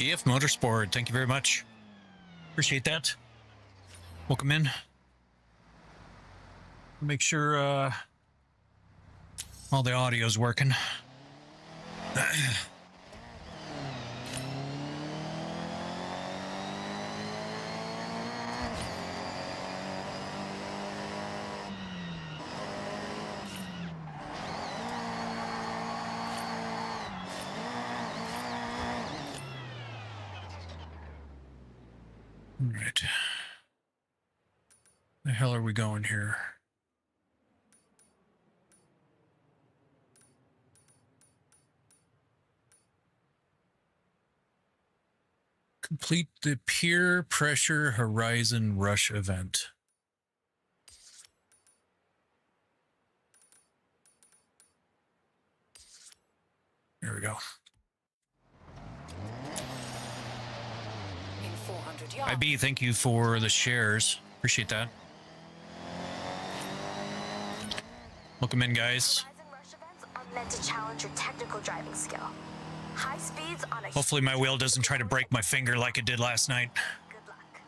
EF Motorsport, thank you very much. Appreciate that. Welcome in. Make sure all the audio's working. All right. The hell are we going here? Complete the Peer Pressure Horizon Rush event. There we go. IB, thank you for the shares. Appreciate that. Welcome in, guys. Rush events are meant to challenge your technical driving skill. High speeds on a Hopefully my wheel doesn't try to break my finger like it did last night. Good luck.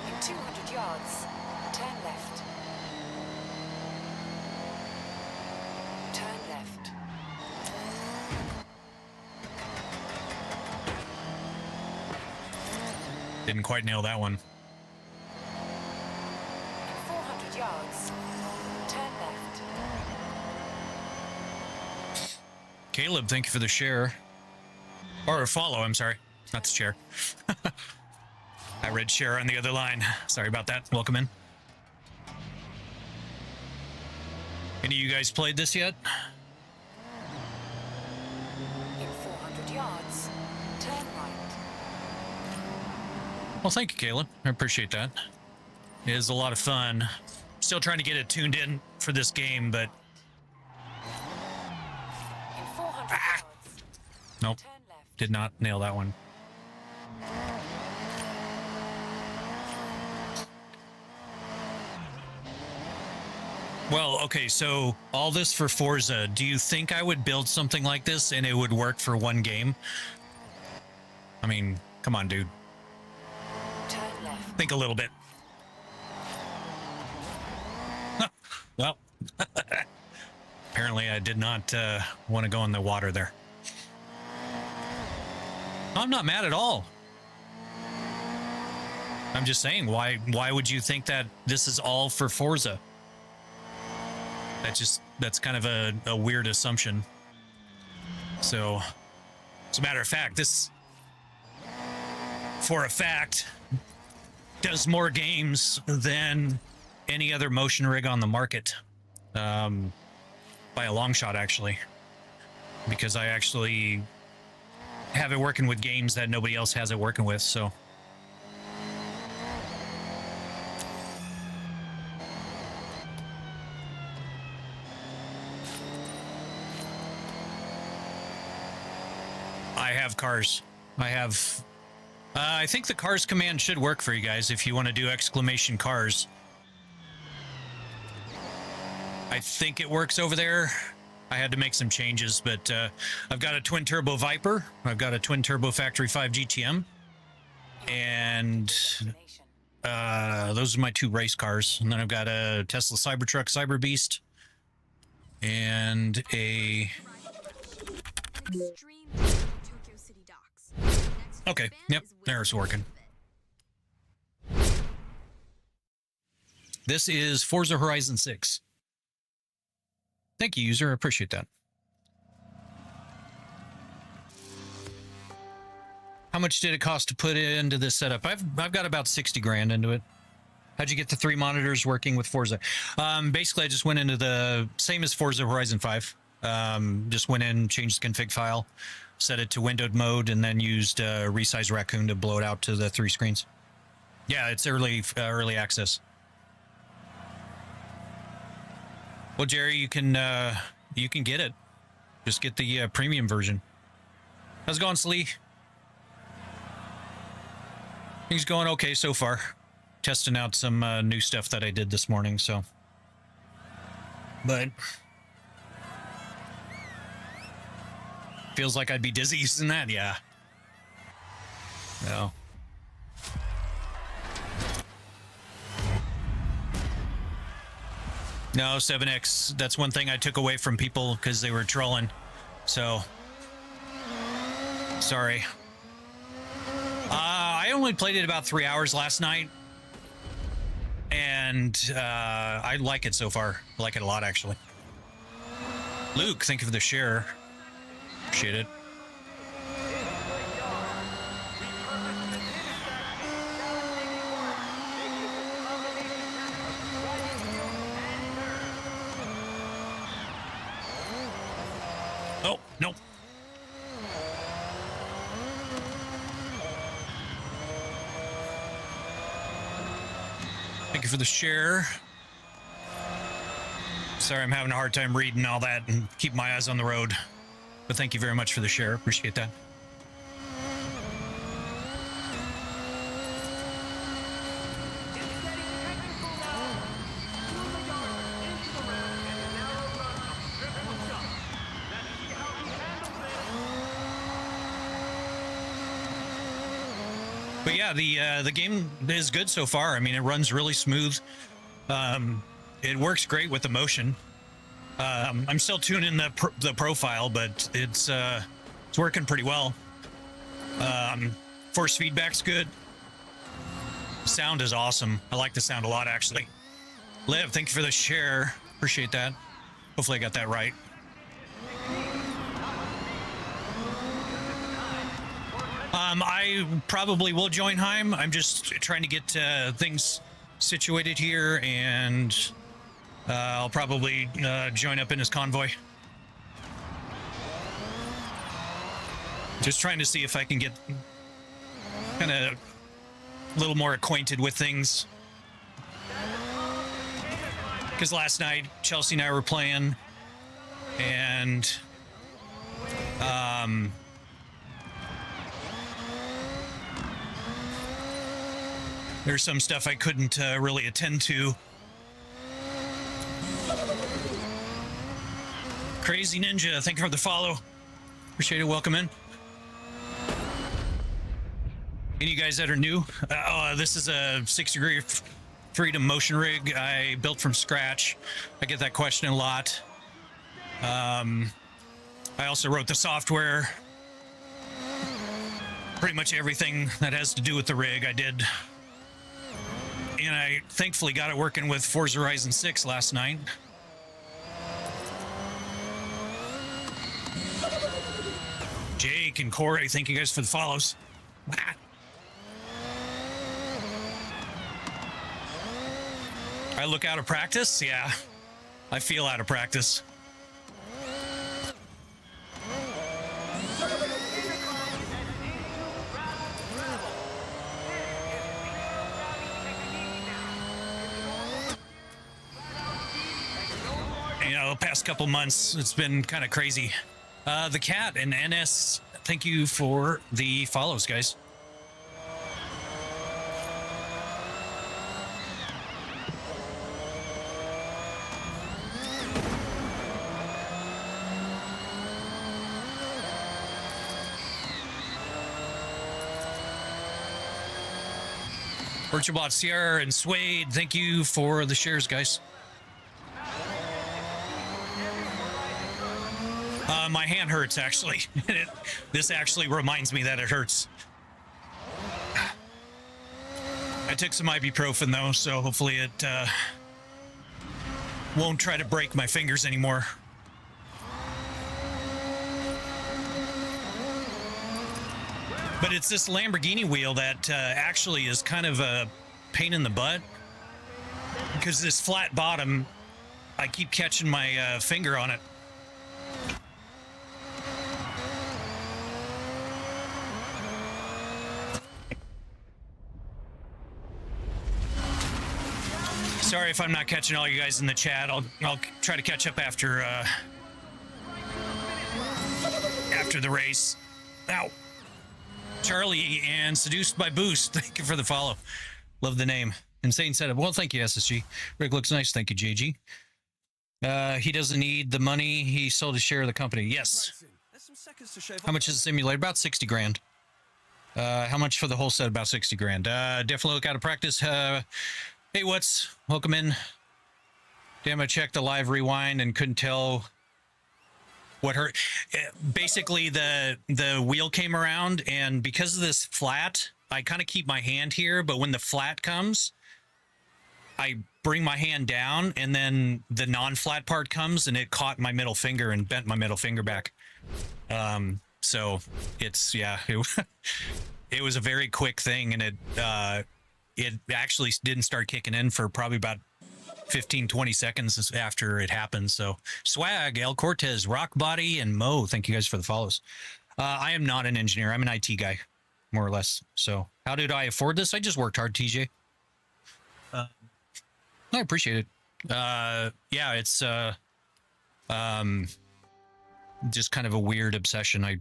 In 200 yards, turn left. Turn left. Didn't quite nail that one. In 400 yards, turn left. Caleb, thank you for the share. Or follow, I'm sorry. Not the share. I read share on the other line. Sorry about that. Welcome in. Any of you guys played this yet? In 400 yards, turn right. Well, thank you, Caleb. I appreciate that. It is a lot of fun. Still trying to get it tuned in for this game, but... In 400 yards, Nope. turn left. Did not nail that one. Well, okay, so all this for Forza. Do you think I would build something like this and it would work for one game? I mean, come on, dude. Turn left. Think a little bit. Well, apparently I did not want to go in the water there. I'm not mad at all. I'm just saying, why would you think that this is all for Forza? That's kind of a weird assumption. So, as a matter of fact, this, for a fact, does more games than any other motion rig on the market. By a long shot, actually. Because I actually have it working with games that nobody else has it working with, so... I have cars. I think the cars command should work for you guys if you want to do exclamation cars. I think it works over there. I had to make some changes, but I've got a twin turbo Viper. I've got a twin turbo Factory 5 GTM. And those are my two race cars. And then I've got a Tesla Cybertruck Cyber Beast. And a... Okay, yep, there's working. This is Forza Horizon 6. Thank you, user. I appreciate that. How much did it cost to put into this setup? I've got about 60 grand into it. How'd you get the 3 monitors working with Forza? Basically, I just went into the same as Forza Horizon 5. Just went in, changed the config file, set it to windowed mode, and then used Resize Raccoon to blow it out to the 3 screens. Yeah, it's early access. Well, Jerry, you can get it. Just get the premium version. How's it going, Slee? Things going okay so far. Testing out some new stuff that I did this morning, so. But Feels like I'd be dizzy using that. Yeah. No. No, 7X. That's one thing I took away from people because they were trolling. So, sorry. I only played it about 3 hours last night. And I like it so far. I like it a lot, actually. Luke, thank you for the share. Appreciate it. Oh, no. Thank you for the share. Sorry, I'm having a hard time reading all that and keep my eyes on the road. But thank you very much for the share. Appreciate that. But yeah, the game is good so far. I mean, it runs really smooth. It works great with the motion. I'm still tuning the profile, but it's working pretty well. Force feedback's good. Sound is awesome. I like the sound a lot, actually. Liv, thank you for the share. Appreciate that. Hopefully I got that right. I probably will join Heim. I'm just trying to get things situated here, and I'll probably join up in his convoy. Just trying to see if I can get kind of a little more acquainted with things. Because last night, Chelsea and I were playing, and there's some stuff I couldn't really attend to. Crazy Ninja, thank you for the follow. Appreciate it. Welcome in. Any of you guys that are new, this is a 6-degree freedom motion rig I built from scratch. I get that question a lot. I also wrote the software. Pretty much everything that has to do with the rig I did. And I thankfully got it working with Forza Horizon 6 last night. Jake and Corey, thank you guys for the follows. I look out of practice? Yeah, I feel out of practice. You know, the past couple months, it's been kind of crazy. The cat and NS, thank you for the follows, guys. Virtualbot Sierra and Suede, thank you for the shares, guys. My hand hurts, actually. This actually reminds me that it hurts. I took some ibuprofen, though, so hopefully it won't try to break my fingers anymore. But it's this Lamborghini wheel that actually is kind of a pain in the butt. Because this flat bottom, I keep catching my finger on it. Sorry if I'm not catching all you guys in the chat. I'll try to catch up after the race. Ow. Charlie and Seduced by Boost, thank you for the follow. Love the name. Insane setup. Well, thank you, SSG. Rick looks nice. Thank you, JG. He doesn't need the money. He sold his share of the company. Yes. How much is the simulator? About 60 grand. How much for the whole set? About 60 grand. Definitely look out of practice. Hey, what's welcome in. Damn, I checked the live rewind and couldn't tell what hurt. Basically, the wheel came around, and because of this flat, I kind of keep my hand here, but when the flat comes, I bring my hand down, and then the non-flat part comes, and it caught my middle finger and bent my middle finger back. So it's, yeah, it was a very quick thing, and it actually didn't start kicking in for probably about 15-20 seconds after it happened. So Swag, El Cortez, Rock Body, and Mo, thank you guys for the follows. I am not an engineer. I'm an IT guy, more or less. So how did I afford this? I just worked hard, TJ. I appreciate it. Yeah, it's just kind of a weird obsession. I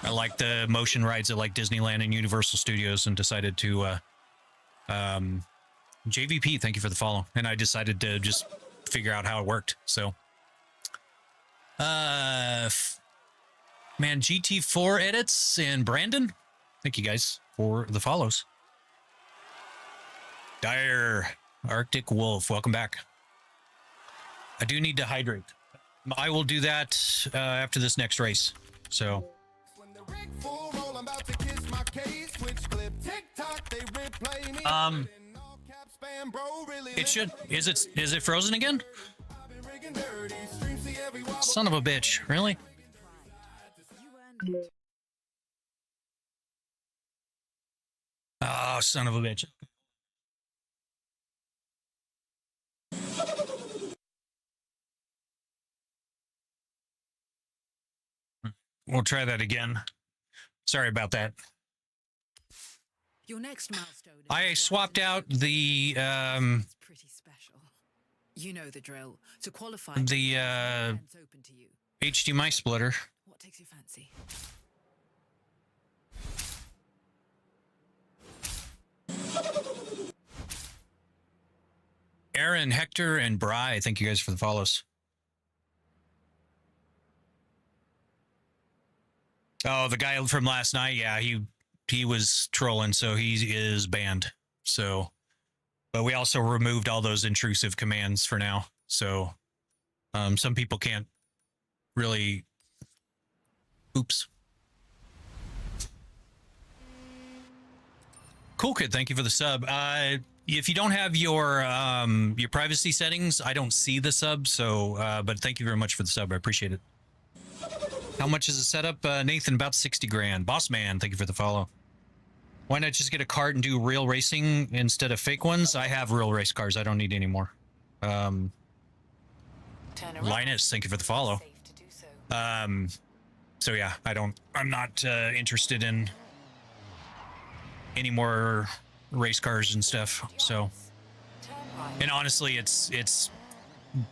like the motion rides at like Disneyland and Universal Studios, and decided to JVP, thank you for the follow. And I decided to just figure out how it worked. So, man, GT4 edits and Brandon, thank you guys for the follows. Dire Arctic Wolf, welcome back. I do need to hydrate. I will do that after this next race. So. It should. Is it frozen again? Son of a bitch. Really? Oh, son of a bitch. We'll try that again. Sorry about that. Your next milestone. I swapped out the It's pretty special. You know the drill. To qualify, the open to you. HDMI splitter. What takes your fancy? Aaron, Hector, and Bry, thank you guys for the follows. Oh, the guy from last night, yeah, he was trolling, so he is banned. So, but we also removed all those intrusive commands for now. So, some people can't really. Oops. Cool Kid, thank you for the sub. If you don't have your privacy settings, I don't see the sub. So, but thank you very much for the sub. I appreciate it. How much is the setup? Nathan, about 60 grand. Boss Man, thank you for the follow. Why not just get a cart and do real racing instead of fake ones? I have real race cars. I don't need any more. Linus, thank you for the follow. So yeah, I'm not interested in any more race cars and stuff. So, and honestly, it's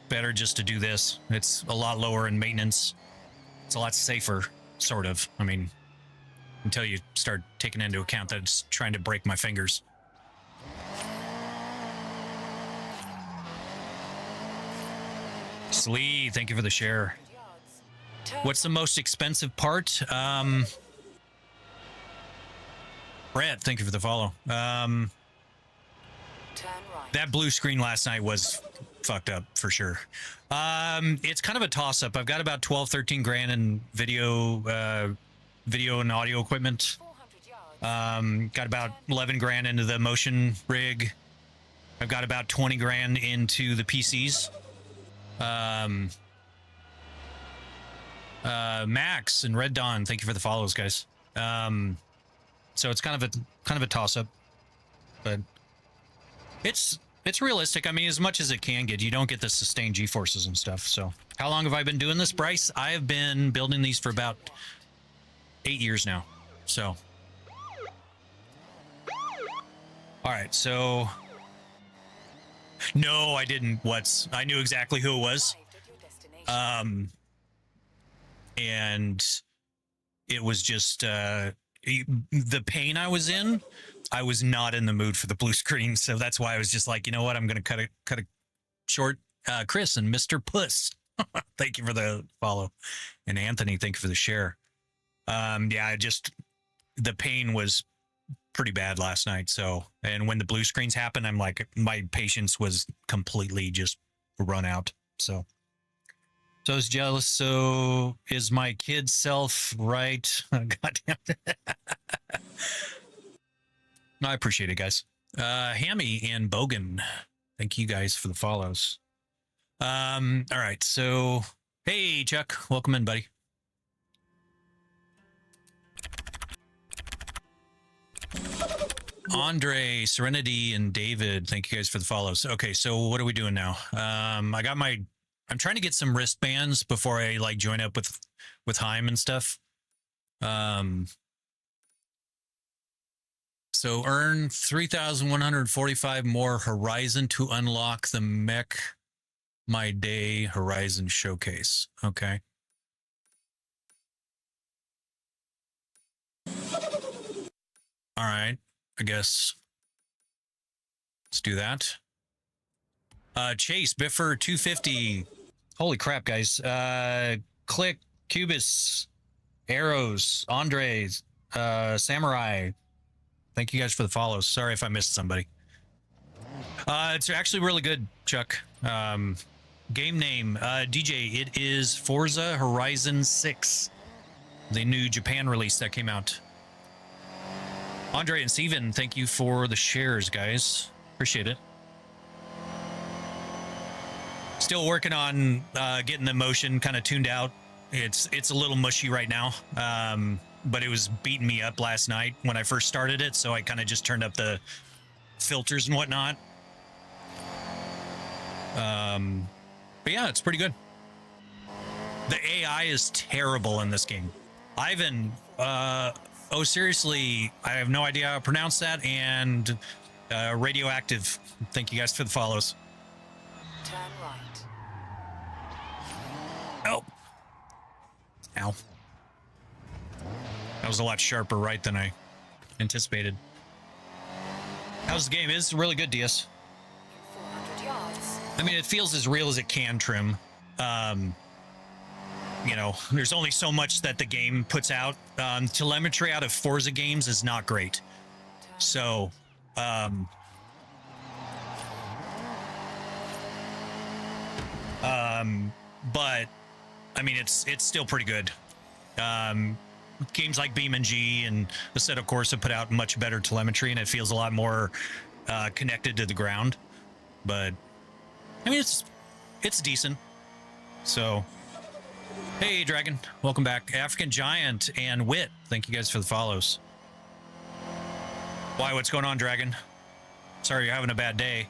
better just to do this. It's a lot lower in maintenance. It's a lot safer, sort of. I mean, until you start taking into account that it's trying to break my fingers. Slee, thank you for the share. What's the most expensive part? Brett, thank you for the follow. That blue screen last night was fucked up for sure. It's kind of a toss-up. I've got about 12-13 grand in video and audio equipment. Got about 11 grand into the motion rig. I've got about 20 grand into the PCs. Max and Red Dawn, thank you for the follows, guys. So it's kind of a toss-up, but it's realistic. I mean, as much as it can get. You don't get the sustained G-forces and stuff. So how long have I been doing this, Bryce? I have been building these for about 8 years now. So all right, so no, I didn't. I knew exactly who it was. And it was just the pain I was in. I was not in the mood for the blue screen, so that's why I was just like, you know what, I'm gonna cut it short. Chris and Mr. Puss, Thank you for the follow. And Anthony, thank you for the share. Yeah, just the pain was pretty bad last night. So, and when the blue screens happened, I'm like, my patience was completely just run out. So I was jealous. So is my kid self right? God damn it. I appreciate it, guys. Hammy and Bogan, thank you guys for the follows. All right. So, hey, Chuck, welcome in, buddy. Andre, Serenity, and David, thank you guys for the follows. Okay, so what are we doing now? I'm trying to get some wristbands before I like join up with Heim and stuff. So earn 3,145 more Horizon to unlock the Mech My Day Horizon Showcase. Okay. All right. I guess let's do that. Chase, Biffer 250. Holy crap, guys. Click, Cubis, Arrows, Andres, Samurai. Thank you guys for the follows. Sorry if I missed somebody. It's actually really good, Chuck. Game name, DJ, it is Forza Horizon 6. The new Japan release that came out. Andre and Steven, thank you for the shares, guys. Appreciate it. Still working on getting the motion kind of tuned out. It's a little mushy right now, but it was beating me up last night when I first started it, so I kind of just turned up the filters and whatnot. But yeah, it's pretty good. The AI is terrible in this game. Ivan, oh, seriously, I have no idea how to pronounce that. And Radioactive, thank you guys for the follows. Turn right. Oh. Ow. That was a lot sharper right than I anticipated. How's the game? It's really good, DS. 400 yards. I mean, it feels as real as it can, Trim. You know, there's only so much that the game puts out. Telemetry out of Forza games is not great. So, but I mean, it's still pretty good. Games like BeamNG and Assetto Corsa put out much better telemetry, and it feels a lot more connected to the ground. But I mean, it's decent. So, hey, Dragon, welcome back. African Giant and Wit, thank you guys for the follows. Why? What's going on, Dragon? Sorry you're having a bad day.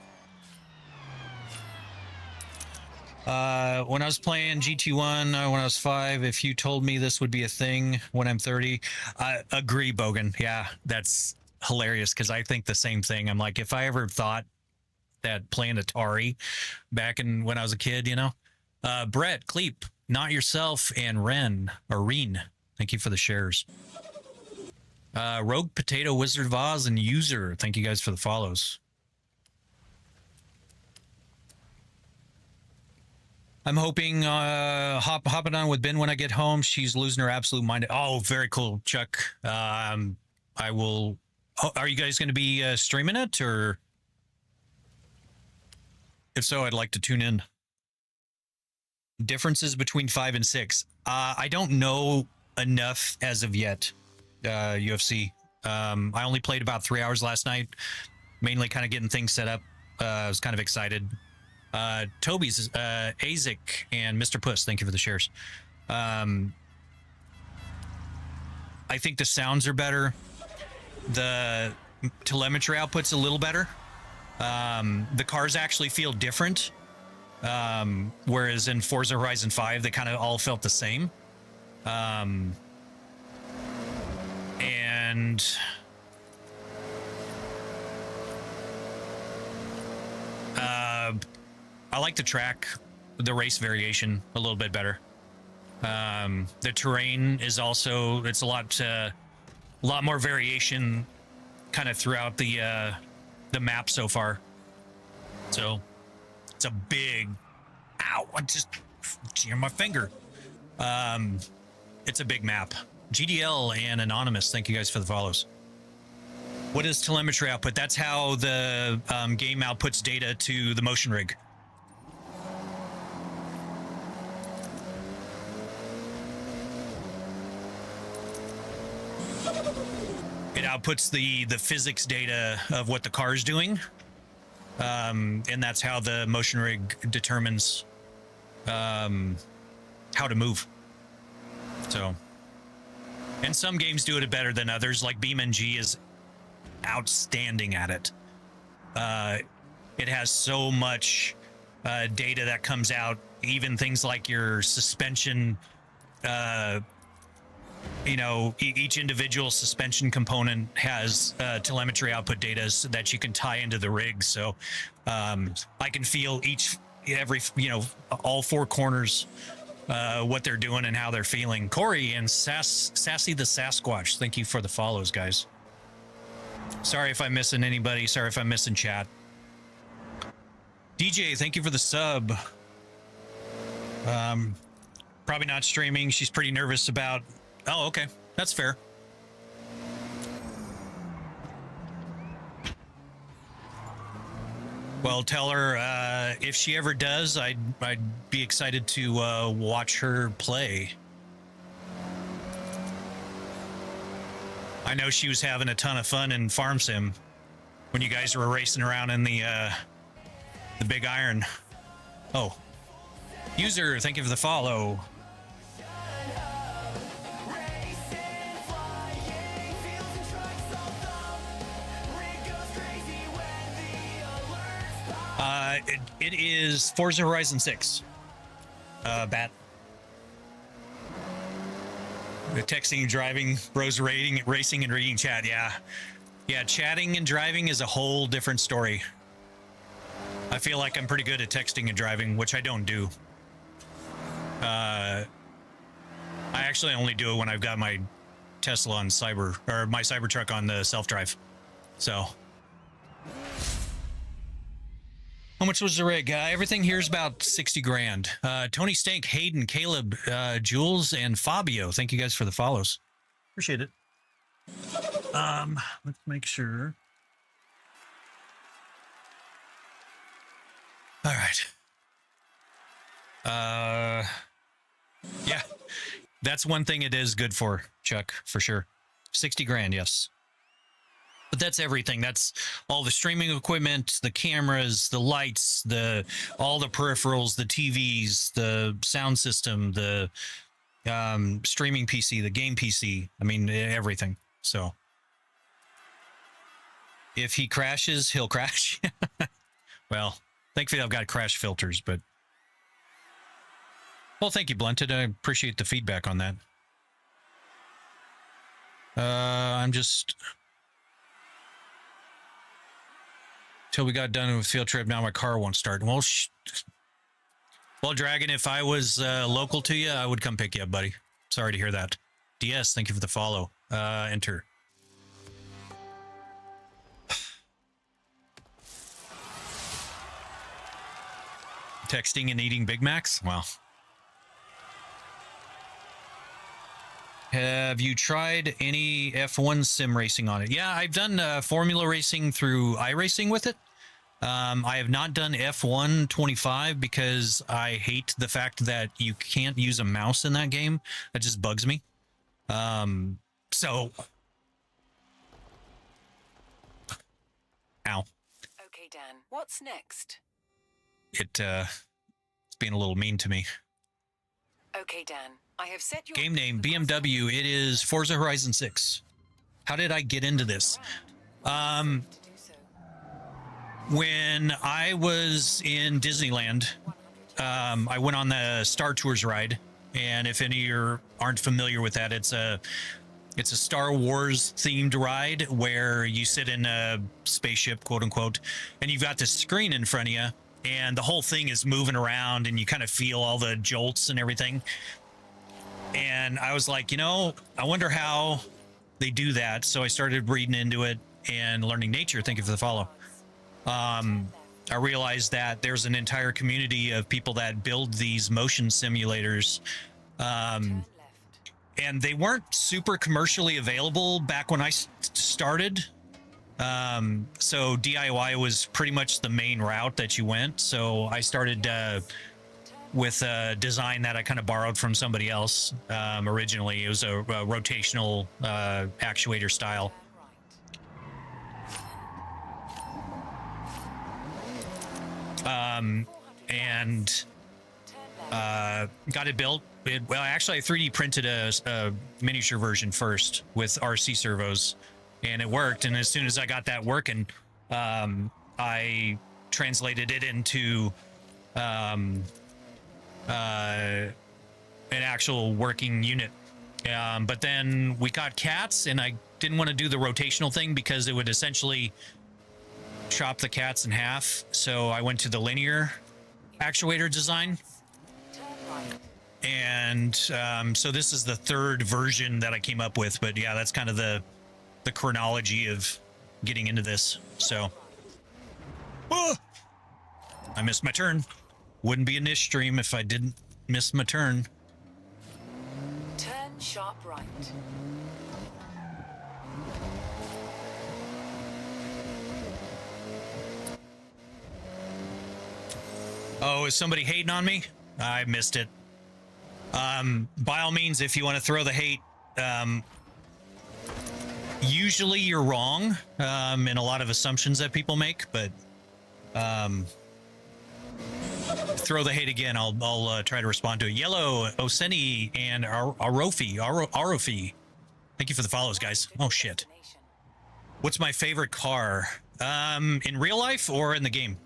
When I was playing GT1 when I was 5, if you told me this would be a thing when I'm 30, I agree, Bogan. Yeah, that's hilarious because I think the same thing. I'm like, if I ever thought that playing Atari back in when I was a kid, you know. Brett, Cleep, Not Yourself, and Ren, thank you for the shares. Rogue Potato, Wizard of Oz, and User, thank you guys for the follows. I'm hoping hopping on with Ben when I get home. She's losing her absolute mind. Oh, very cool, Chuck. I will. Oh, are you guys going to be streaming it, or if so, I'd like to tune in. Differences between 5 and 6. I don't know enough as of yet. UFC. I only played about 3 hours last night, mainly kind of getting things set up. I was kind of excited. Toby's, Azek, and Mr. Puss, thank you for the shares. I think the sounds are better. The telemetry output's a little better. The cars actually feel different. Whereas in Forza Horizon 5, they kind of all felt the same. And I like the track, the race variation a little bit better. The terrain is also, it's a lot more variation kind of throughout the map so far. So it's a big, ow, I just See on my finger. It's a big map. GDL and Anonymous, thank you guys for the follows. What is telemetry output? That's how the game outputs data to the motion rig. It outputs the physics data of what the car is doing, and that's how the motion rig determines how to move. So, and some games do it better than others. Like BeamNG is outstanding at it. It has so much data that comes out, even things like your suspension. You know, each individual suspension component has telemetry output data so that you can tie into the rig. So I can feel every, you know, all four corners, what they're doing and how they're feeling. Corey and Sassy the Sasquatch, thank you for the follows, guys. Sorry if I'm missing anybody. Sorry if I'm missing chat. DJ, thank you for the sub. Probably not streaming. She's pretty nervous about... Oh, okay. That's fair. Well, tell her if she ever does, I'd be excited to watch her play. I know she was having a ton of fun in Farm Sim when you guys were racing around in the big iron. Oh, user, thank you for the follow. It is Forza Horizon 6. Bat. The texting and driving, bros racing and reading chat. Yeah. Yeah, chatting and driving is a whole different story. I feel like I'm pretty good at texting and driving, which I don't do. I actually only do it when I've got my Tesla on my Cybertruck on the self-drive. So... How much was the rig? Everything here is about 60 grand. Tony Stank, Hayden, Caleb, Jules, and Fabio. Thank you guys for the follows. Appreciate it. Let's make sure. All right. Yeah, that's one thing it is good for, Chuck, for sure. 60 grand, yes. But that's everything. That's all the streaming equipment, the cameras, the lights, all the peripherals, the TVs, the sound system, the streaming PC, the game PC. I mean, everything. So if he crashes, he'll crash. Well, thankfully I've got crash filters, but well, thank you, Blunted. I appreciate the feedback on that. I'm just... Till we got done with field trip, now my car won't start. Well, Dragon, if I was local to you, I would come pick you up, buddy. Sorry to hear that. DS, thank you for the follow. Enter. Texting and eating Big Macs? Wow. Have you tried any F1 sim racing on it? Yeah, I've done formula racing through iRacing with it. I have not done F1 25 because I hate the fact that you can't use a mouse in that game. That just bugs me. So... Ow. Okay, Dan, what's next? It's being a little mean to me. Okay, Dan. I have set your game name BMW. It is Forza Horizon 6. How did I get into this? When I was in Disneyland, I went on the Star Tours ride, and if any of you aren't familiar with that, it's a Star Wars themed ride where you sit in a spaceship, quote unquote, and you've got this screen in front of you, and the whole thing is moving around, and you kind of feel all the jolts and everything. And I was like, you know, I wonder how they do that. So I started reading into it and learning nature. Thank you for the follow. I realized that there's an entire community of people that build these motion simulators. And they weren't super commercially available back when I started. So DIY was pretty much the main route that you went. So I started with a design that I kind of borrowed from somebody else. Originally, it was a rotational actuator style. And got it built. Well, actually, I 3D printed a miniature version first with RC servos, and it worked. And as soon as I got that working, I translated it into an actual working unit. But then we got cats, and I didn't want to do the rotational thing because it would essentially chop the cats in half. So I went to the linear actuator design. And so this is the third version that I came up with. But yeah, that's kind of the chronology of getting into this. So I missed my turn. Wouldn't be a niche stream if I didn't miss my turn. Turn sharp right. Oh, is somebody hating on me? I missed it. By all means, if you want to throw the hate, usually you're wrong in a lot of assumptions that people make, but throw the hate again. I'll try to respond to it. Yellow, Oseni, and Arofi. Thank you for the follows, guys. Oh shit. What's my favorite car? In real life or in the game?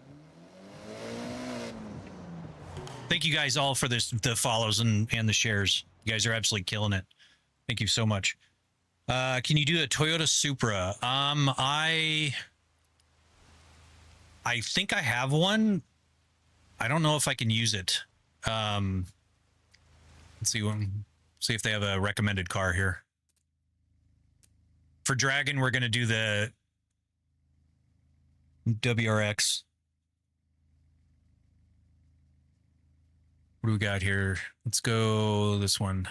Thank you guys all for the follows and the shares. You guys are absolutely killing it. Thank you so much. Can you do a Toyota Supra? I think I have one. I don't know if I can use it. Let's see if they have a recommended car here. For Dragon, we're going to do the WRX. What do we got here? Let's go this one.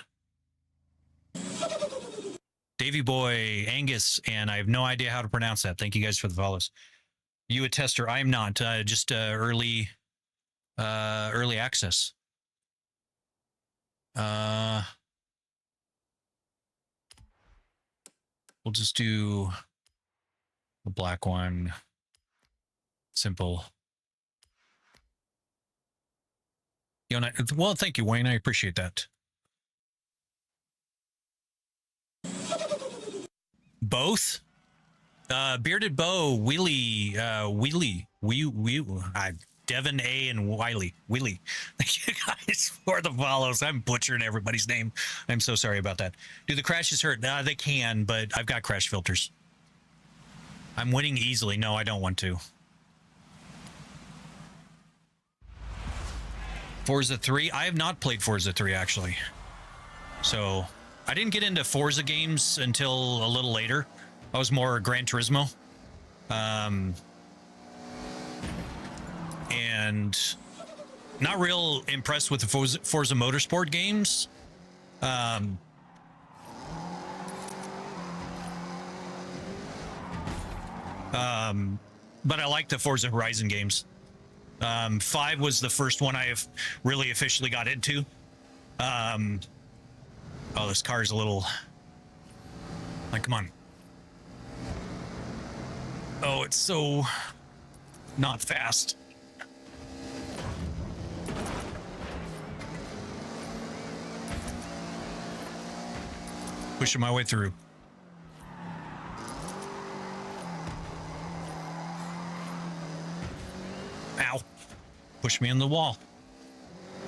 Davy Boy, Angus, and I have no idea how to pronounce that. Thank you guys for the follows. You a tester? I am not. Just early access. We'll just do the black one. Simple. Well, thank you, Wayne. I appreciate that. Both? Bearded Bow, Willie, Devin A and Wiley. Thank you guys for the follows. I'm butchering everybody's name. I'm so sorry about that. Do the crashes hurt? They can, but I've got crash filters. I'm winning easily. No, I don't want to. Forza 3? I have not played Forza 3, actually. So, I didn't get into Forza games until a little later. I was more Gran Turismo. And not real impressed with the Forza Motorsport games. But I like the Forza Horizon games. 5 was the first one I have really officially got into. Oh, this car is a little... Like, come on. Oh, it's so not fast. Pushing my way through. Ow. Push me in the wall.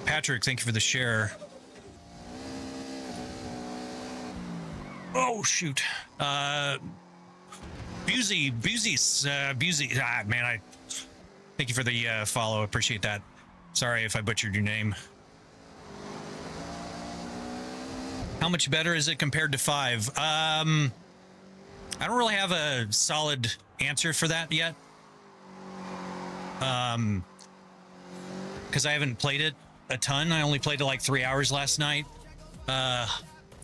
Patrick, thank you for the share. Oh, shoot. Busey. Man, thank you for the follow. Appreciate that. Sorry if I butchered your name. How much better is it compared to 5? I don't really have a solid answer for that yet. Because I haven't played it a ton. I only played it like 3 hours last night.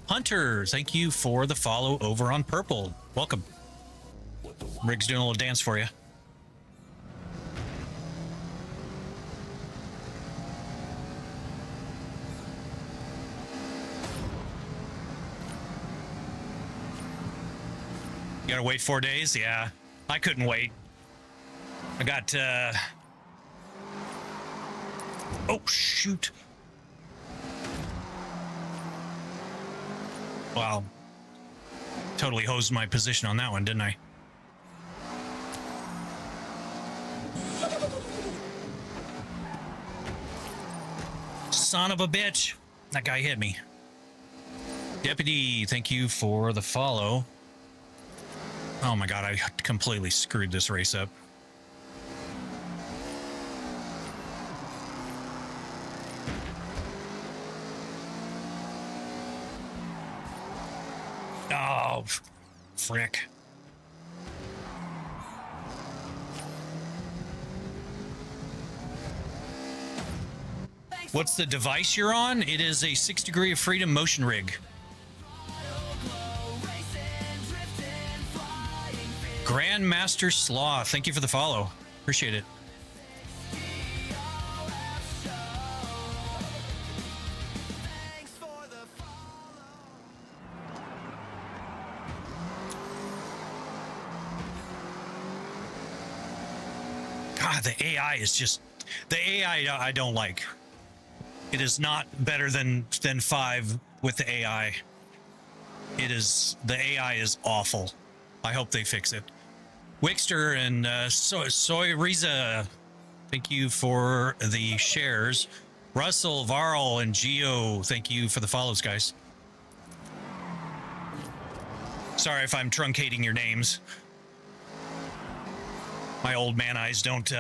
Hunter, thank you for the follow over on Purple. Welcome. Rig's doing a little dance for you. You gotta wait 4 days? Yeah, I couldn't wait. I got, oh, shoot. Wow. Totally hosed my position on that one, didn't I? Son of a bitch. That guy hit me. Deputy, thank you for the follow. Oh my god, I completely screwed this race up. Oh, frick. What's the device you're on? It is a 6 Degree of Freedom motion rig. Grandmaster Slaw, thank you for the follow. Appreciate it. God, the AI is just... The AI I don't like. It is not better than 5 with the AI. It is... The AI is awful. I hope they fix it. Wixter and Soy Riza, thank you for the shares. Russell, Varl, and Geo, thank you for the follows, guys. Sorry if I'm truncating your names. My old man eyes don't...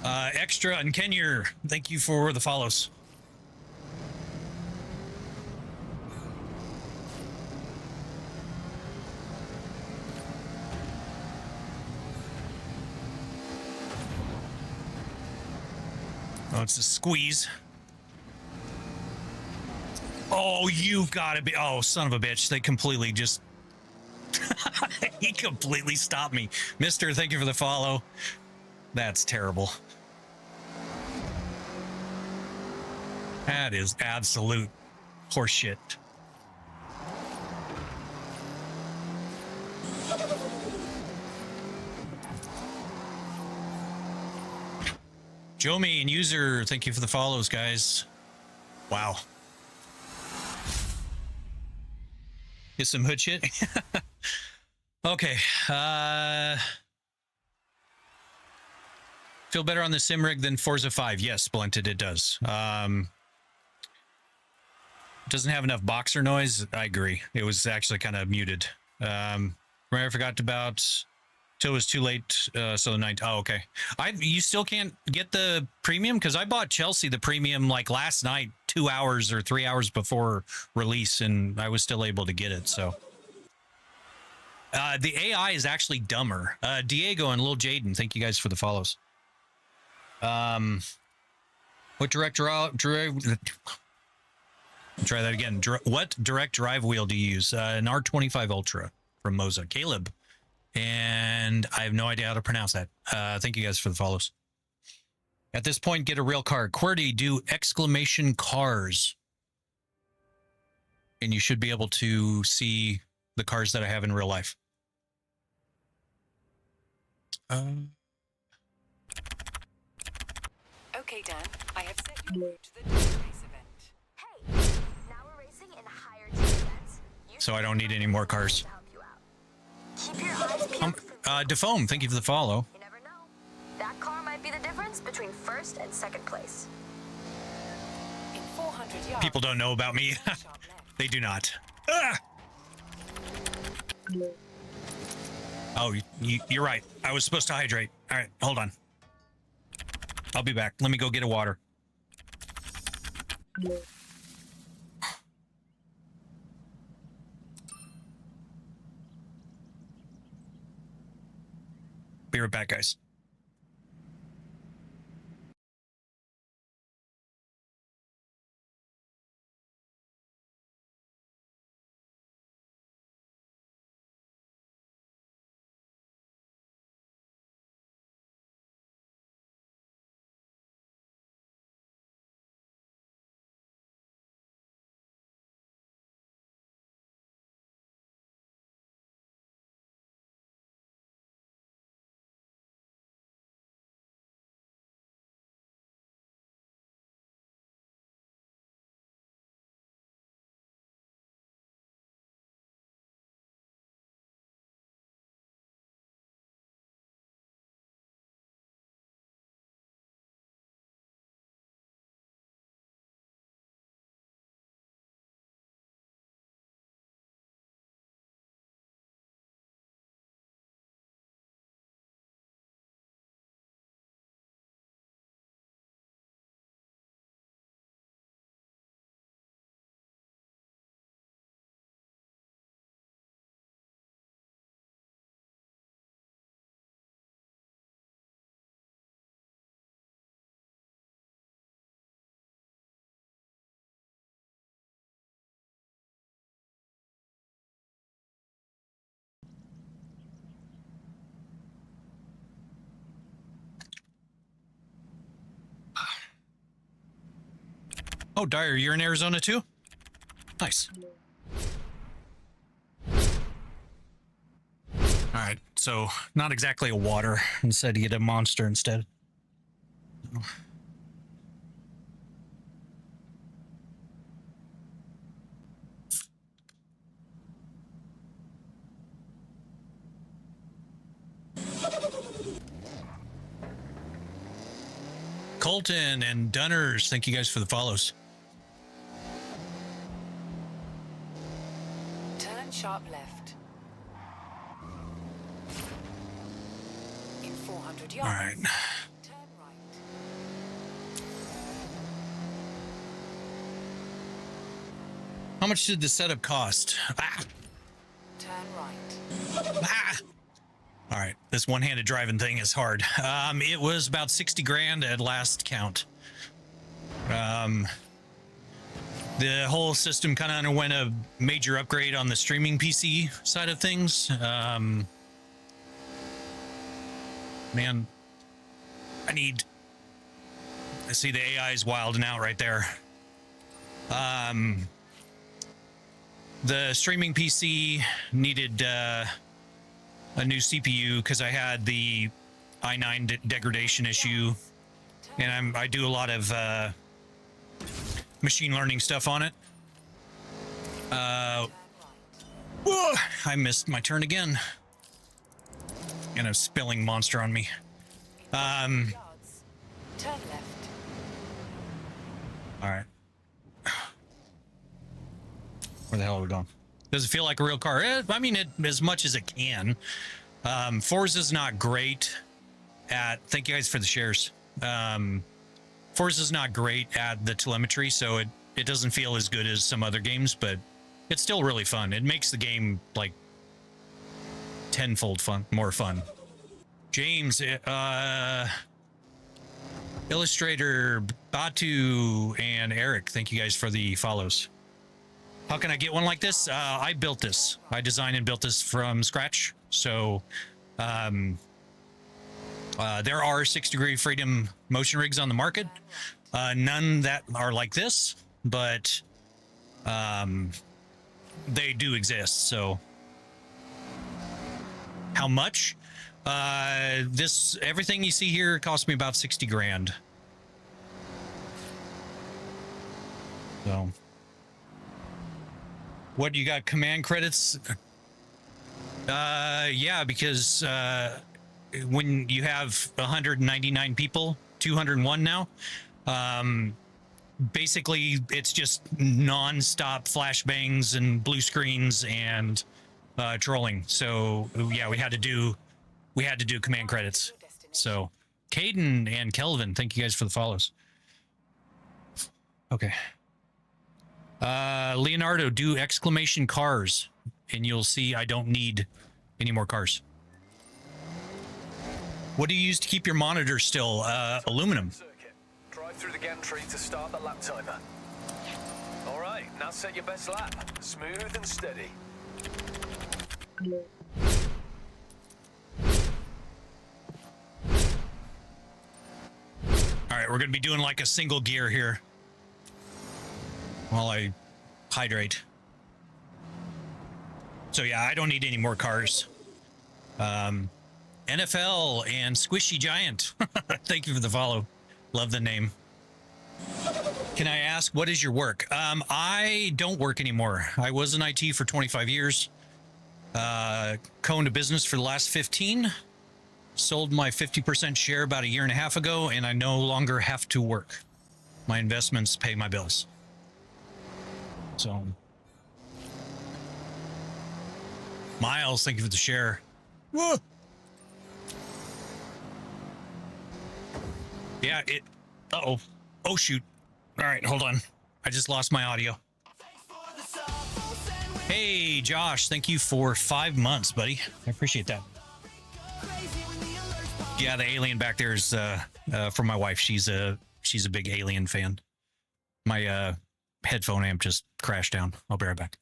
Extra and Kenya, thank you for the follows. Oh, it's a squeeze. Oh, you've got to be... Oh, son of a bitch. They completely just... He completely stopped me. Mister, thank you for the follow. That's terrible. That is absolute horseshit. Jomi and User, thank you for the follows, guys. Wow. Get some hood shit. Okay. Feel better on the sim rig than Forza 5. Yes, Blunted, it does. Doesn't have enough boxer noise. I agree. It was actually kind of muted. Remember, I forgot about... Till it was too late, so the night. Oh, okay. You still can't get the premium? Because I bought Chelsea the premium like last night, 2 hours or 3 hours before release, and I was still able to get it, so... the AI is actually dumber. Diego and Lil Jaden, thank you guys for the follows. What direct drive... Try that again. What direct drive wheel do you use? An R25 Ultra from Moza. Caleb. And I have no idea how to pronounce that. Thank you guys for the follows. At this point, get a real car. QWERTY, do exclamation cars. And you should be able to see the cars that I have in real life. Okay, Dan, I have set you to the race event. Hey, now we're racing in higher tier events. So I don't need any more cars. Keep your eyes peeled for Defoam, thank you for the follow. You never know. That car might be the difference between first and second place. In 400 yards. People don't know about me. They do not. Ah! Oh, you're right. I was supposed to hydrate. All right, hold on. I'll be back. Let me go get a water. Be right back, guys. Oh, Dyer, you're in Arizona too? Nice. All right, so not exactly a water. Instead, you get a monster instead. Colton and Dunners, thank you guys for the follows. Turn sharp left. In 400 yards. All right. Turn right. How much did the setup cost? Ah! Turn right. Ah! All right, this one-handed driving thing is hard. It was about 60 grand at last count. The whole system kind of underwent a major upgrade on the streaming PC side of things. Man, I see the AI is wilding out right there. The streaming PC needed a new CPU because I had the i9 degradation issue, and I do a lot of machine learning stuff on it. Whoa, I missed my turn again, and a spilling monster on me. Turn left. All right, where the hell are we going? Does it feel like a real car? I mean, as much as it can. Forza's not great at... Thank you guys for the shares. Forza's not great at the telemetry, so it doesn't feel as good as some other games, but it's still really fun. It makes the game, like, tenfold more fun. James, Illustrator, Batu, and Eric, thank you guys for the follows. How can I get one like this? I built this. I designed and built this from scratch. So there are 6 Degree Freedom motion rigs on the market. None that are like this, but they do exist. So how much? Everything you see here cost me about 60 grand. So what, you got command credits? Yeah, because when you have 199 people, 201 now, basically it's just non-stop flashbangs and blue screens and trolling. So yeah, we had to do command credits. So Caden and Kelvin, thank you guys for the follows. Okay. Leonardo, do exclamation cars, and you'll see I don't need any more cars. What do you use to keep your monitor still? Aluminum. Circuit. Drive through the gantry to start the lap timer. All right, now set your best lap. Smooth and steady. All right, we're gonna be doing like a single gear here while I hydrate. So yeah, I don't need any more cars. NFL and Squishy Giant. Thank you for the follow. Love the name. Can I ask, what is your work? I don't work anymore. I was in IT for 25 years. Co-owned a business for the last 15. Sold my 50% share about a year and a half ago, and I no longer have to work. My investments pay my bills. So, Miles, thank you for the share. Whoa. Yeah, it. Uh-oh. Oh, shoot. All right, hold on. I just lost my audio. Hey, Josh, thank you for 5 months, buddy. I appreciate that. Yeah, the alien back there is from my wife. She's a big Alien fan. My headphone amp just crashed down. I'll be right back.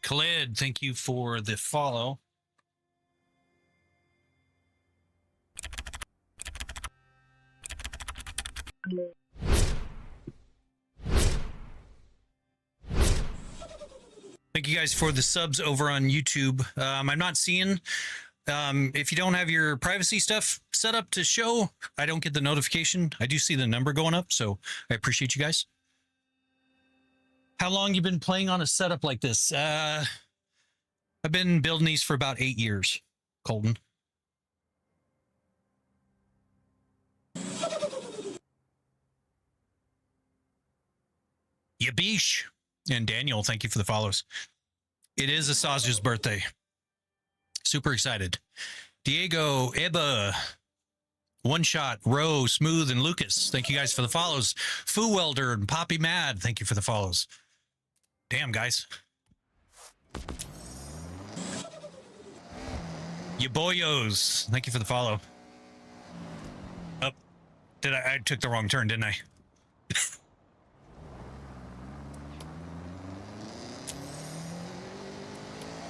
Khalid, thank you for the follow. Thank you guys for the subs over on YouTube. I'm not seeing, if you don't have your privacy stuff set up to show, I don't get the notification. I do see the number going up, so I appreciate you guys. How long you been playing on a setup like this? I've been building these for about 8 years, Colton. Yabish and Daniel, thank you for the follows. It is Asaj's birthday. Super excited. Diego, Eba, One Shot, Ro, Smooth, and Lucas, thank you guys for the follows. Foo Welder and Poppy Mad, thank you for the follows. Damn, guys. Yaboyos, thank you for the follow. Oh, I took the wrong turn, didn't I?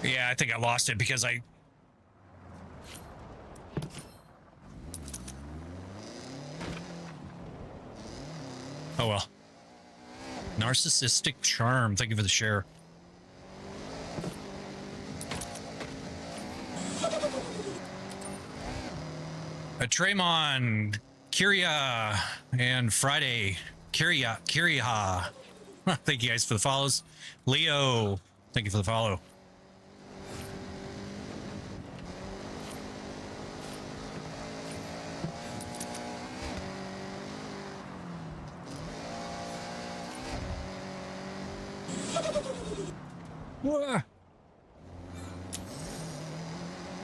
Yeah, I think I lost it because I... Oh, well. Narcissistic charm. Thank you for the share. Tremon, Kyria, and Friday. Kyria. Thank you guys for the follows. Leo, thank you for the follow.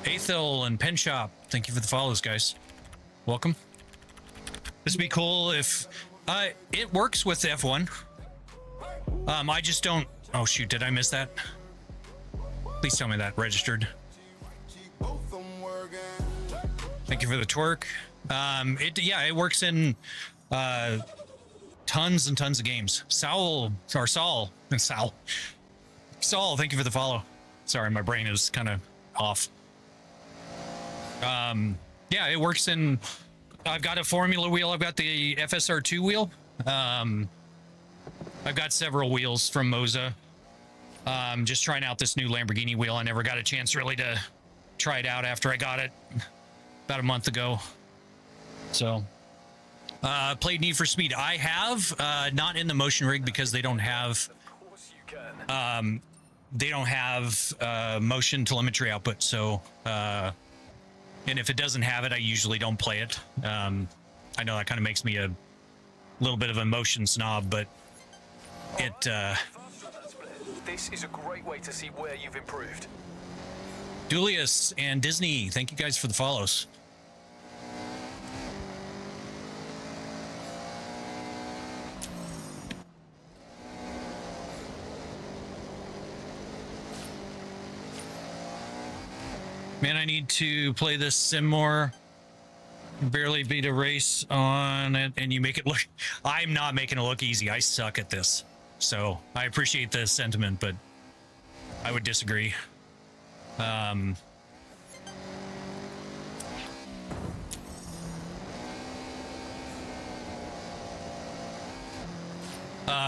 Aethel and Pen Shop, thank you for the follows, guys. Welcome. This would be cool if it works with F1. I just don't. Oh shoot, did I miss that? Please tell me that registered. Thank you for the twerk. It works in tons and tons of games. Saul, thank you for the follow. Sorry, my brain is kind of off. Yeah, it works in. I've got a Formula wheel. I've got the FSR2 wheel. I've got several wheels from Moza. Just trying out this new Lamborghini wheel. I never got a chance really to try it out after I got it about a month ago. So, played Need for Speed. I have, not in the motion rig because they don't have, motion telemetry output. So, and if it doesn't have it, I usually don't play it. I know that kind of makes me a little bit of a motion snob, but it, This is a great way to see where you've improved. Julius and Disney, thank you guys for the follows. Man, I need to play this sim more. Barely beat a race on it, and you make it look... I'm not making it look easy. I suck at this. So, I appreciate the sentiment, but I would disagree.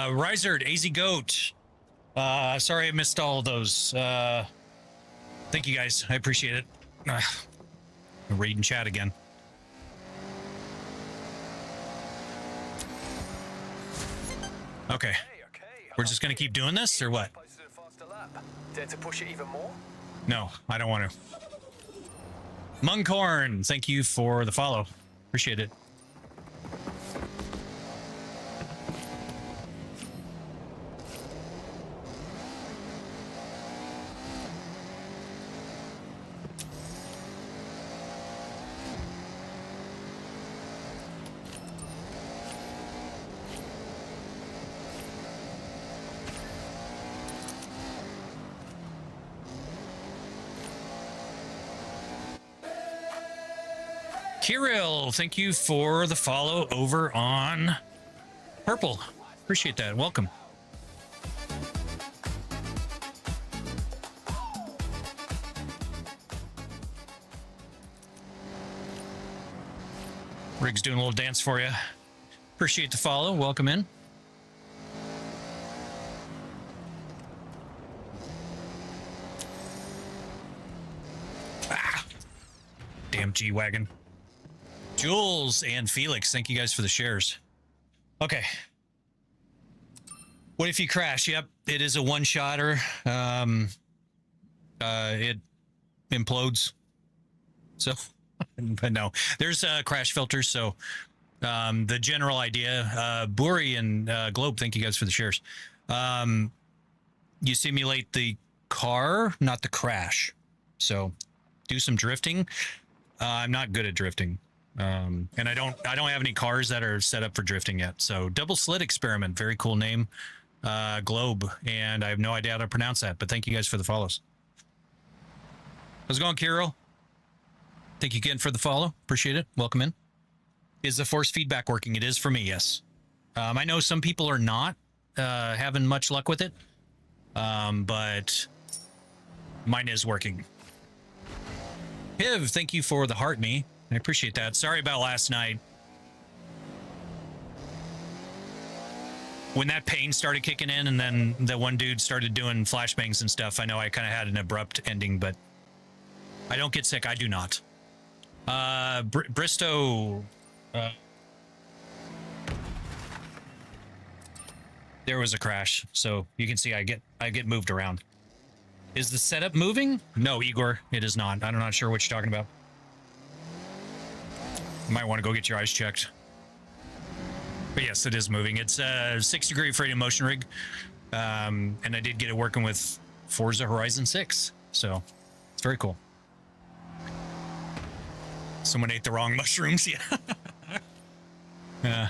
Riserd, AZ Goat. Sorry I missed all of those. Thank you guys. I appreciate it. Read and chat again. Okay. We're just gonna keep doing this, or what? Dare to push it even more? No, I don't want to. Muncorn, thank you for the follow. Appreciate it. Kirill, thank you for the follow over on Purple. Appreciate that. Welcome. Rig's doing a little dance for you. Appreciate the follow. Welcome in. Ah, damn G-Wagon. Jules and Felix, thank you guys for the shares. Okay. What if you crash? Yep, it is a one-shotter. It implodes. So, but no, there's crash filters. So, the general idea, Buri and Globe, thank you guys for the shares. You simulate the car, not the crash. So, do some drifting. I'm not good at drifting. And I don't have any cars that are set up for drifting yet. So double slit experiment, very cool name, Globe, and I have no idea how to pronounce that, but thank you guys for the follows. How's it going, Kirill? Thank you again for the follow. Appreciate it. Welcome in. Is the force feedback working? It is for me, yes. I know some people are not having much luck with it, but mine is working. Hiv, thank you for the heart me. I appreciate that. Sorry about last night. When that pain started kicking in and then the one dude started doing flashbangs and stuff, I know I kind of had an abrupt ending, but I don't get sick. I do not. Bristow. There was a crash, so you can see I get moved around. Is the setup moving? No, Igor, it is not. I'm not sure what you're talking about. You might want to go get your eyes checked. But yes, it is moving. It's a 6-degree freedom motion rig. And I did get it working with Forza Horizon 6. So it's very cool. Someone ate the wrong mushrooms. Yeah.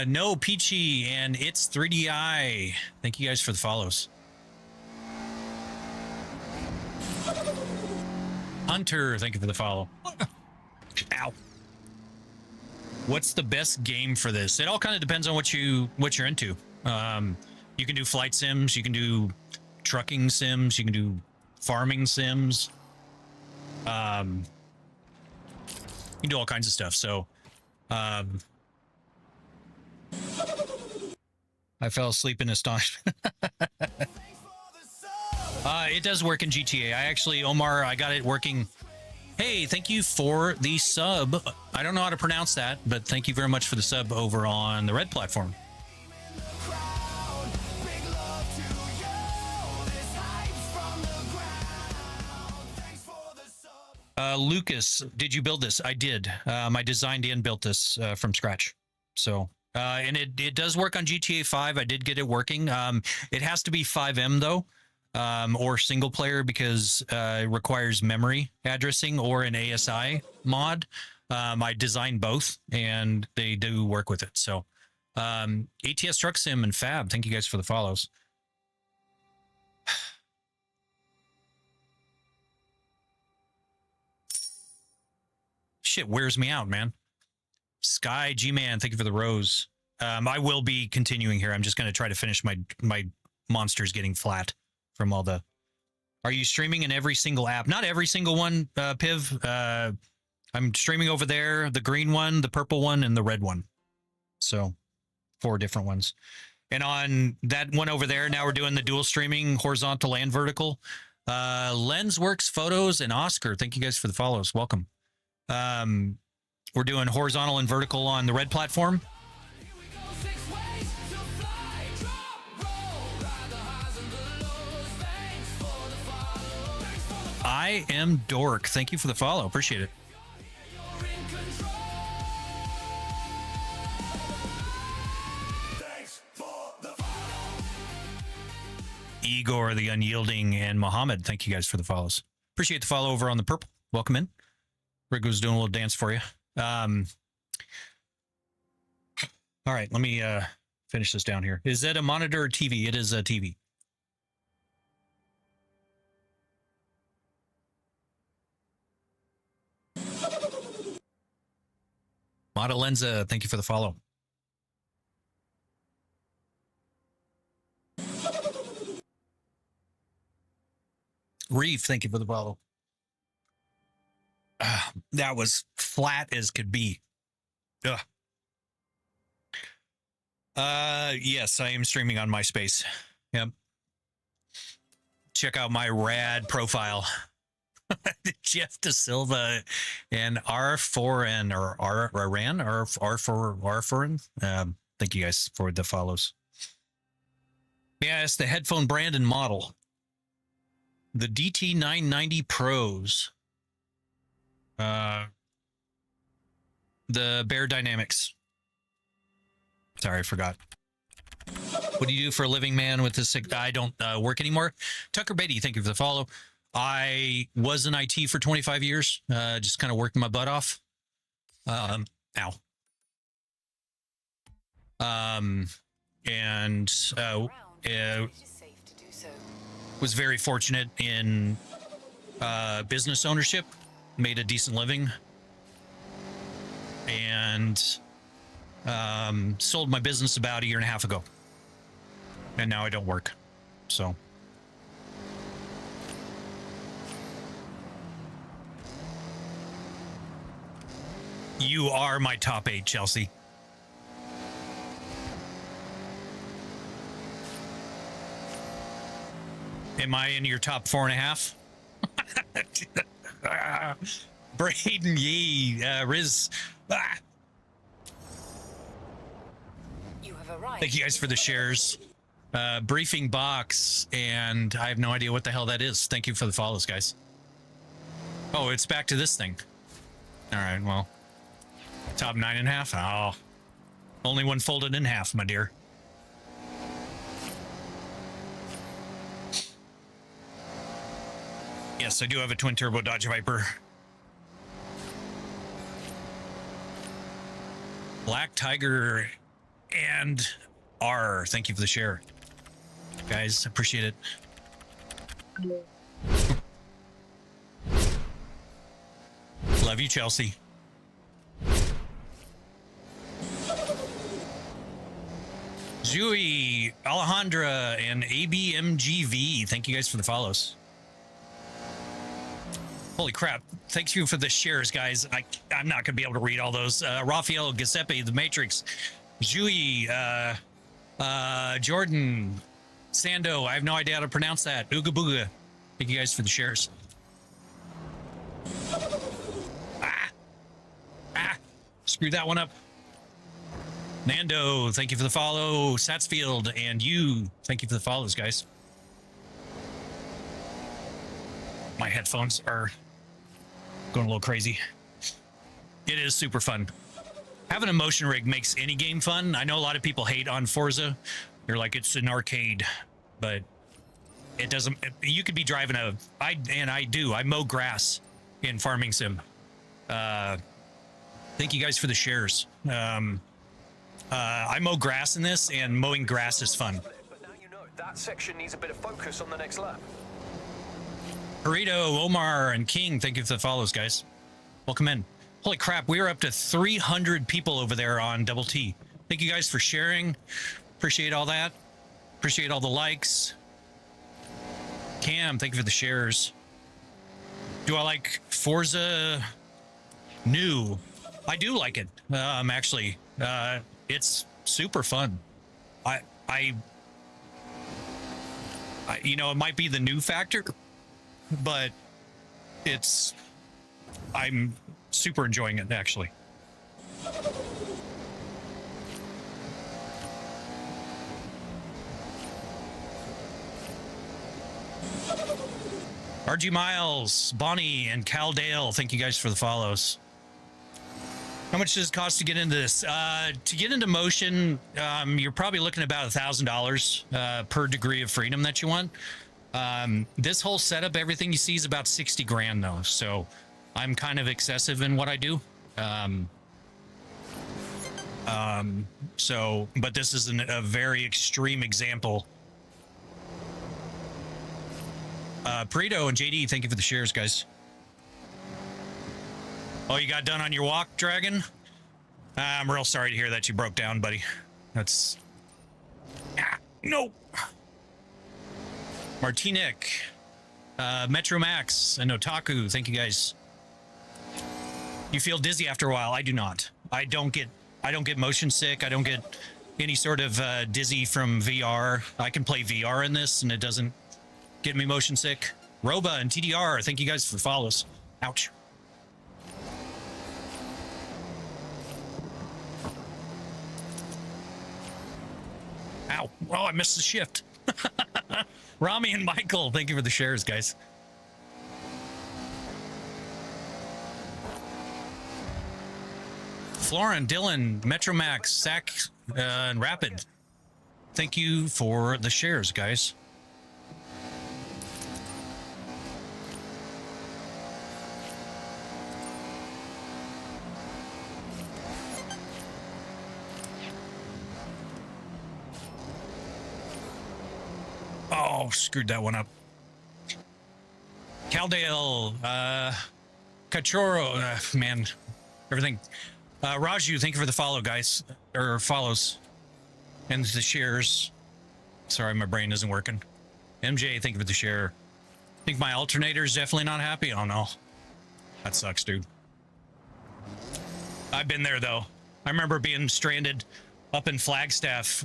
No, Peachy and It's 3DI. Thank you guys for the follows. Hunter, thank you for the follow. Ow. What's the best game for this? It all kind of depends on what you're into. You can do flight sims, you can do trucking sims, you can do farming sims. You can do all kinds of stuff. So, I fell asleep in astonishment. It does work in GTA. I actually, Omar, I got it working. Hey, thank you for the sub. I don't know how to pronounce that, but thank you very much for the sub over on the Red platform. Lucas, did you build this? I did. I designed and built this from scratch. So, and it does work on GTA 5. I did get it working. It has to be 5M though, or single player because it requires memory addressing or an ASI mod. I designed both and they do work with it. So, ATS Truck Sim and Fab, thank you guys for the follows. Shit wears me out, man. Sky G-Man, thank you for the rose. I will be continuing here. I'm just going to try to finish my monsters getting flat from all the... Are you streaming in every single app? Not every single one, Piv. I'm streaming over there, the green one, the purple one, and the red one. So, 4 different ones. And on that one over there, now we're doing the dual streaming, horizontal and vertical. Lensworks Photos and Oscar, thank you guys for the follows. Welcome. We're doing horizontal and vertical on the Red platform. I am Dork. Thank you for the follow. Appreciate it. Igor the Unyielding and Mohammed, thank you guys for the follows. Appreciate the follow over on the purple. Welcome in. Rick was doing a little dance for you. All right, let me finish this down here. Is that a monitor or TV? It is a TV. Mata Lenza, thank you for the follow. Reef, thank you for the follow. That was flat as could be. Ugh. Yes, I am streaming on MySpace. Yep. Check out my rad profile. Jeff Da Silva and R4N or Ran or R4N. Thank you guys for the follows. Yeah, it's the headphone brand and model. The DT990 Pros. The Bear Dynamics. Sorry, I forgot. What do you do for a living, man? With this, I don't work anymore. Tucker Beatty, thank you for the follow. I was in IT for 25 years. Just kind of working my butt off. Ow. And was very fortunate in business ownership. Made a decent living. And sold my business about 1.5 years ago. And now I don't work. So... You are my top 8, Chelsea. Am I in your top 4.5? Braden Yee, Riz. You have arrived. Thank you guys for the shares. Briefing box, and I have no idea what the hell that is. Thank you for the follows, guys. Oh, it's back to this thing. All right, well. Top 9.5. Oh, only one folded in half, my dear. Yes, I do have a twin turbo Dodge Viper. Black Tiger and R. Thank you for the share, guys. Appreciate it. Love you, Chelsea. Zui, Alejandra, and ABMGV. Thank you guys for the follows. Holy crap. Thank you for the shares, guys. I'm not going to be able to read all those. Rafael Giuseppe, The Matrix, Zui, Jordan, Sando, I have no idea how to pronounce that. Ooga booga. Thank you guys for the shares. Screwed that one up. Nando, thank you for the follow. Satsfield, and you, thank you for the follows, guys. My headphones are going a little crazy. It is super fun. Having a motion rig makes any game fun. I know a lot of people hate on Forza. They're like, it's an arcade, but it doesn't. You could be driving I mow grass in Farming Sim. Thank you guys for the shares. I mow grass in this, and mowing grass is fun. But now you know that section needs a bit of focus on the next lap. Burrito, Omar, and King, thank you for the follows, guys. Welcome in. Holy crap, we are up to 300 people over there on Double T. Thank you guys for sharing. Appreciate all that. Appreciate all the likes. Cam, thank you for the shares. Do I like Forza New? I do like it. Actually, it's super fun. I you know, it might be the new factor, but I'm super enjoying it, actually. RG Miles, Bonnie, and Cal Dale, thank you guys for the follows. How much does it cost to get into this? To get into motion, you're probably looking at about $1,000 per degree of freedom that you want. This whole setup, everything you see is about 60 grand though. So I'm kind of excessive in what I do. But this is a very extreme example. Perito and JD, thank you for the shares, guys. Oh, you got done on your walk, Dragon? I'm real sorry to hear that you broke down, buddy. That's... no! Martinic, Metro Max, and Otaku, thank you guys. You feel dizzy after a while? I do not. I don't get motion sick. I don't get any sort of dizzy from VR. I can play VR in this, and it doesn't get me motion sick. Roba and TDR, thank you guys for the follows. Ouch. Ow. Oh, I missed the shift. Rami and Michael, thank you for the shares, guys. Florin, Dylan, Metromax, Sack, and Rapid, thank you for the shares, guys. Oh, screwed that one up. Caldale, Cachorro, man, everything. Raju, thank you for the follow, guys, or follows, and the shares. Sorry, my brain isn't working. MJ, thank you for the share. I think my alternator is definitely not happy. Oh no, that sucks, dude. I've been there though. I remember being stranded up in Flagstaff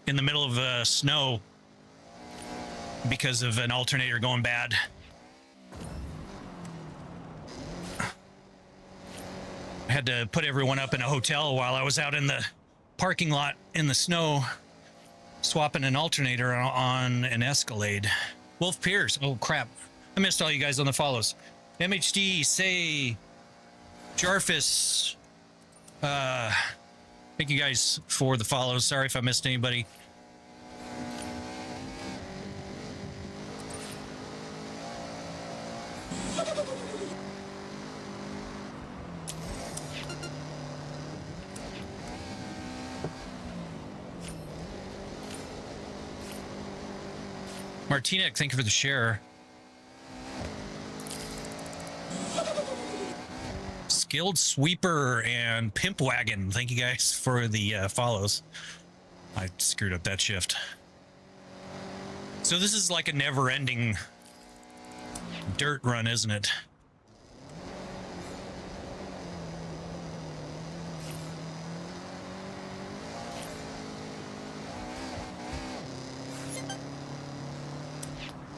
in the middle of snow because of an alternator going bad. I had to put everyone up in a hotel while I was out in the parking lot in the snow, swapping an alternator on an Escalade. Wolf Pierce, oh crap. I missed all you guys on the follows. MHD, Say, Jarfus, thank you guys for the follows. Sorry if I missed anybody. Martinek, thank you for the share. Skilled Sweeper and Pimp Wagon, thank you guys for the follows. I screwed up that shift. So this is like a never-ending dirt run, isn't it?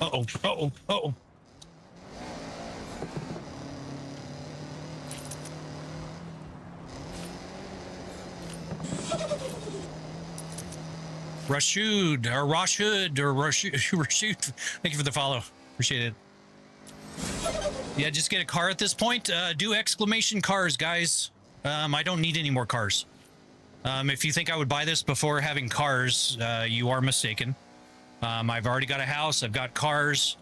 Uh-oh, uh-oh, uh-oh. Rashid, or Rashid, or Rashid. Thank you for the follow. Appreciate it. Yeah, just get a car at this point. Do exclamation cars, guys. I don't need any more cars. If you think I would buy this before having cars, you are mistaken. I've already got a house. I've got cars.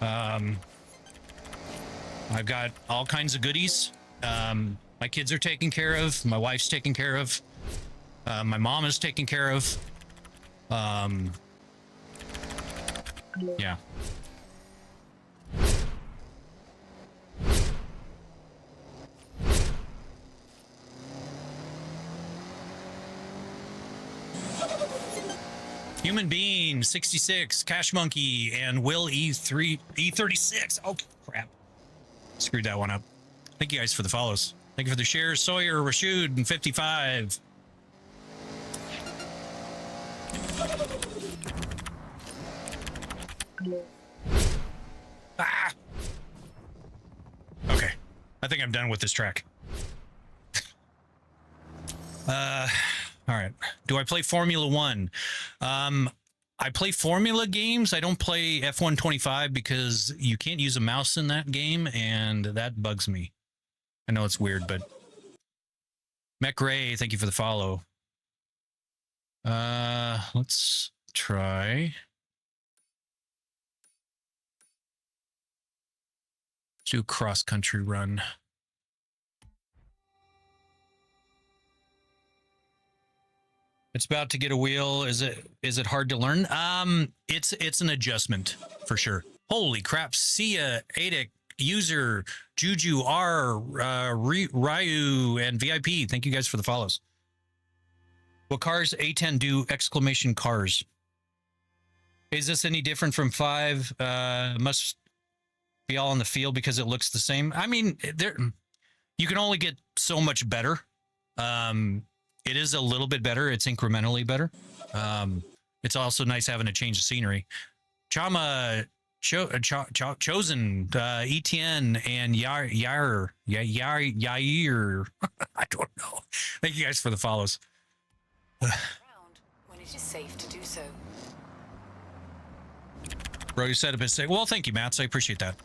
I've got all kinds of goodies. My kids are taken care of. My wife's taken care of. My mom is taken care of. Yeah. Human Being 66, Cash Monkey, and Will E36. Oh crap! Screwed that one up. Thank you guys for the follows. Thank you for the shares. Sawyer, Rashid, and 55. Ah! Okay. I think I'm done with this track. All right. Do I play Formula One? I play Formula games. I don't play F125 because you can't use a mouse in that game, and that bugs me. I know it's weird, but Mech Ray, thank you for the follow. Let's try. Do a cross-country run. It's about to get a wheel. Is it hard to learn? It's an adjustment for sure. Holy crap! Sia, Adic, User, Juju, R, Ryu, and VIP. Thank you guys for the follows. What cars A10 do? Exclamation cars. Is this any different from 5? Must be all in the field because it looks the same. I mean, you can only get so much better. It is a little bit better. It's incrementally better. It's also nice having a change of scenery. Chama, Chosen, ETN, and Yair. I don't know. Thank you guys for the follows. When it is safe to do so. Bro, you set up a say. Well, thank you, Mats. I appreciate that.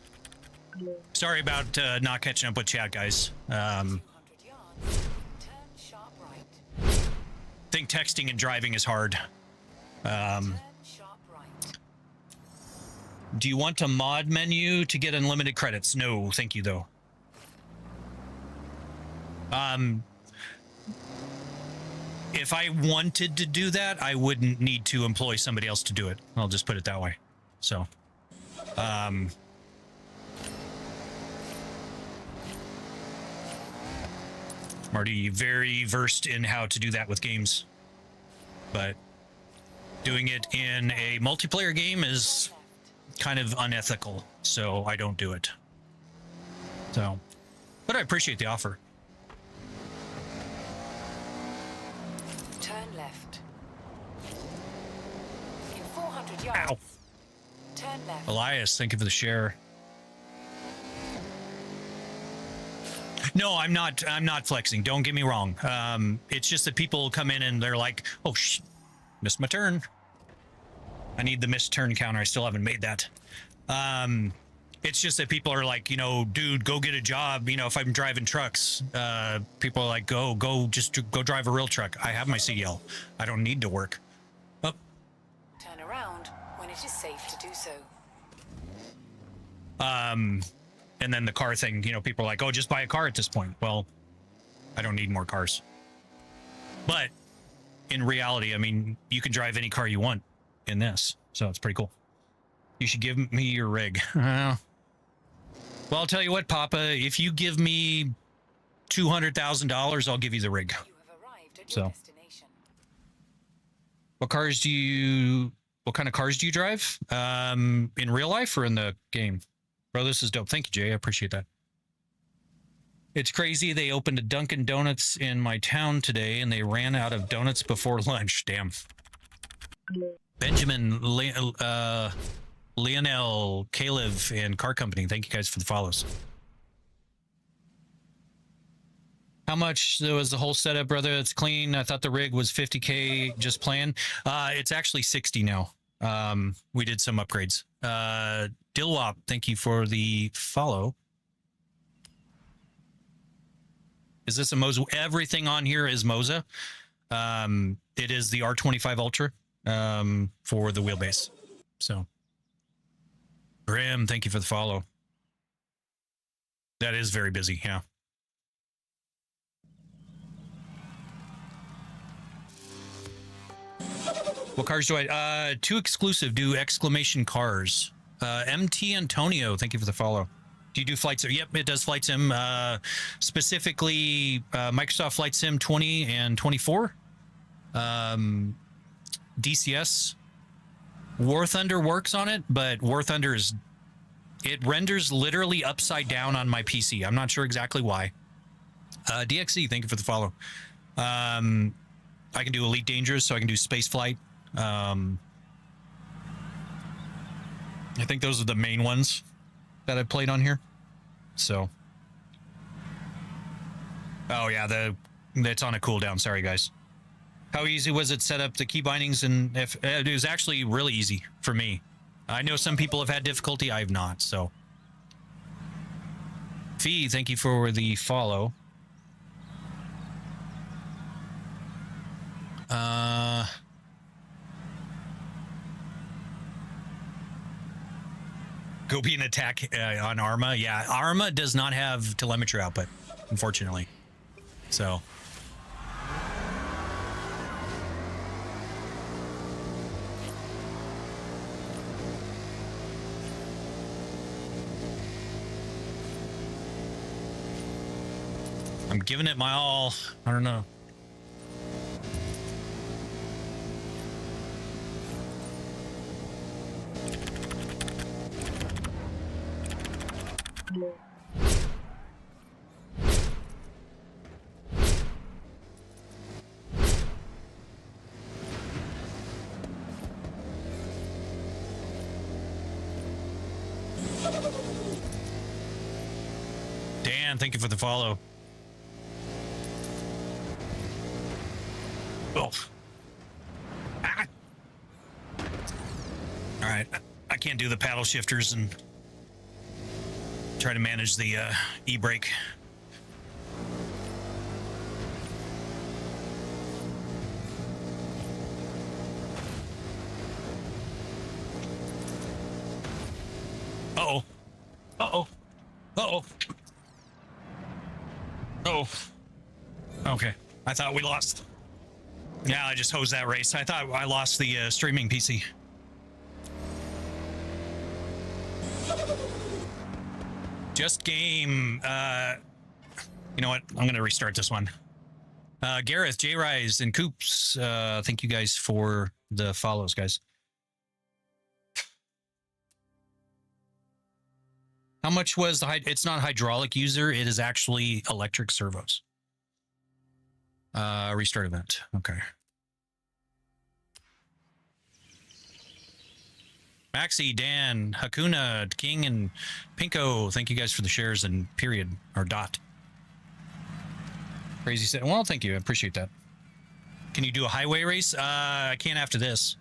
Sorry about not catching up with chat, guys. 200 yards. Turn sharp right. I think texting and driving is hard. Turn sharp right. Do you want a mod menu to get unlimited credits? No, thank you, though. If I wanted to do that, I wouldn't need to employ somebody else to do it. I'll just put it that way. So, I'm already very versed in how to do that with games, but doing it in a multiplayer game is kind of unethical, so I don't do it. So, but I appreciate the offer. Turn left. In 400 yards. Ow. Turn left. Elias, thank you for the share. No, I'm not flexing. Don't get me wrong. It's just that people come in and they're like, "Oh, missed my turn. I need the missed turn counter. I still haven't made that." It's just that people are like, dude, go get a job. If I'm driving trucks, people are like, go drive a real truck. I have my CDL. I don't need to work. Oh. Turn around when it is safe to do so. And then the car thing, people are like, oh, just buy a car at this point. Well, I don't need more cars. But in reality, I mean, you can drive any car you want in this. So it's pretty cool. You should give me your rig. Well, I'll tell you what, Papa, if you give me $200,000, I'll give you the rig. You have arrived at your destination. What kind of cars do you drive? In real life or in the game? Bro, this is dope. Thank you, Jay. I appreciate that. It's crazy. They opened a Dunkin' Donuts in my town today, and they ran out of donuts before lunch. Damn. Benjamin Lionel, Caleb, and Car Company. Thank you guys for the follows. How much was the whole setup, brother? It's clean. I thought the rig was 50K just playing. It's actually 60 now. We did some upgrades. Dilwop, thank you for the follow. Is this a Moza? Everything on here is Moza. It is the R25 Ultra for the wheelbase. So, Grim, thank you for the follow. That is very busy, yeah. What cars do I? Two exclusive. Do exclamation cars. MT Antonio, thank you for the follow. Do you do flight sim? Yep, it does flight sim. Specifically, Microsoft Flight Sim 20 and 24. DCS. War Thunder works on it, but War Thunder is, it renders literally upside down on my PC. I'm not sure exactly why. DXE, thank you for the follow. I can do Elite Dangerous, so I can do space flight. I think those are the main ones that I've played on here. So, oh yeah, that's on a cooldown. Sorry guys. How easy was it set up the key bindings? And if it was actually really easy for me. I know some people have had difficulty. I have not. So, Fee, thank you for the follow. Go be an attack on Arma. Yeah, Arma does not have telemetry output, unfortunately. So. I'm giving it my all. I don't know. Dan, thank you for the follow. Oh. Ah. All right. I can't do the paddle shifters and try to manage the e-brake. Uh-oh. Uh-oh. Uh-oh. Oh. Okay. I thought we lost. Yeah, I just hosed that race. I thought I lost the streaming PC. Just game. You know what? I'm going to restart this one. Gareth, J-Rise, and Coops, thank you guys for the follows, guys. How much was the it's not hydraulic user, it is actually electric servos. Restart event. Okay. Maxi, Dan, Hakuna, King, and Pinko, thank you guys for the shares and period or dot. Crazy said, well, thank you. I appreciate that. Can you do a highway race? I can't after this.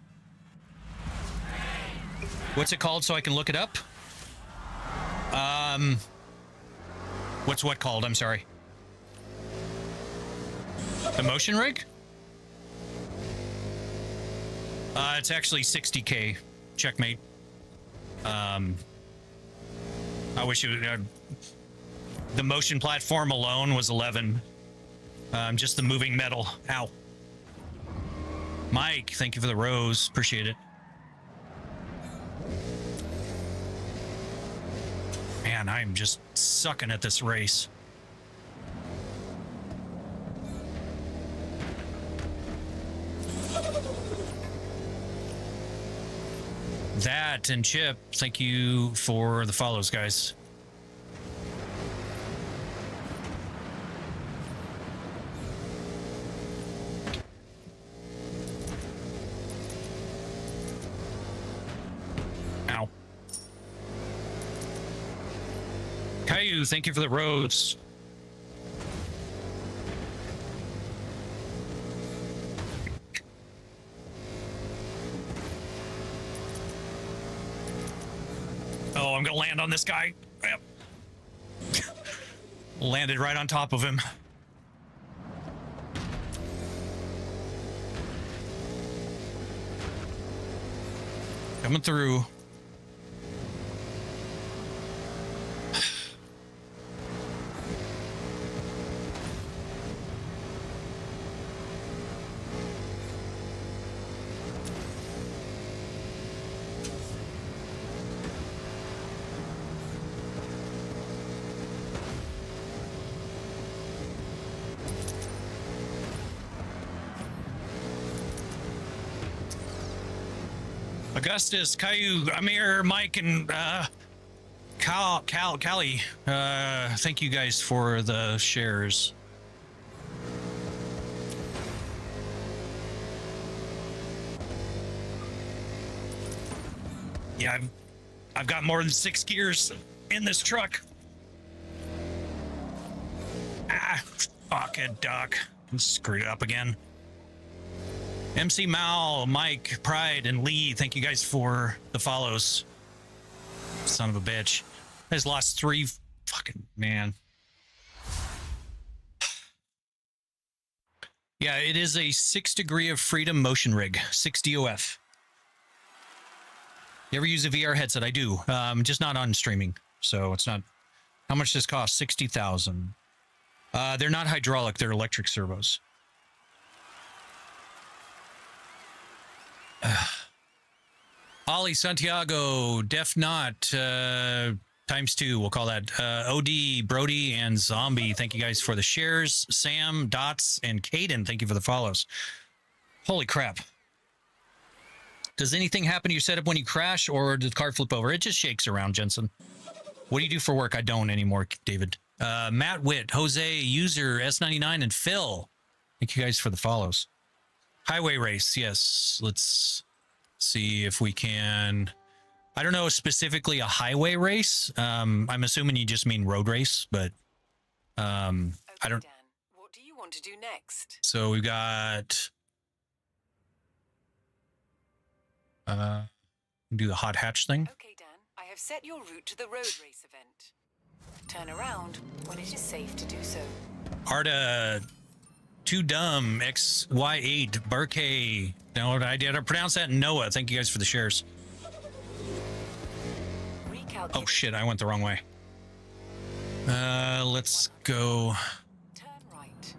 What's it called so I can look it up? What's what called? I'm sorry. The motion rig? It's actually 60K. Checkmate. I wish it would, the motion platform alone was 11. Just the moving metal. Ow. Mike, thank you for the rose. Appreciate it. Man, I'm just sucking at this race. That and Chip, thank you for the follows, guys. Ow. Caillou, thank you for the rose. Oh, I'm gonna land on this guy. Yep. Landed right on top of him. Coming through. Augustus, Caillou, Amir, Mike, and Callie. Thank you guys for the shares. Yeah, I've got more than 6 gears in this truck. Ah, fucking duck. Screwed it up again. MC Mal, Mike, Pride, and Lee, thank you guys for the follows. Son of a bitch. I just lost 3. Fucking man. Yeah, it is a 6 degree of freedom motion rig, 6 DOF. You ever use a VR headset? I do. Just not on streaming. So it's not. How much does this cost? 60,000. They're not hydraulic, they're electric servos. Ollie Santiago, Def Not, ×2, we'll call that. OD, Brody, and Zombie, thank you guys for the shares. Sam, Dots, and Caden, thank you for the follows. Holy crap. Does anything happen to your setup when you crash, or did the car flip over? It just shakes around, Jensen. What do you do for work? I don't anymore, David. Matt Witt, Jose, User, S99, and Phil, thank you guys for the follows. Highway race, yes. Let's see if we can. I don't know specifically a highway race. I'm assuming you just mean road race, but Okay, I don't. Dan, what do you want to do next? So we've got. Do the hot hatch thing. Okay, Dan, I have set your route to the road race event. Turn around when it is safe to do so. Arda. Too Dumb, XY8, Burke. No, did I pronounce that? Noah. Thank you guys for the shares. Oh shit, I went the wrong way. Let's go. Turn right.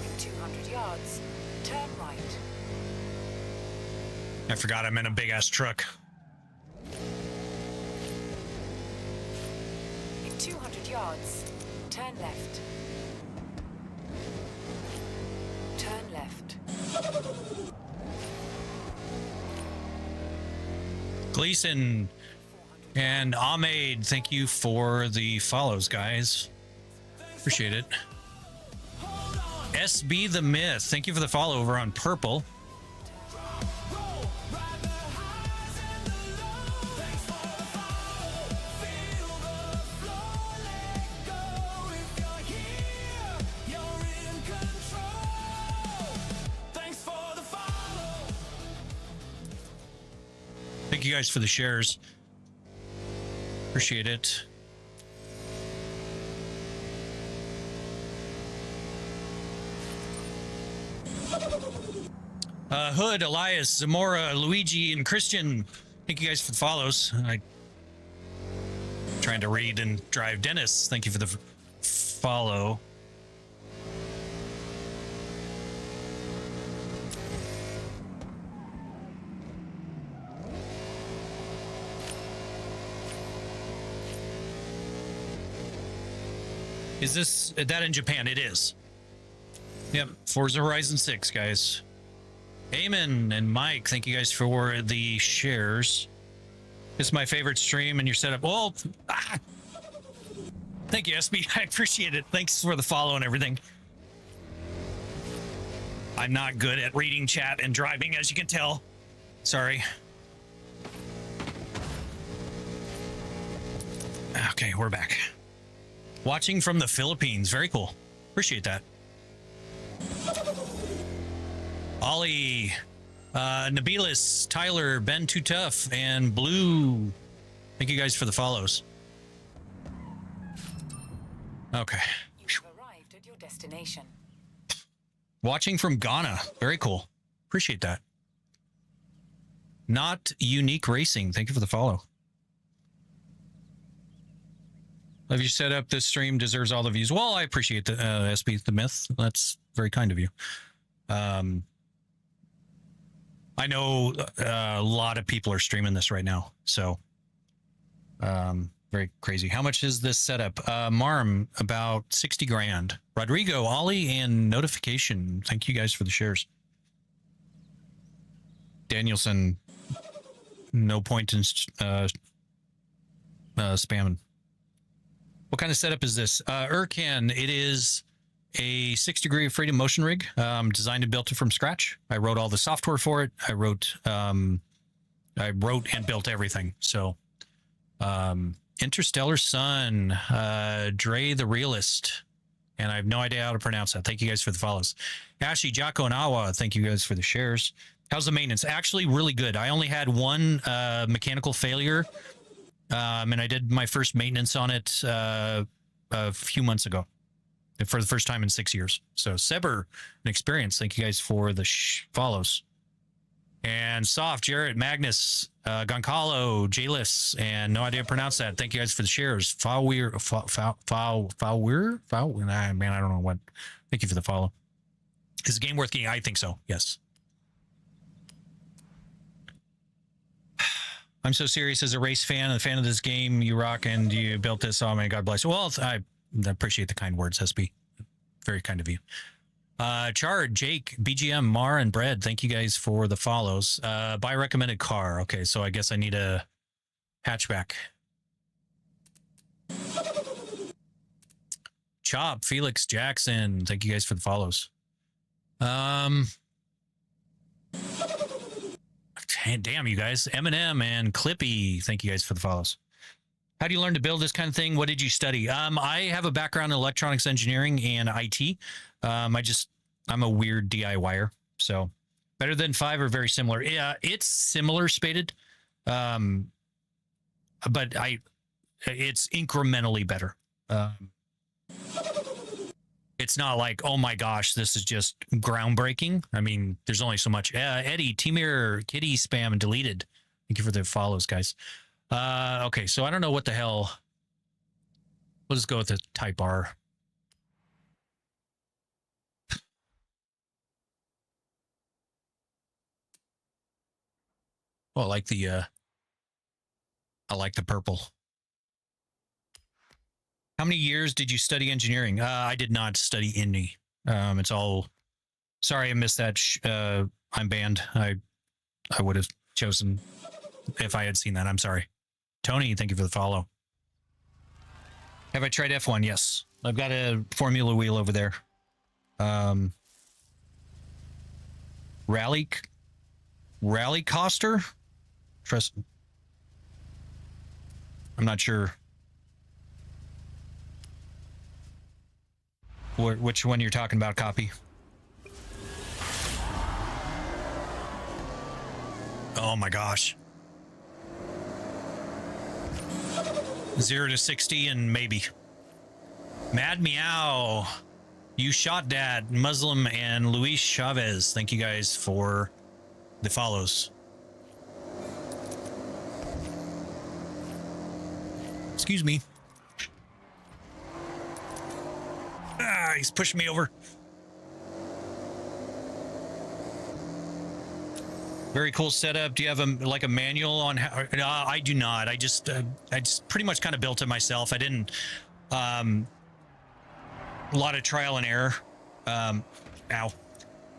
In 200 yards, turn right. I forgot I'm in a big ass truck. In 200 yards, turn left. Turn left. Gleason and Ahmed, thank you for the follows, guys. Appreciate it. SB the Myth, thank you for the follow over on Purple. Thank you guys for the shares. Appreciate it. Hood, Elias, Zamora, Luigi, and Christian. Thank you guys for the follows. I'm trying to read and drive. Dennis, thank you for the follow. Is this that in Japan? It is. Yep, Forza Horizon 6, guys. Eamon and Mike, thank you guys for the shares. This is my favorite stream and your setup. Well, thank you, SB. I appreciate it. Thanks for the follow and everything. I'm not good at reading chat and driving, as you can tell. Sorry. Okay, we're back. Watching from the Philippines. Very cool. Appreciate that. Ollie, Nabilis, Tyler, Ben Too Tough, and Blue. Thank you guys for the follows. Okay. You've arrived at your destination. Watching from Ghana. Very cool. Appreciate that. Not Unique Racing. Thank you for the follow. Have you set up this stream deserves all the views? Well, I appreciate the SB the Myth. That's very kind of you. I know a lot of people are streaming this right now, so very crazy. How much is this setup? Marm, about 60 grand. Rodrigo, Ollie, and Notification. Thank you guys for the shares. Danielson, no point in spamming. What kind of setup is this? Urcan, it is a 6-degree of freedom motion rig, designed and built it from scratch. I wrote all the software for it. I wrote and built everything. So, Interstellar Sun, Dre the Realist, and I have no idea how to pronounce that. Thank you guys for the follows. Ashi, Jocko, and Awa, thank you guys for the shares. How's the maintenance? Actually, really good. I only had one mechanical failure, and I did my first maintenance on it a few months ago for the first time in 6 years. So, Seber, an experience. Thank you guys for the follows. And Soft, Jarrett, Magnus, Goncalo, Jalis, and no idea how to pronounce that. Thank you guys for the shares. Man, I don't know what. Thank you for the follow. Is the game worth getting? I think so. Yes. I'm so serious as a race fan, a fan of this game. You rock, and you built this. Oh man, God bless you. Well, I appreciate the kind words, SB. Very kind of you. Chard, Jake, BGM, Mar, and Bread, thank you guys for the follows. Buy recommended car. Okay, so I guess I need a hatchback. Chop, Felix, Jackson, thank you guys for the follows. Damn, you guys. Eminem and Clippy, thank you guys for the follows. How do you learn to build this kind of thing? What did you study? I have a background in electronics engineering and IT. I'm a weird DIYer. So better than 5 or very similar. Yeah, it's similar, Spaded. But it's incrementally better. It's not like, oh my gosh, this is just groundbreaking. I mean, there's only so much. Eddie, Timir, Kitty, spam, and deleted. Thank you for the follows, guys. Okay, so I don't know what the hell. We'll just go with the type R. Oh, I like the purple. How many years did you study engineering? I did not study any. It's all. Sorry, I missed that. I'm banned. I would have chosen if I had seen that. I'm sorry. Tony, thank you for the follow. Have I tried F1? Yes. I've got a Formula wheel over there. Rally coaster? Trust. I'm not sure which one you're talking about, copy. Oh my gosh. 0 to 60 and maybe. Mad Meow, You Shot Dad, Muslim, and Luis Chavez. Thank you guys for the follows. Excuse me. He's pushing me over. Very cool setup. Do you have a manual on how? I do not. I just pretty much kind of built it myself. I didn't. A lot of trial and error. And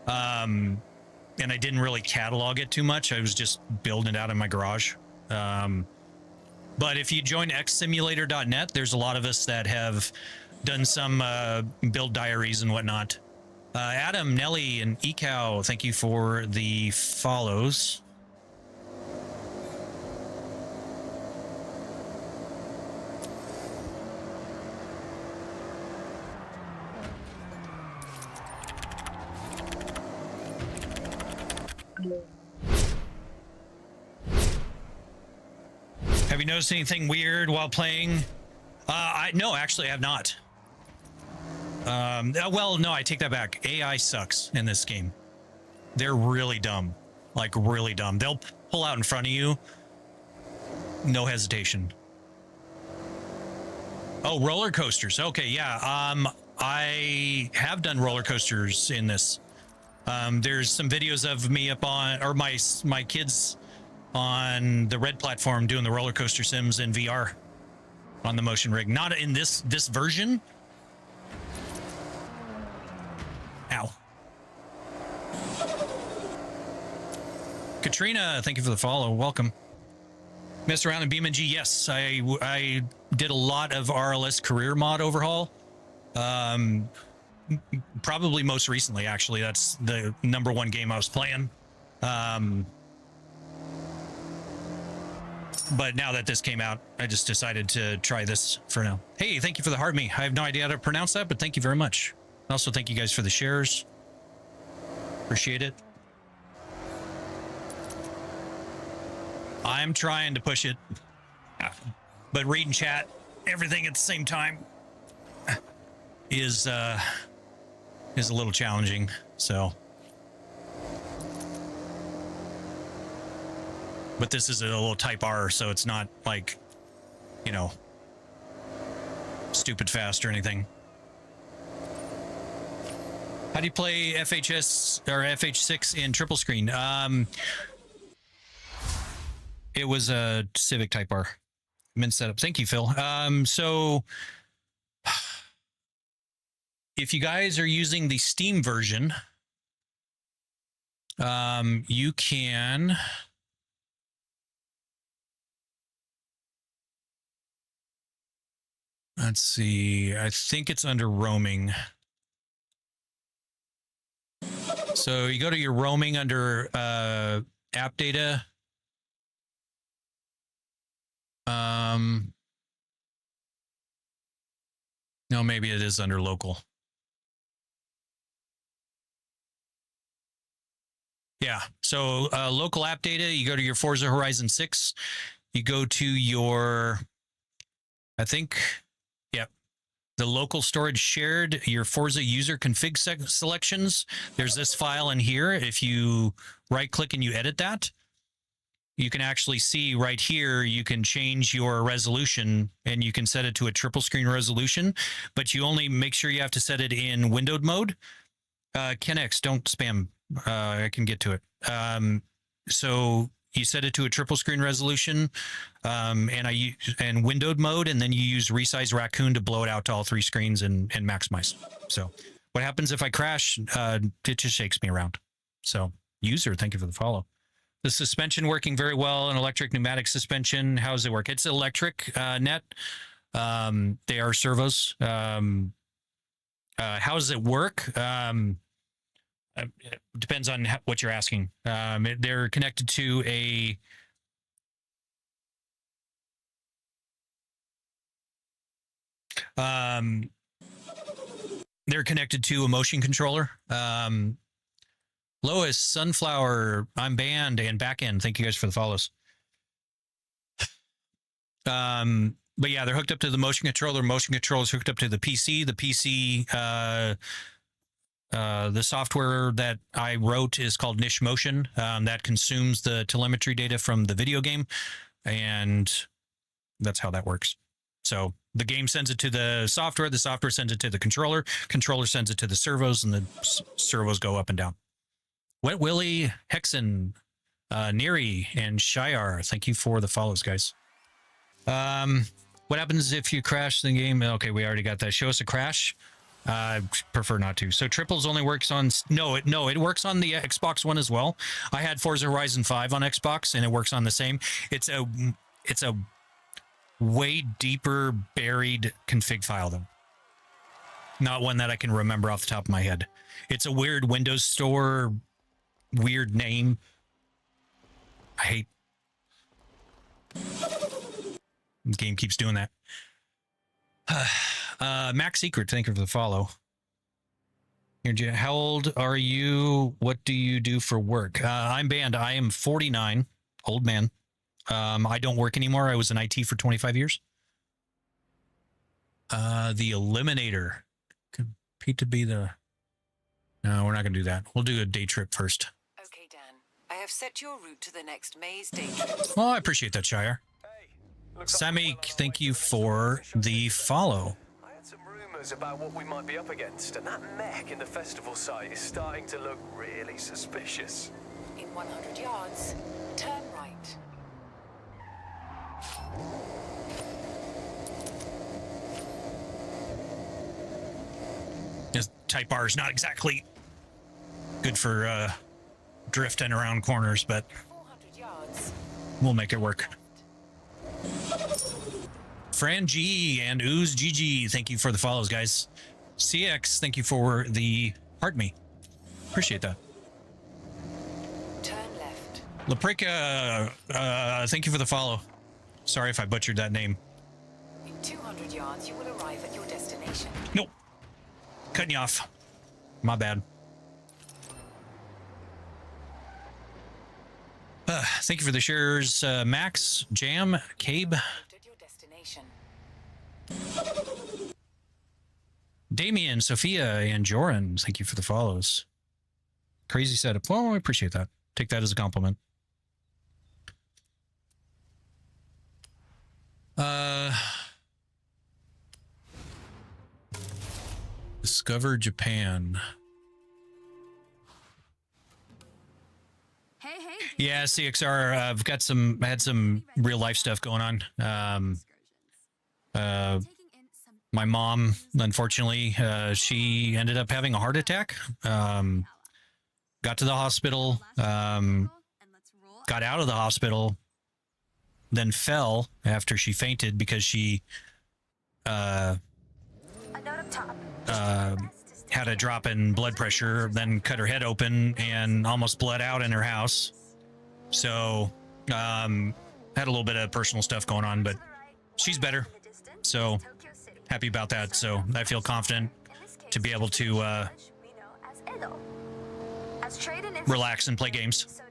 I didn't really catalog it too much. I was just building it out in my garage. But if you join xsimulator.net, there's a lot of us that have done some build diaries and whatnot. Adam, Nelly, and Ecow, thank you for the follows. Have you noticed anything weird while playing? No, actually, I have not. Well, no, I take that back. AI sucks in this game. They're really dumb, like really dumb. They'll pull out in front of you, no hesitation. Oh, roller coasters. Okay, yeah. I have done roller coasters in this. There's some videos of me up on, or my kids on the red platform doing the roller coaster sims in VR on the motion rig. Not in this version. Ow. Katrina, thank you for the follow. Welcome. Messed around in BeamNG. Yes, I did a lot of RLS career mod overhaul. Probably most recently, actually. That's the #1 game I was playing. But now that this came out, I just decided to try this for now. Hey, thank you for the heart me. I have no idea how to pronounce that, but thank you very much. Also, thank you guys for the shares. Appreciate it. I'm trying to push it, but reading chat, everything at the same time is a little challenging. So, but this is a little type R, so it's not like, you know, stupid fast or anything. How do you play FHS or FH6 in triple screen? It was a Civic Type R. Mint setup. Thank you, Phil. So if you guys are using the Steam version, you can let's see. I think it's under roaming. So you go to your roaming under app data. No, maybe it is under local. Yeah. So local app data, you go to your Forza Horizon 6. You go to your, I think, yep. The local storage shared, your Forza user config selections. There's this file in here. If you right click and you edit that, you can actually see right here, you can change your resolution and you can set it to a triple screen resolution, but you only make sure you have to set it in windowed mode. Kenx, don't spam. I can get to it. So you set it to a triple screen resolution and windowed mode, and then you use resize raccoon to blow it out to all 3 screens and maximize. So what happens if I crash? It just shakes me around. So user, thank you for the follow. The suspension working very well, an electric pneumatic suspension. How does it work? It's electric net. They are servos. How does it work? It depends on what you're asking. They're connected to a motion controller. Lois, Sunflower, I'm banned, and Backend. Thank you guys for the follows. But yeah, they're hooked up to the motion controller. Motion controller is hooked up to the PC. The PC, the software that I wrote is called Niche Motion. That consumes the telemetry data from the video game, and that's how that works. So the game sends it to the software sends it to the controller sends it to the servos, and the servos go up and down. Wet Willie, Hexen, Neri, and Shiar, thank you for the follows, guys. What happens if you crash the game? Okay, we already got that. Show us a crash. I prefer not to. So triples only works on it works on the Xbox One as well. I had Forza Horizon 5 on Xbox, and it works on the same. It's a way deeper buried config file though. Not one that I can remember off the top of my head. It's a weird Windows Store, weird name. I hate. The game keeps doing that. Max Secret, thank you for the follow. How old are you? What do you do for work? I'm banned. I am 49, old man. I don't work anymore. I was in IT for 25 years. The Eliminator. Compete to be the... No, we're not going to do that. We'll do a day trip first. Okay, Dan. I have set your route to the next maze day trip. Well, I appreciate that, Shire. Sammy, thank you for the follow. I had some rumors about what we might be up against, and that mech in the festival site is starting to look really suspicious. In 100 yards, turn right. This Type R is not exactly good for drifting around corners, but 400 yards. we'll make it work. Fran G and Ooze GG, thank you for the follows, guys. CX, thank you for the heart me. Appreciate that. Turn left. Laprika, thank you for the follow. Sorry if I butchered that name. In 200 yards, you will arrive at your destination. Nope. Cutting you off. My bad. Thank you for the shares, Max, Jam, Cabe. At your destination. Damien, Sophia, and Joran, thank you for the follows. Crazy setup. Well, I appreciate that. Take that as a compliment. Discover Japan. Hey. Yeah, CXR. I've got had some real life stuff going on. My mom, unfortunately, she ended up having a heart attack. Got to the hospital. Got out of the hospital. Then fell after she fainted because she A note up top. had a drop in blood pressure, then cut her head open and almost bled out in her house. So, had a little bit of personal stuff going on, but she's better. So, happy about that. So, I feel confident to be able to relax and play games.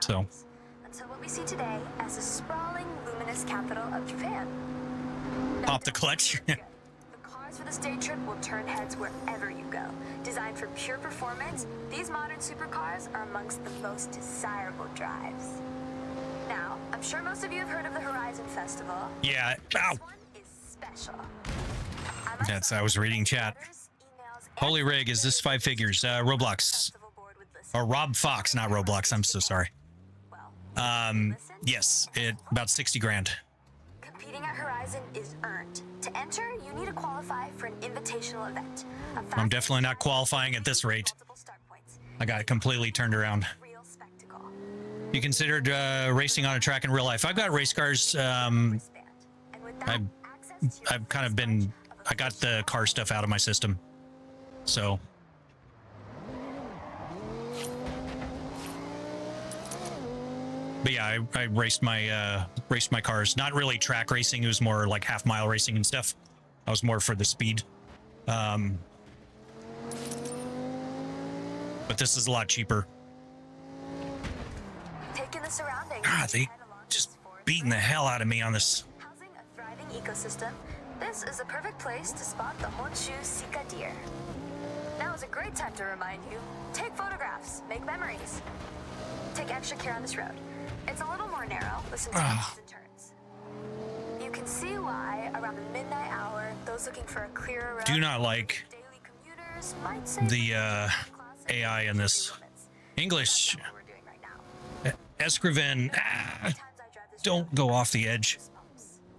So, until what we see today as the sprawling, luminous capital of Japan. pop the clutch. The cars for this day trip will turn heads wherever you go. Designed for pure performance, these modern supercars are amongst the most desirable drives. Now, I'm sure most of you have heard of the Horizon Festival. Yeah. This Ow. one is special. I was reading chat. Holy rig, is this 5 figures? Roblox. Or Rob Fox, not Roblox. I'm so sorry. Yes, about 60 grand. Competing at Horizon is earned. To enter, you need to qualify for an invitational event. I'm definitely not qualifying at this rate. I got it completely turned around. Real spectacle. You considered racing on a track in real life? I've got race cars. I've kind of been. I got the car stuff out of my system, so. But yeah, I raced my cars. Not really track racing. It was more like half-mile racing and stuff. I was more for the speed. But this is a lot cheaper. Taking the surroundings. God, they just beating the hell out of me on this. Housing a thriving ecosystem, this is a perfect place to spot the Honshu Sika deer. Now is a great time to remind you, take photographs, make memories. Take extra care on this road. It's a little more narrow with some twists and turns. You can see why around the midnight hour, those looking for a clearer road, Do not like daily commuters might say the AI in this. English. what we're doing right now. Escriven. Don't go off the edge.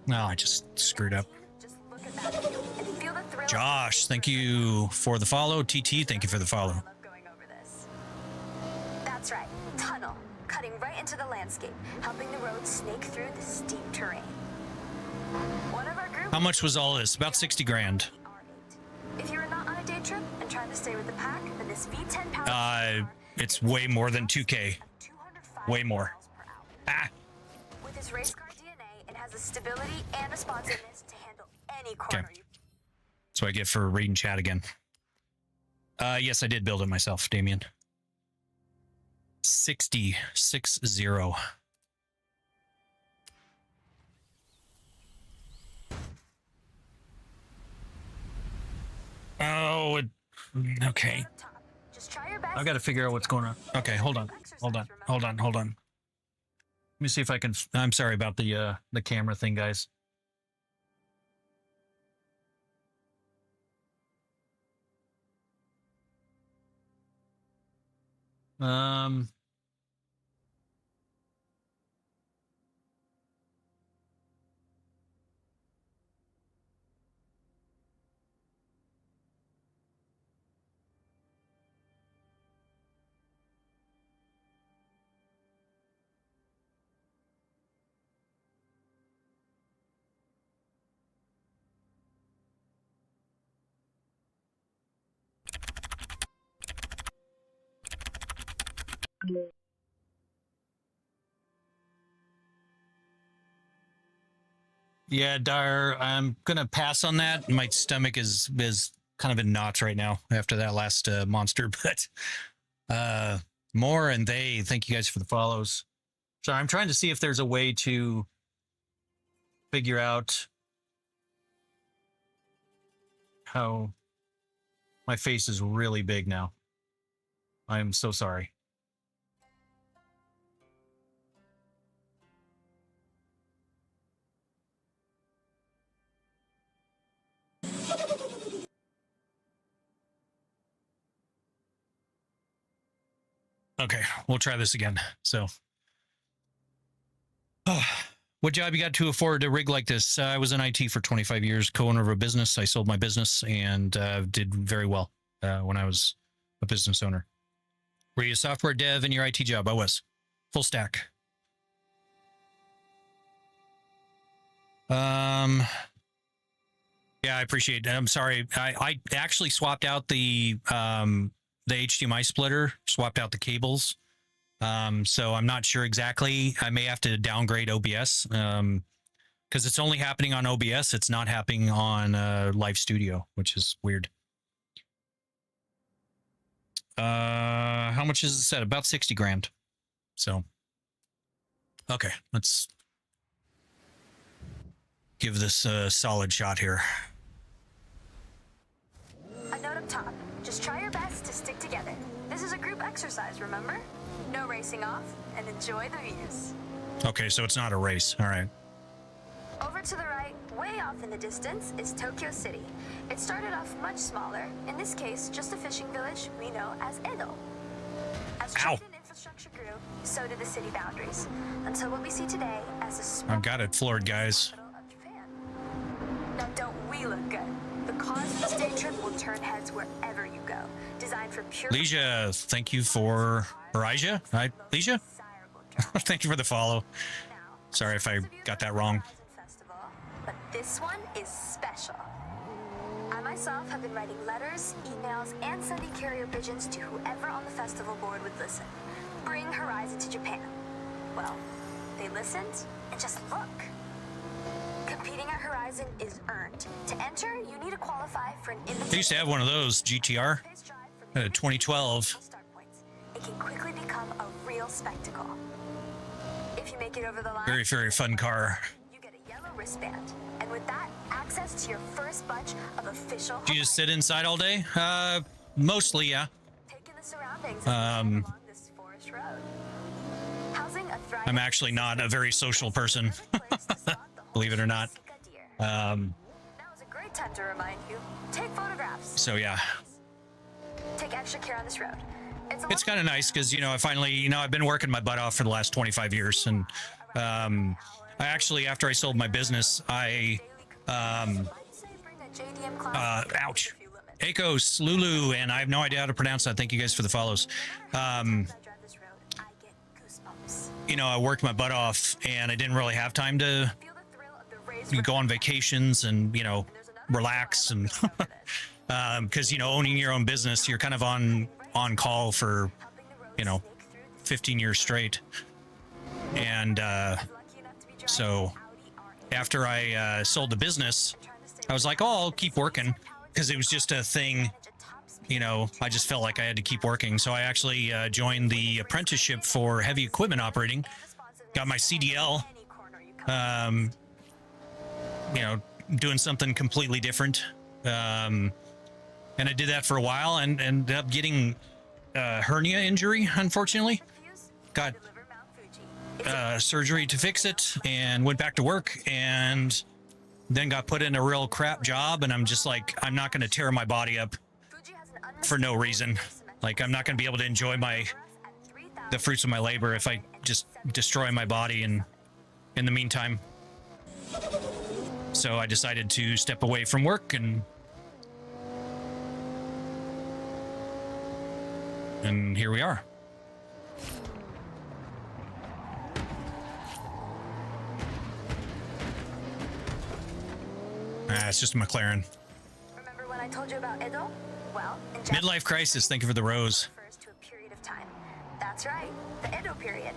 No, I just screwed up. Just look at that view and feel the thrill. Josh, thank you for the follow. TT, thank you for the follow. I love going over this. That's right, tunnel, cutting right into the landscape, helping the road snake through the steep terrain. One of our group. How much was all this? About 60 grand. If you are not stay with the pack, then this V10 powered it's way more than 2K. Way more. Ah. With its race car DNA, it has a stability and responsiveness to handle any corner. Okay. That's what I get for reading chat again. Yes, I did build it myself, Damien. 60. Oh, okay. Just try your best. I've got to figure out what's going on. Okay, hold on. Let me see if I can. I'm sorry about the camera thing, guys. Yeah, Dar, I'm gonna pass on that. My stomach is kind of in knots right now after that last monster, but more and they thank you guys for the follows. Sorry, I'm trying to see if there's a way to figure out how my face is really big now. I am so sorry. Okay, we'll try this again. So, what job you got to afford a rig like this? I was in IT for 25 years, co-owner of a business. I sold my business and did very well when I was a business owner. Were you a software dev in your IT job? I was. Full stack. Yeah, I appreciate it. I'm sorry. I actually swapped out the HDMI splitter, swapped out the cables. So I'm not sure exactly. I may have to downgrade OBS because it's only happening on OBS. It's not happening on Live Studio, which is weird. How much is the set? About 60 grand. So, okay, let's give this a solid shot here. A note up top. Just try your best to stick together. This is a group exercise, remember? No racing off, and enjoy the views. Okay, so it's not a race. All right. Over to the right, way off in the distance, is Tokyo City. It started off much smaller, in this case, just a fishing village we know as Edo. As trade and infrastructure grew, so did the city boundaries, until what we see today as a small I've got it floored, guys. capital of Japan. Now don't we look good? The cause of this day trip will turn heads wherever you go. Designed for pure... Leisha, thank you for... Elijah? Hi, Leisha? Thank you for the follow. Sorry if I got that wrong. But this one is special. I myself have been writing letters, emails, and sending carrier pigeons to whoever on the festival board would listen. Bring Horizon to Japan. Well, they listened, and just look. Competing at Horizon is earned. To enter, you need to qualify for an I used to have one of those, GTR, 2012. It can quickly become a real spectacle. If you make it over the line, Very, very fun car. you get a yellow wristband, and with that, access to your first bunch of official. Do you just sit inside all day? Mostly, yeah. Taking the surroundings along this forest road. Housing a thriving I'm actually not a very social person, believe it or not. Now is a great time to remind you. Take photographs. So yeah, Take extra care on this road. it's kind of nice because, you know, I finally, you know, I've been working my butt off for the last 25 years. And I actually, after I sold my business, ouch. Akos, Lulu, and I have no idea how to pronounce that. Thank you guys for the follows. You know, I worked my butt off and I didn't really have time to go on vacations and, you know, relax. And because, you know, owning your own business, you're kind of on call for, you know, 15 years straight. And so after I sold the business, I was like, oh, I'll keep working, because it was just a thing. You know, I just felt like I had to keep working. So I actually joined the apprenticeship for heavy equipment operating, got my CDL, you know, doing something completely different. And I did that for a while and ended up getting a hernia injury, unfortunately. Got surgery to fix it and went back to work, and then got put in a real crap job. And I'm just like, I'm not going to tear my body up for no reason. Like, I'm not going to be able to enjoy the fruits of my labor if I just destroy my body in the meantime. So I decided to step away from work, and here we are. It's just a McLaren. Remember when I told you about Edo? Well, in Midlife crisis. Thank you for the rose. refers to a period of time. That's right, the Edo period.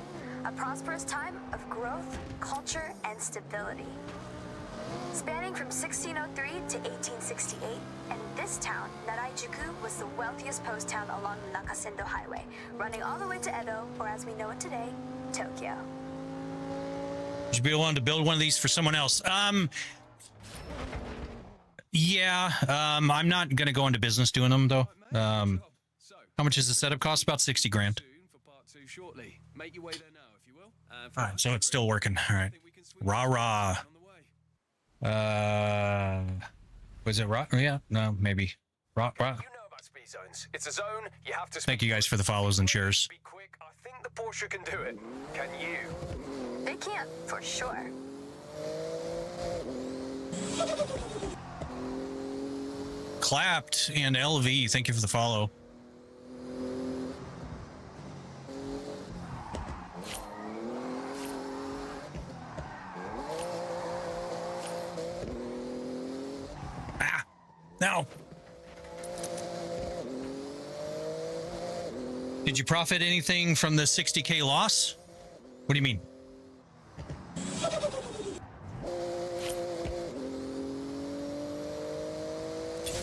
A prosperous time of growth, culture, and stability. Spanning from 1603 to 1868, and this town, Naraijuku, was the wealthiest post town along the Nakasendo Highway, running all the way to Edo, or as we know it today, Tokyo. Would you be willing to build one of these for someone else? Yeah, I'm not going to go into business doing them, though. How much does the setup cost? About 60 grand. All right, so it's still working. All right. Rah. Was it rah? Yeah, no, maybe. Rah. You know about speed zones. It's a zone you have to. Thank you guys for the follows and shares. Be quick. I think the Porsche can do it. Can you? They can, for sure. Clapped and LV, thank you for the follow. No. Did you profit anything from the 60K loss? What do you mean?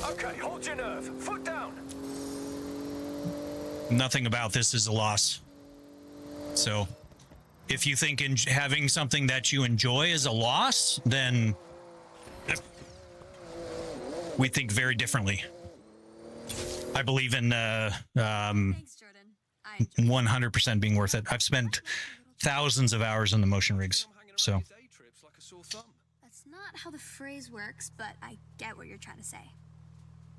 Okay, hold your nerve. Foot down. Nothing about this is a loss. So, if you think having something that you enjoy is a loss, then we think very differently. I believe in Thanks, Jordan. 100% being worth it. I've spent thousands of hours on the motion rigs, so. That's not how the phrase works, but I get what you're trying to say.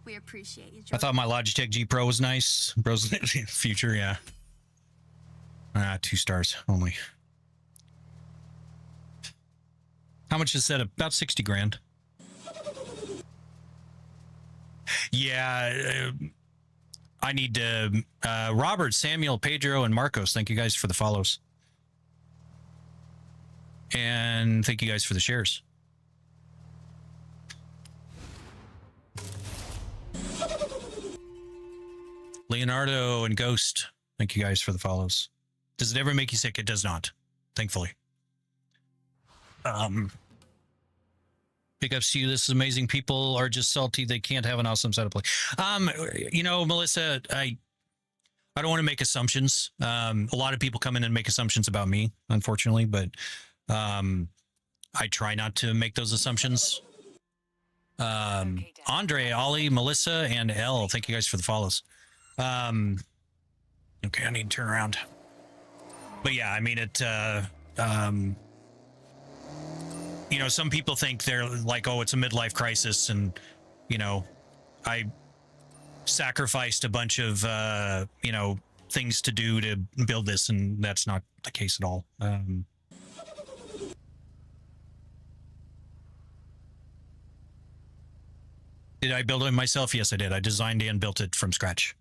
We appreciate you, Jordan. I thought my Logitech G Pro was nice. Bro's future, yeah. 2 stars only. How much is that? About 60 grand. Yeah, I need to. Robert, Samuel, Pedro, and Marcos, thank you guys for the follows. And thank you guys for the shares. Leonardo and Ghost, thank you guys for the follows. Does it ever make you sick? It does not, thankfully. Big ups to you. This is amazing. People are just salty they can't have an awesome setup play. You know, Melissa, I don't want to make assumptions. A lot of people come in and make assumptions about me, unfortunately, but I try not to make those assumptions. Andre, Ollie, Melissa, and Elle, thank you guys for the follows. Okay, I need to turn around. But yeah, I mean, you know, some people think they're like, oh, it's a midlife crisis. And, you know, I sacrificed a bunch of, you know, things to do to build this. And that's not the case at all. Did I build it myself? Yes, I did. I designed and built it from scratch.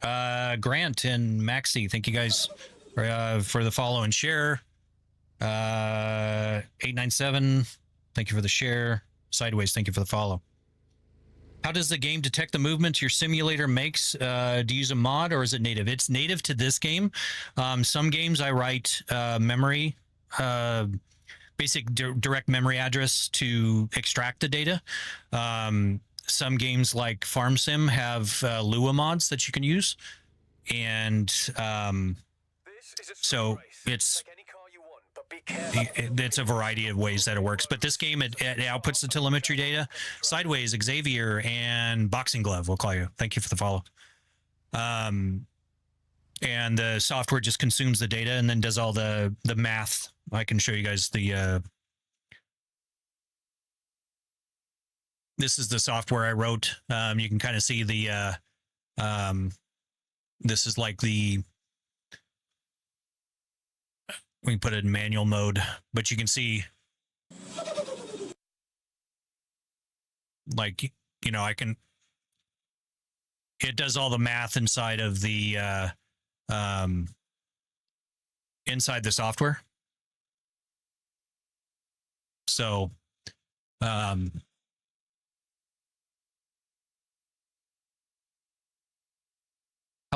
Grant and Maxi, thank you guys for the follow and share. 897, thank you for the share. Sideways, thank you for the follow. How does the game detect the movements your simulator makes? Do you use a mod or is it native? It's native to this game. Some games I write memory, basic direct memory address to extract the data. Some games like Farm Sim have Lua mods that you can use. And so it's a variety of ways that it works, but this game it outputs the telemetry data. Sideways, Xavier, and Boxing Glove, we'll call you. Thank you for the follow. And the software just consumes the data and then does all the math. I can show you guys the this is the software I wrote. You can kind of see the this is like the, we can put it in manual mode, but you can see, like, you know, it does all the math inside of the, inside the software. So, how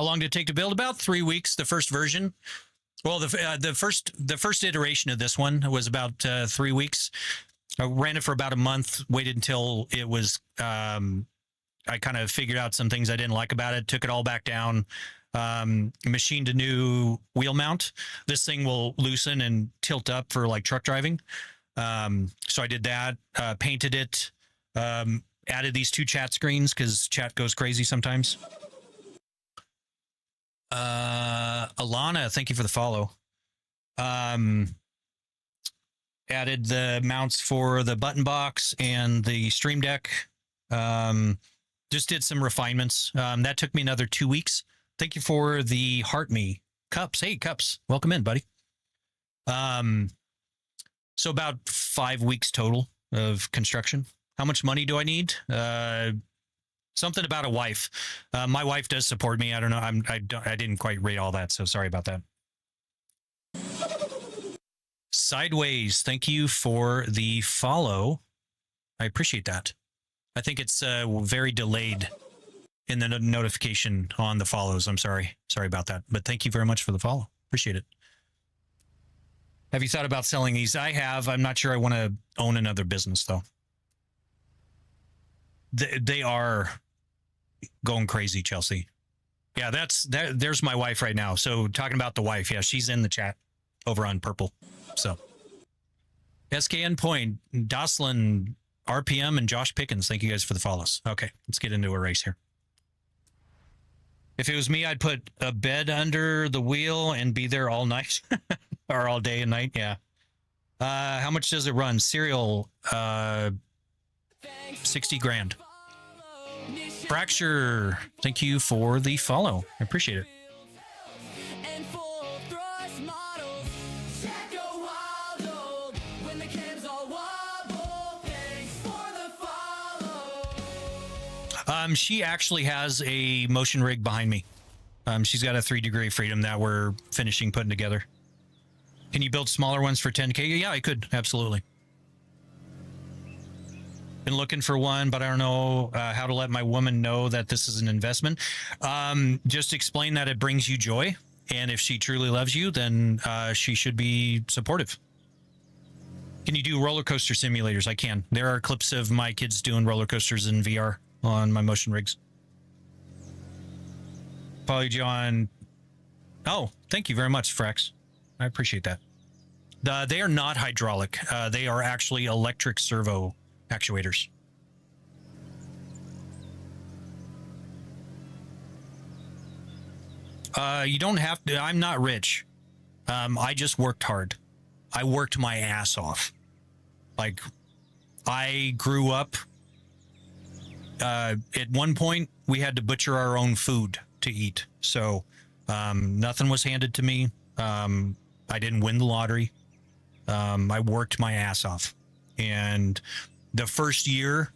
long did it take to build? About 3 weeks, the first version. Well, the first iteration of this one was about 3 weeks. I ran it for about a month, waited until it was, I kind of figured out some things I didn't like about it, took it all back down, machined a new wheel mount. This thing will loosen and tilt up for like truck driving. So I did that, painted it, added these 2 chat screens because chat goes crazy sometimes. Alana, thank you for the follow. Added the mounts for the button box and the Stream Deck. Just did some refinements. That took me another 2 weeks. Thank you for the Heart Me Cups. Hey, Cups, welcome in, buddy. So about 5 weeks total of construction. How much money do I need? Something about a wife. My wife does support me. I don't know. I didn't quite read all that, so sorry about that. Sideways, thank you for the follow. I appreciate that. I think it's very delayed in the notification on the follows. I'm sorry. Sorry about that. But thank you very much for the follow. Appreciate it. Have you thought about selling these? I have. I'm not sure I want to own another business, though. They are going crazy, Chelsea. Yeah, there's my wife right now. So talking about the wife, yeah, she's in the chat over on Purple. So SKN Point, Doslin, RPM, and Josh Pickens, thank you guys for the follows. Okay, let's get into a race here. If it was me, I'd put a bed under the wheel and be there all night or all day and night. Yeah. How much does it run? Serial, 60 grand. Fracture, thank you for the follow. I appreciate it. She actually has a motion rig behind me. She's got a 3 degree freedom that we're finishing putting together. Can you build smaller ones for 10K? Yeah, I could. Absolutely. Been looking for one, but I don't know how to let my woman know that this is an investment. Just explain that it brings you joy. And if she truly loves you, then she should be supportive. Can you do roller coaster simulators? I can. There are clips of my kids doing roller coasters in VR on my motion rigs. Polygon. Oh, thank you very much, Frax. I appreciate that. They are not hydraulic. They are actually electric servo actuators. You don't have to. I'm not rich. I just worked hard. I worked my ass off. Like, I grew up. At one point, we had to butcher our own food to eat. So nothing was handed to me. I didn't win the lottery. I worked my ass off. And the first year,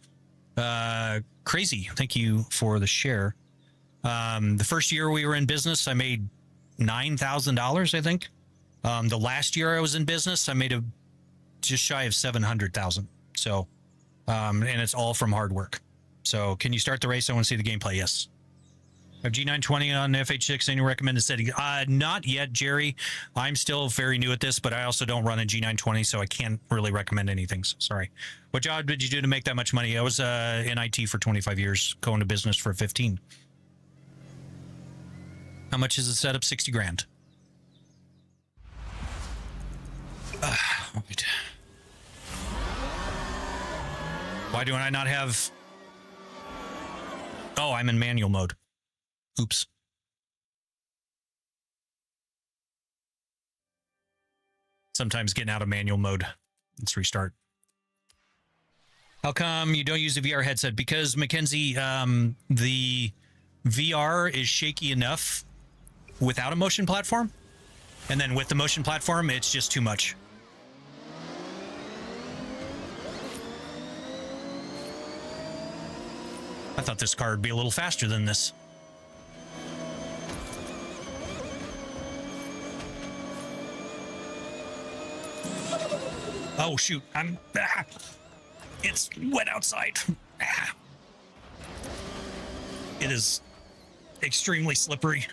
crazy. Thank you for the share. The first year we were in business, I made $9,000, I think. The last year I was in business, I made just shy of 700,000. So, and it's all from hard work. So can you start the race? I want to see the gameplay. Yes. I have G920 on FH6. Any recommended setting? Not yet, Jerry. I'm still very new at this, but I also don't run a G920, so I can't really recommend anything. So sorry. What job did you do to make that much money? I was in IT for 25 years, going to business for 15. How much is the setup? 60 grand. Right. Why do I not have... Oh, I'm in manual mode. Oops. Sometimes getting out of manual mode. Let's restart. How come you don't use a VR headset? Because, Mackenzie, the VR is shaky enough without a motion platform. And then with the motion platform, it's just too much. I thought this car would be a little faster than this. Oh, shoot. It's wet outside. It is extremely slippery.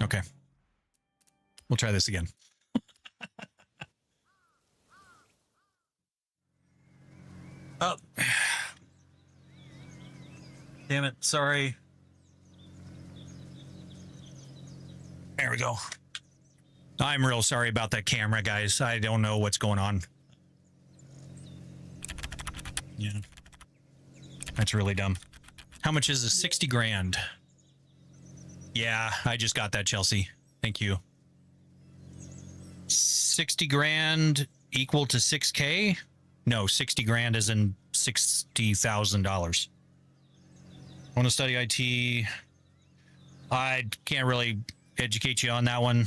Okay. We'll try this again. Oh. Damn it. Sorry. There we go. I'm real sorry about that camera, guys. I don't know what's going on. Yeah. That's really dumb. How much is this? 60 grand. Yeah, I just got that, Chelsea. Thank you. 60 grand equal to 6K? No, 60 grand is in $60,000. I want to study IT. I can't really educate you on that one.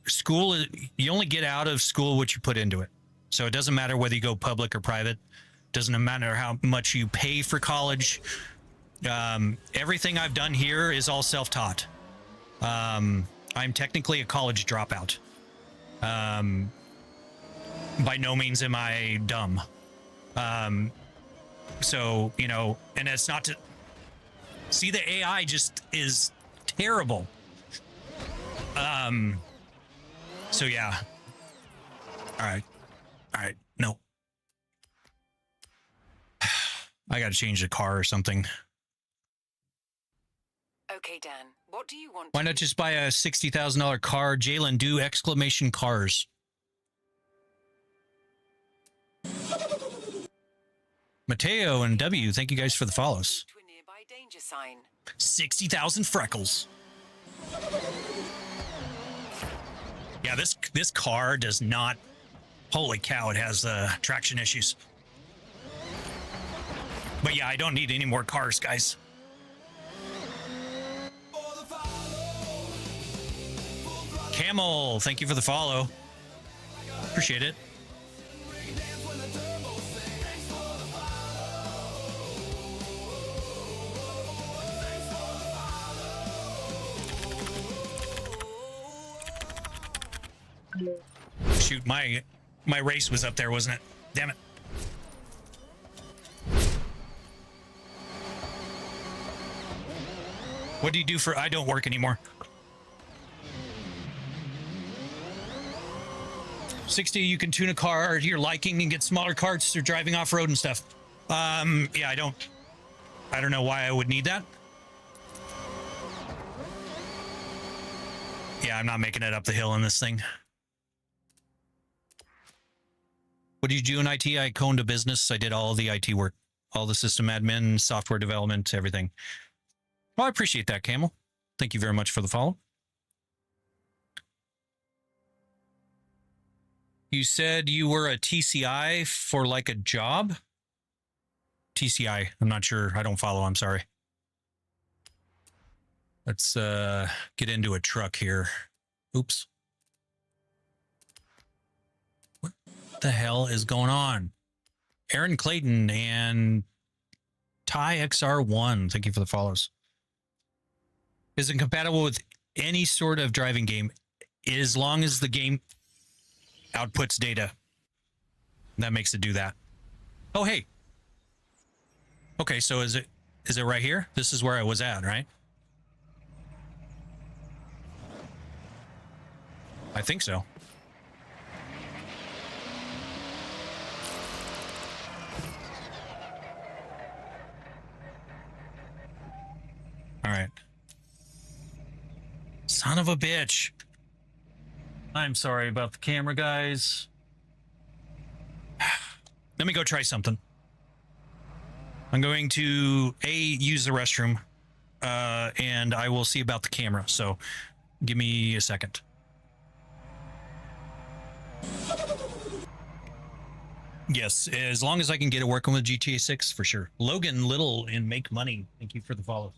School, you only get out of school what you put into it. So it doesn't matter whether you go public or private. Doesn't matter how much you pay for college. Everything I've done here is all self-taught. I'm technically a college dropout. By no means am I dumb. So, you know, and it's not to see, the AI just is terrible. So yeah. All right. No. I got to change the car or something. Okay, Dan. What do you want? Why not just buy a $60,000 car? Jalen, do exclamation cars. Mateo and W, thank you guys for the follows. To a nearby danger sign. 60,000 freckles. Yeah, this car does not. Holy cow! It has traction issues. But yeah, I don't need any more cars, guys. Camel, thank you for the follow. Appreciate it. Shoot, my race was up there, wasn't it? Damn it. What do you do for... I don't work anymore. 60, you can tune a car to your liking and get smaller carts for driving off-road and stuff. Yeah, I don't know why I would need that. Yeah, I'm not making it up the hill in this thing. What did you do in IT? I owned a business. I did all the IT work, all the system admin, software development, everything. Well, I appreciate that, Camel. Thank you very much for the follow. You said you were a TCI for like a job? TCI. I'm not sure. I don't follow. I'm sorry. Let's get into a truck here. Oops. What the hell is going on? Aaron Clayton and Ty XR1. Thank you for the follows. Is it compatible with any sort of driving game as long as the game outputs data? That makes it do that. Oh, hey. Okay, so is it right here? This is where I was at, right? I think so. All right. Son of a bitch. I'm sorry about the camera, guys. Let me go try something. I'm going to use the restroom, and I will see about the camera. So give me a second. Yes, as long as I can get it working with GTA 6, for sure. Logan Little and Make Money. Thank you for the follow.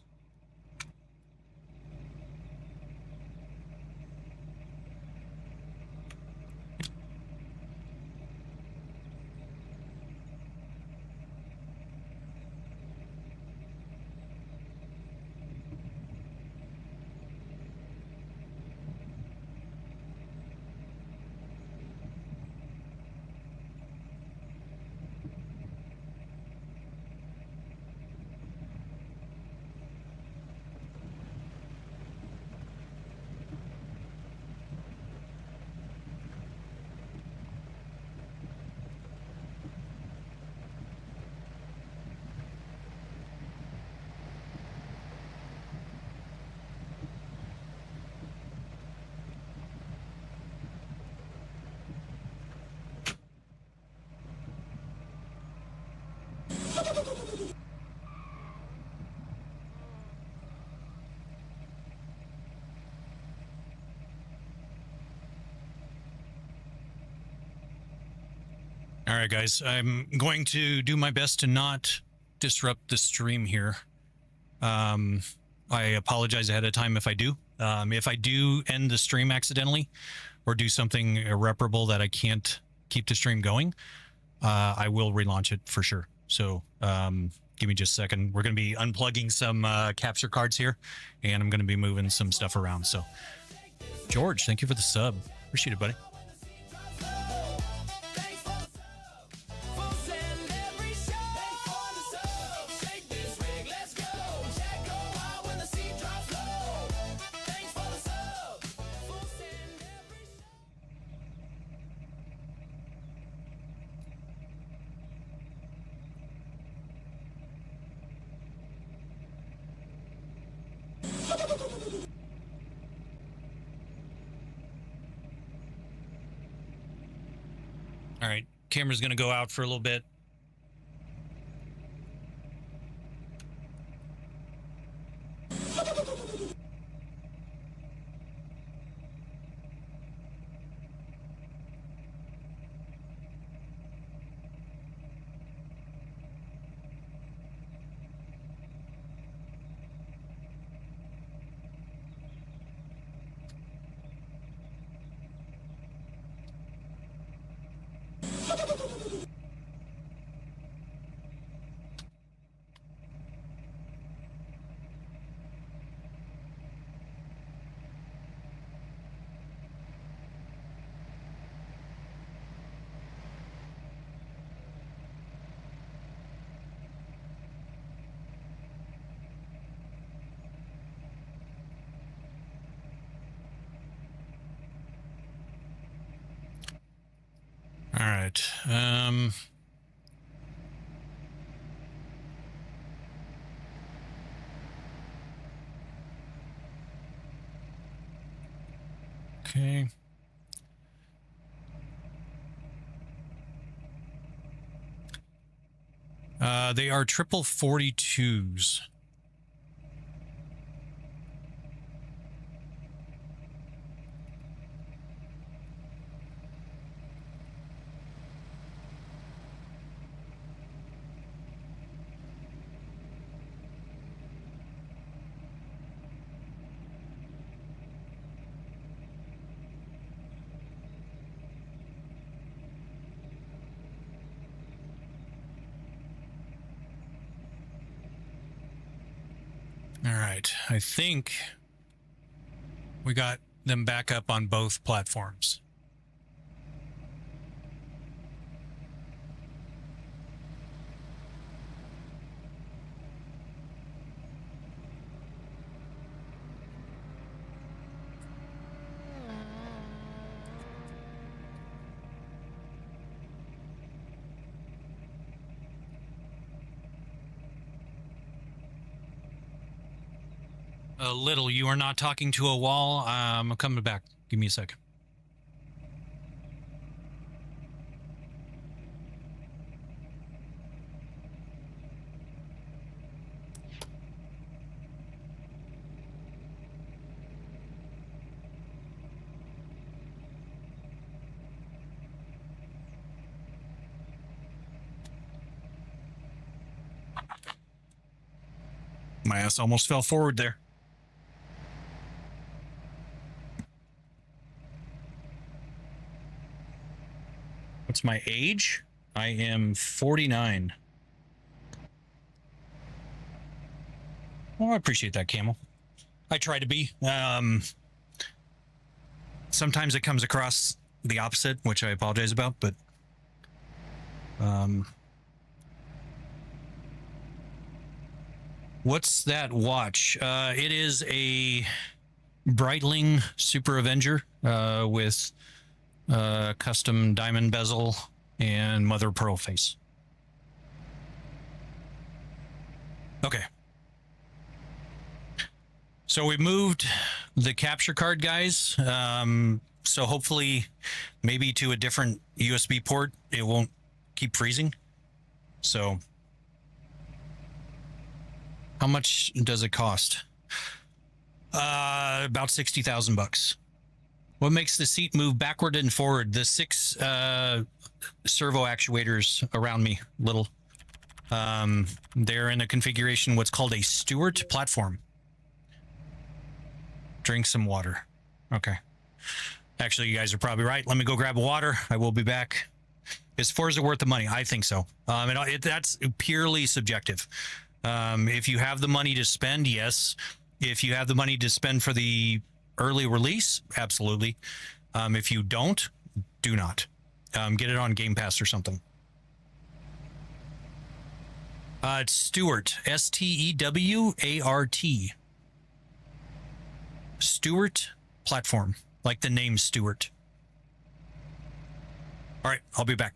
All right, guys, I'm going to do my best to not disrupt the stream here. I apologize ahead of time if I do. If I do end the stream accidentally or do something irreparable that I can't keep the stream going, I will relaunch it for sure. So give me just a second. We're going to be unplugging some capture cards here, and I'm going to be moving some stuff around. So, George, thank you for the sub. Appreciate it, buddy. All right, camera's going to go out for a little bit. All right. Okay. They are triple 42s. All right. I think we got them back up on both platforms. A little. You are not talking to a wall. I'm coming back. Give me a second. My ass almost fell forward there. What's my age? I am 49. Well, I appreciate that, Camel. I try to be. Sometimes it comes across the opposite, which I apologize about, but what's that watch? It is a Breitling Super Avenger with custom diamond bezel and mother pearl face. Okay. So we moved the capture card, guys. So hopefully maybe to a different USB port, it won't keep freezing. So how much does it cost? About $60,000. What makes the seat move backward and forward? The 6 servo actuators around me, little. They're in a configuration what's called a Stewart platform. Drink some water. Okay. Actually, you guys are probably right. Let me go grab a water. I will be back. Is Forza worth the money? I think so. That's purely subjective. If you have the money to spend, yes. If you have the money to spend for the early release, absolutely. If you don't, do not. Get it on Game Pass or something. It's Stewart. Stewart. Stewart platform. Like the name Stewart. All right, I'll be back.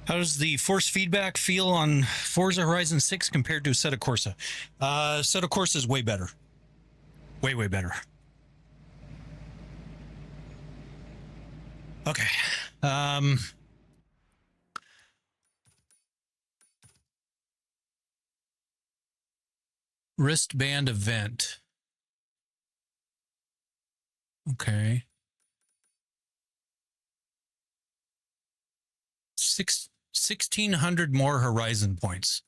How does the force feedback feel on Forza Horizon 6 compared to Assetto Corsa? Assetto Corsa is way better. Way, way better. Okay. Wristband event. Okay. 1,600 more Horizon points.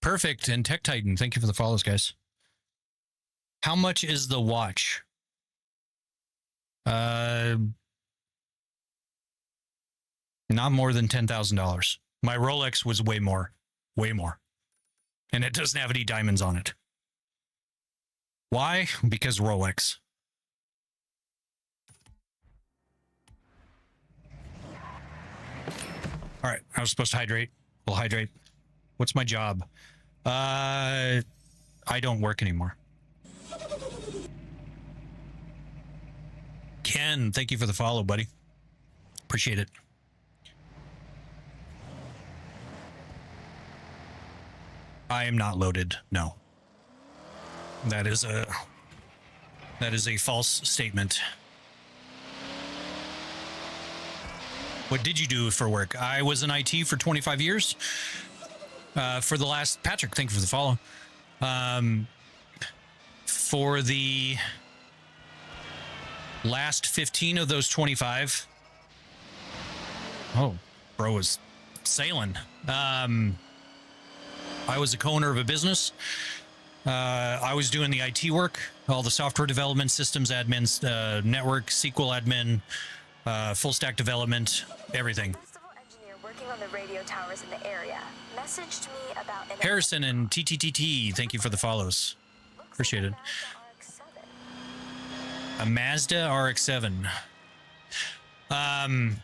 Perfect. And Tech Titan, thank you for the follows, guys. How much is the watch? Not more than $10,000. My Rolex was way more. Way more. And it doesn't have any diamonds on it. Why? Because Rolex. All right, I was supposed to hydrate. We'll hydrate. What's my job? I don't work anymore. Ken, thank you for the follow, buddy. Appreciate it. I am not loaded. No. That is a false statement. What did you do for work? I was in IT for 25 years. For the last, Patrick, thank you for the follow. For the last 15 of those 25. Oh, bro was sailing. I was a co-owner of a business. I was doing the IT work, all the software development, systems admins, network, SQL admin, full stack development, everything. Festival engineer working on the radio towers in the area messaged me about an Harrison and TTTT, thank you for the follows. Appreciate it. A Mazda RX-7. But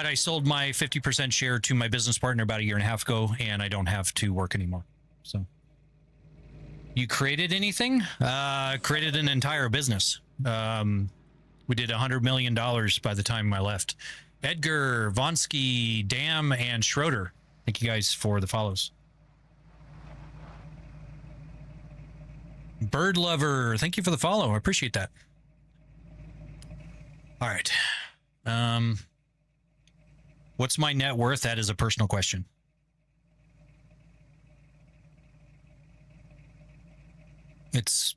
I sold my 50% share to my business partner about a year and a half ago, and I don't have to work anymore. So, you created anything? Created an entire business. We did $100 million by the time I left. Edgar, Vonsky, Dam, and Schroeder. Thank you guys for the follows. Bird Lover, thank you for the follow. I appreciate that. All right. What's my net worth? That is a personal question. It's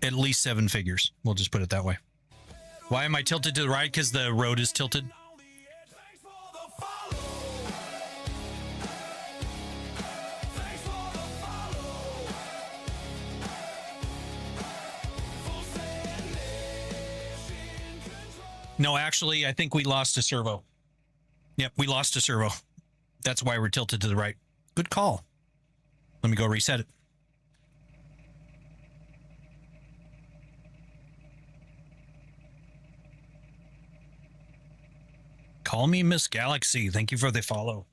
at least 7 figures. We'll just put it that way. Why am I tilted to the right? Because the road is tilted. No, actually, I think we lost a servo. Yep, we lost a servo. That's why we're tilted to the right. Good call. Let me go reset it. Call me Miss Galaxy. Thank you for the follow.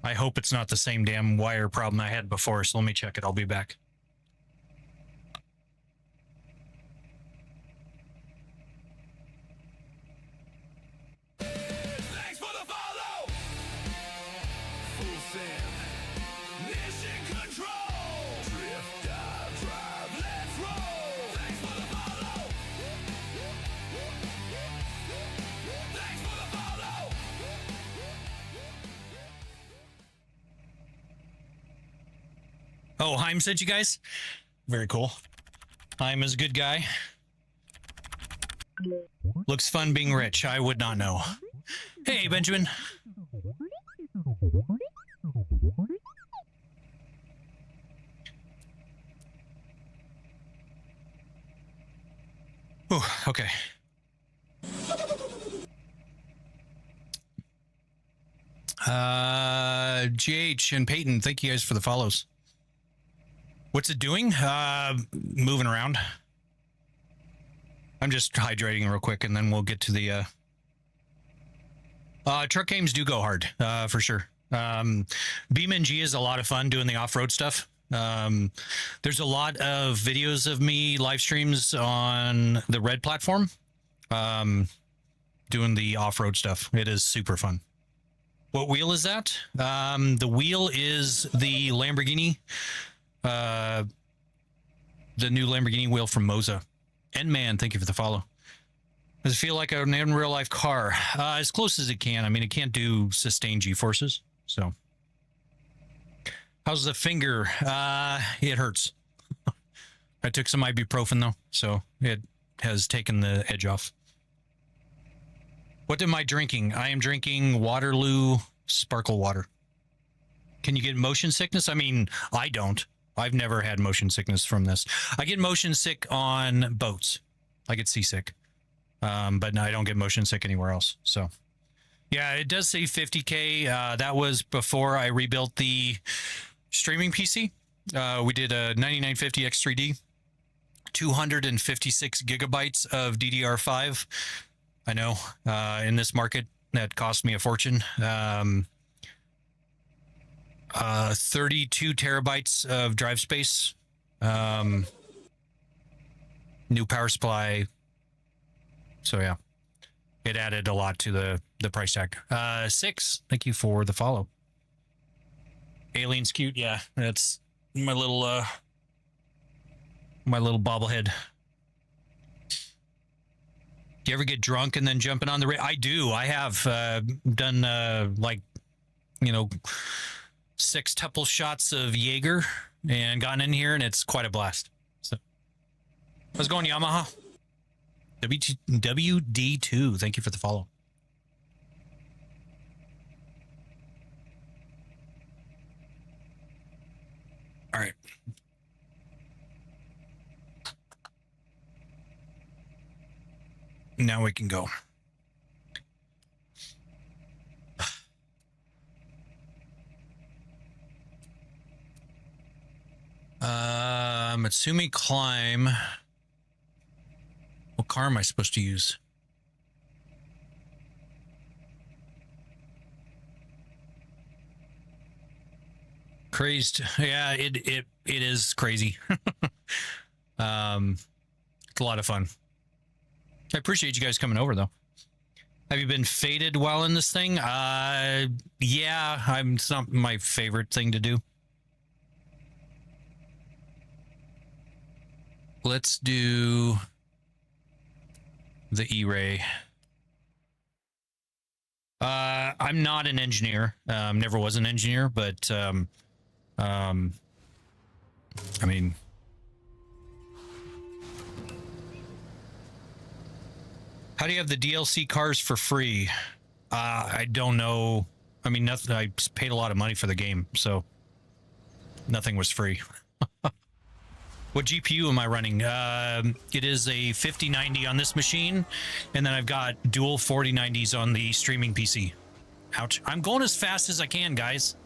I hope it's not the same damn wire problem I had before, so let me check it. I'll be back. Thanks for the follow. Full send. Mission control. Drift, dive, drive, let's roll. Thanks for the follow. Thanks for the follow. Oh, Heim sent you guys? Very cool. Heim is a good guy. Looks fun being rich. I would not know. Hey, Benjamin. Oh, okay. GH and Peyton, thank you guys for the follows. What's it doing? Moving around. I'm just hydrating real quick, and then we'll get to the truck games do go hard, for sure. BeamNG is a lot of fun doing the off-road stuff. There's a lot of videos of me live streams on the Red platform, doing the off-road stuff. It is super fun. What wheel is that? The wheel is the Lamborghini, the new Lamborghini wheel from Moza. N-Man, thank you for the follow. Does it feel like an in real life car? As close as it can. I mean, it can't do sustained G-forces. So, how's the finger? It hurts. I took some ibuprofen though, so it has taken the edge off. What am I drinking? I am drinking Waterloo sparkle water. Can you get motion sickness? I mean, I don't. I've never had motion sickness from this. I get motion sick on boats. I get seasick. But no, I don't get motion sick anywhere else. So yeah, it does say 50K. That was before I rebuilt the streaming PC. We did a 9950 X3D, 256 gigabytes of DDR5. I know, in this market, that cost me a fortune. 32 terabytes of drive space. New power supply. So yeah, it added a lot to the price tag. 6, thank you for the follow. Alien's cute. Yeah, that's my little bobblehead. Do you ever get drunk and then jumping on the I do. I have done like, 6 shots of Jaeger and gotten in here, and it's quite a blast. So how's it going, Yamaha? WD2, thank you for the follow. All right. Now we can go. Matsumi climb. What car am I supposed to use? Crazed. Yeah, it is crazy. It's a lot of fun. I appreciate you guys coming over, though. Have you been faded while in this thing? Yeah, it's not my favorite thing to do. Let's do the E-Ray. I'm not an engineer. Never was an engineer, but I mean, how do you have the DLC cars for free? I don't know. I mean, nothing. I paid a lot of money for the game, so nothing was free. What GPU am I running? It is a 5090 on this machine, and then I've got dual 4090s on the streaming PC. Ouch. I'm going as fast as I can, guys.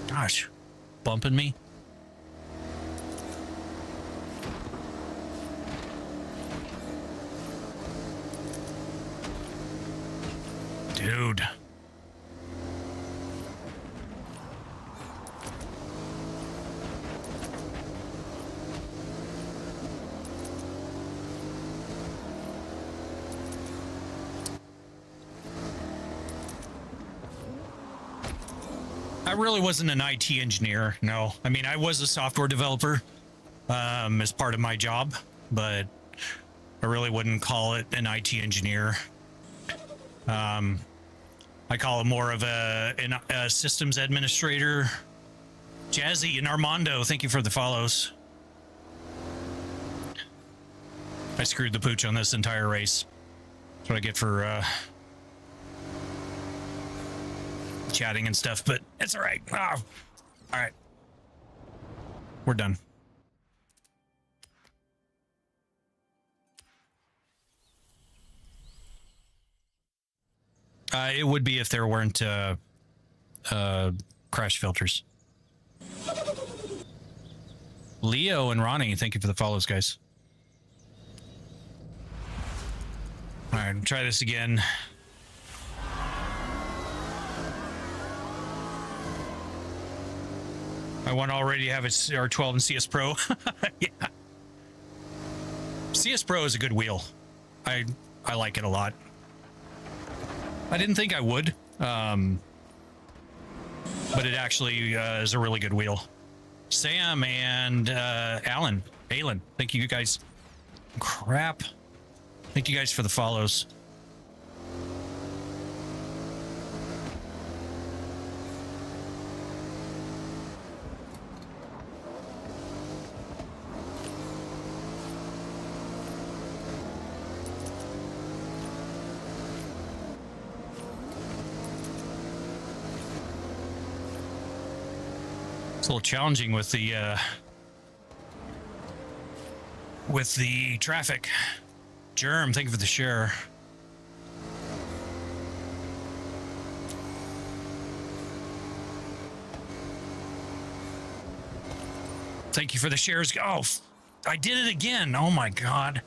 Gosh, bumping me. Dude. I really wasn't an IT engineer, no. I mean, I was a software developer as part of my job, but I really wouldn't call it an IT engineer. I call it more of a systems administrator. Jazzy and Armando, thank you for the follows. I screwed the pooch on this entire race. That's what I get for chatting and stuff, but it's all right. Oh, all right. We're done. It would be if there weren't crash filters. Leo and Ronnie, thank you for the follows, guys. All right, try this again. I want to already have its R12 and CS Pro. Yeah. CS Pro is a good wheel. I like it a lot. I didn't think I would, but it actually is a really good wheel. Sam and Alan, thank you guys. Crap. Thank you guys for the follows. It's a little challenging with the with the traffic. Germ, thank you for the share. Thank you for the shares. Oh, I did it again. Oh my God.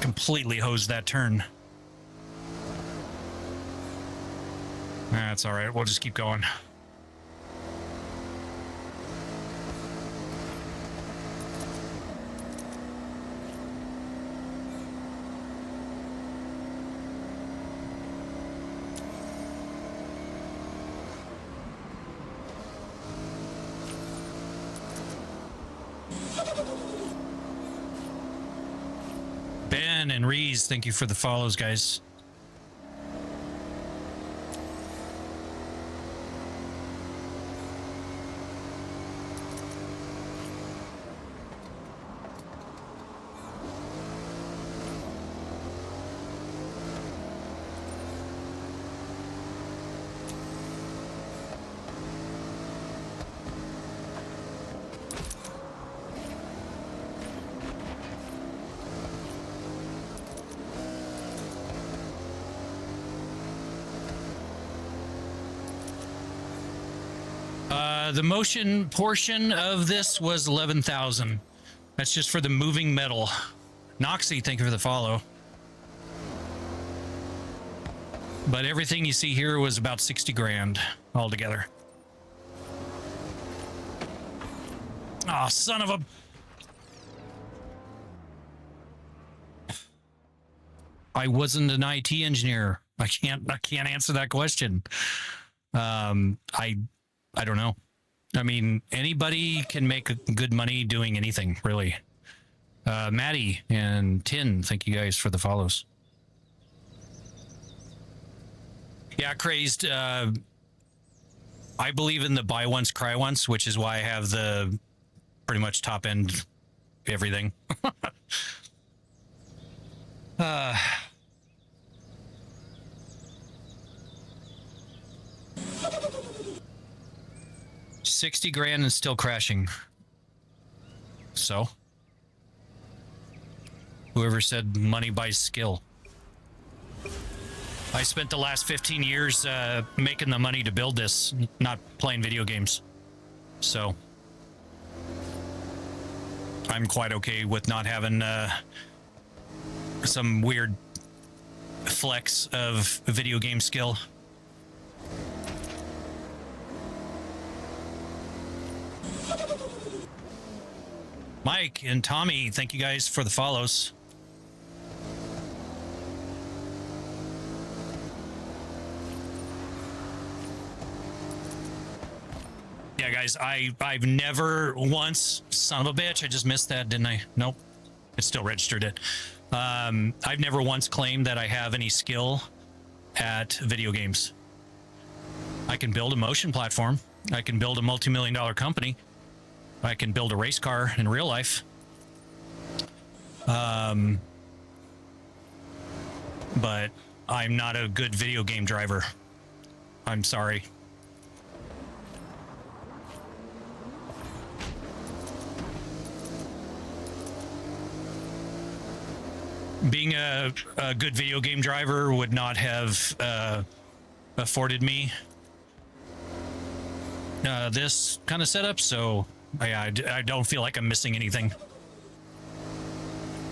Completely hosed that turn. That's all right. We'll just keep going. Ben and Reese, thank you for the follows, guys. The motion portion of this was 11,000. That's just for the moving metal. Noxy, thank you for the follow. But everything you see here was about 60 grand altogether. Oh, son of a... I wasn't an IT engineer. I can't answer that question. I don't know. I mean, anybody can make good money doing anything, really. Maddie and Tin, thank you guys for the follows. Yeah, Crazed. I believe in the buy once, cry once, which is why I have the pretty much top end everything. 60 grand and still crashing. So, whoever said money buys skill? I spent the last 15 years making the money to build this, not playing video games. So, I'm quite okay with not having some weird flex of video game skill. Mike and Tommy, thank you guys for the follows. Yeah, guys, I've never once, son of a bitch, I just missed that, didn't I? Nope, it still registered it. I've never once claimed that I have any skill at video games. I can build a motion platform. I can build a multi-million-dollar company. I can build a race car in real life. But I'm not a good video game driver. I'm sorry. Being a good video game driver would not have afforded me this kind of setup, so I don't feel like I'm missing anything.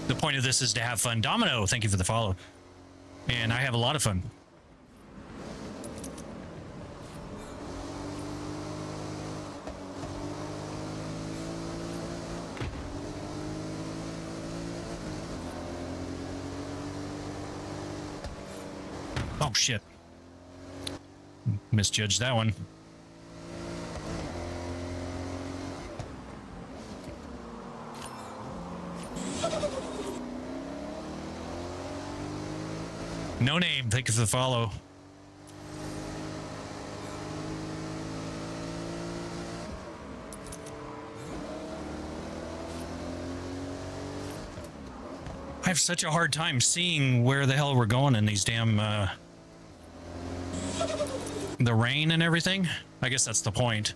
The point of this is to have fun. Domino, thank you for the follow. And I have a lot of fun. Oh, shit. Misjudged that one. No name, thank you for the follow. I have such a hard time seeing where the hell we're going in these damn the rain and everything. I guess that's the point.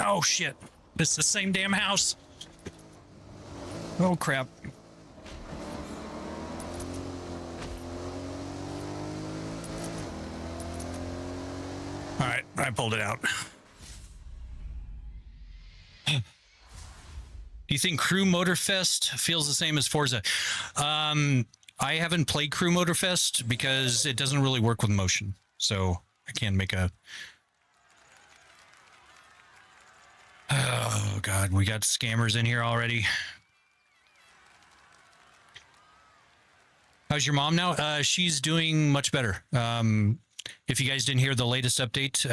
Oh, shit. It's the same damn house. Oh, crap. All right, I pulled it out. Do you think Crew Motorfest feels the same as Forza? I haven't played Crew Motorfest because it doesn't really work with motion. So I can't make a... Oh, God, we got scammers in here already. How's your mom now? She's doing much better. If you guys didn't hear the latest update,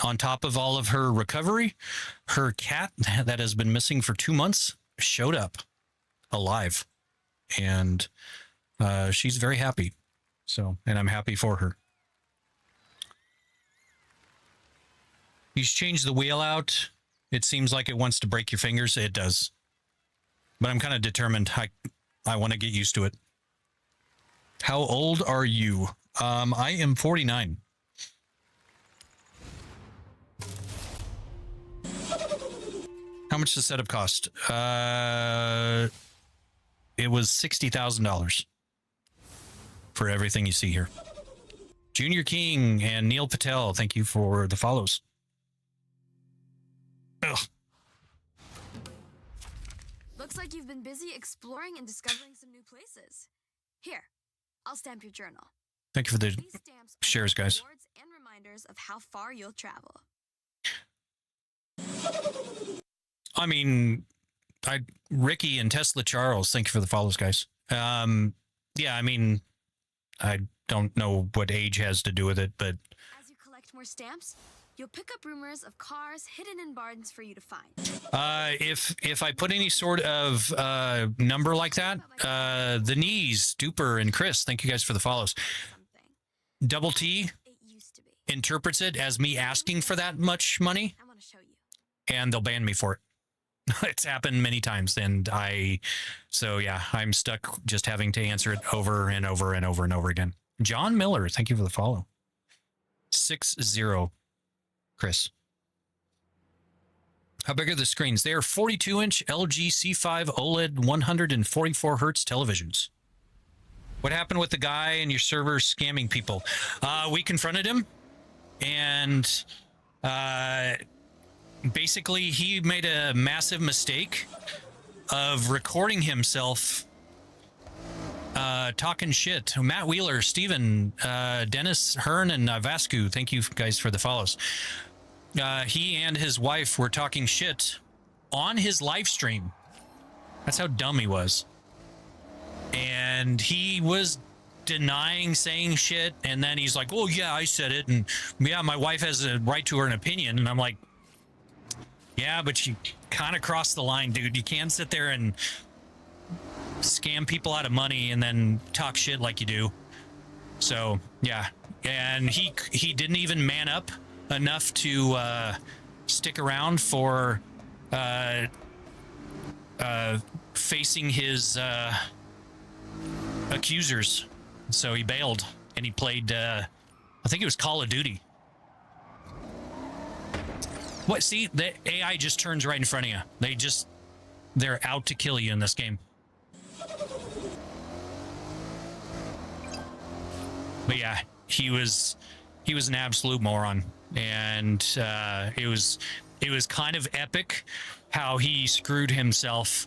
on top of all of her recovery, her cat that has been missing for 2 months showed up alive. And she's very happy. So, and I'm happy for her. He's changed the wheel out. It seems like it wants to break your fingers. It does. But I'm kind of determined. I want to get used to it. How old are you? I am 49. How much does the setup cost? It was $60,000 for everything you see here. Junior King and Neil Patel, thank you for the follows. Ugh. Looks like you've been busy exploring and discovering some new places. Here, I'll stamp your journal. Thank you for the These stamps are shares, guys. rewards and reminders of how far you'll travel. I mean, Ricky and Tesla Charles, thank you for the follows, guys. Yeah, I mean, I don't know what age has to do with it, but As you collect more stamps, you'll pick up rumors of cars hidden in barns for you to find. if I put any sort of number like that, the knees, Duper and Chris, thank you guys for the follows. Something. Double T It used to be. interprets it as me asking for that much money, I want to show you. and they'll ban me for it. It's happened many times, and so yeah, I'm stuck just having to answer it over and over and over and over again. John Miller, thank you for the follow. 6-0, Chris. How big are the screens? They are 42-inch LG C5 OLED 144 hertz televisions. What happened with the guy in your server scamming people? We confronted him, and basically he made a massive mistake of recording himself talking shit. Matt Wheeler, Steven, Dennis Hearn, and Vascu, thank you guys for the follows. He and his wife were talking shit on his live stream. That's how dumb he was. And he was denying saying shit, and then he's like, oh yeah, I said it, and yeah, my wife has a right to her opinion. And I'm like, yeah, but you kind of crossed the line, dude. You can't sit there and scam people out of money and then talk shit like you do. So yeah, and he didn't even man up enough to stick around for facing his accusers. So he bailed and he played I think it was Call of Duty. What? See, the AI just turns right in front of you. They're out to kill you in this game. But yeah, he was an absolute moron, and it was kind of epic how he screwed himself.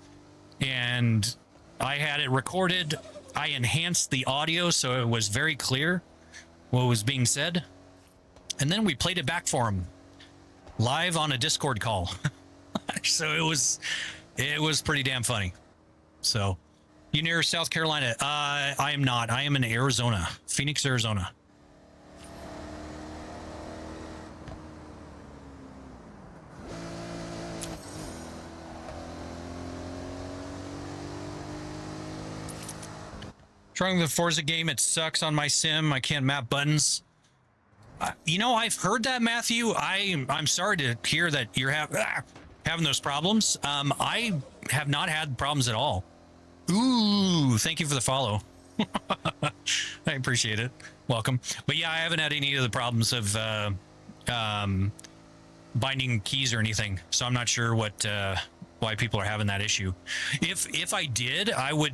And I had it recorded. I enhanced the audio so it was very clear what was being said, and then we played it back for him live on a Discord call. So it was pretty damn funny. So, you near South Carolina? I am not. I am in Arizona, Phoenix, Arizona. Trying the Forza game, it sucks on my sim. I can't map buttons. I've heard that, Matthew. I'm sorry to hear that you're having those problems. I have not had problems at all. Ooh, thank you for the follow. I appreciate it. Welcome. But yeah, I haven't had any of the problems of binding keys or anything, so I'm not sure what why people are having that issue. If I did, I would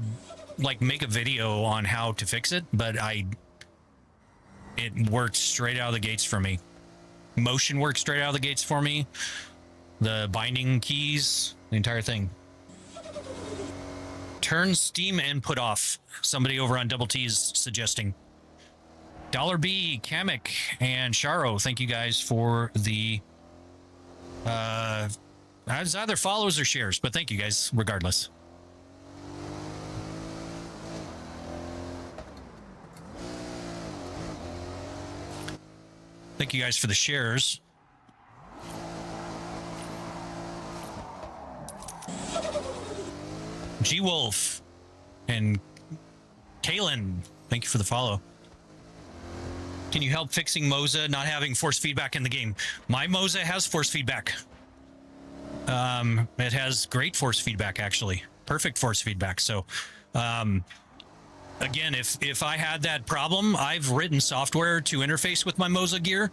like make a video on how to fix it, but it worked straight out of the gates for me. Motion worked straight out of the gates for me. The binding keys, the entire thing. Turn Steam input off. Somebody over on Double T is suggesting. Dollar B, Kamek, and Sharo, thank you guys for the it's either follows or shares, but thank you guys regardless. Thank you guys for the shares. G Wolf and Kalen, thank you for the follow. Can you help fixing Moza not having force feedback in the game? My Moza has force feedback. It has great force feedback, actually. Perfect force feedback. So, again, if I had that problem, I've written software to interface with my Moza gear,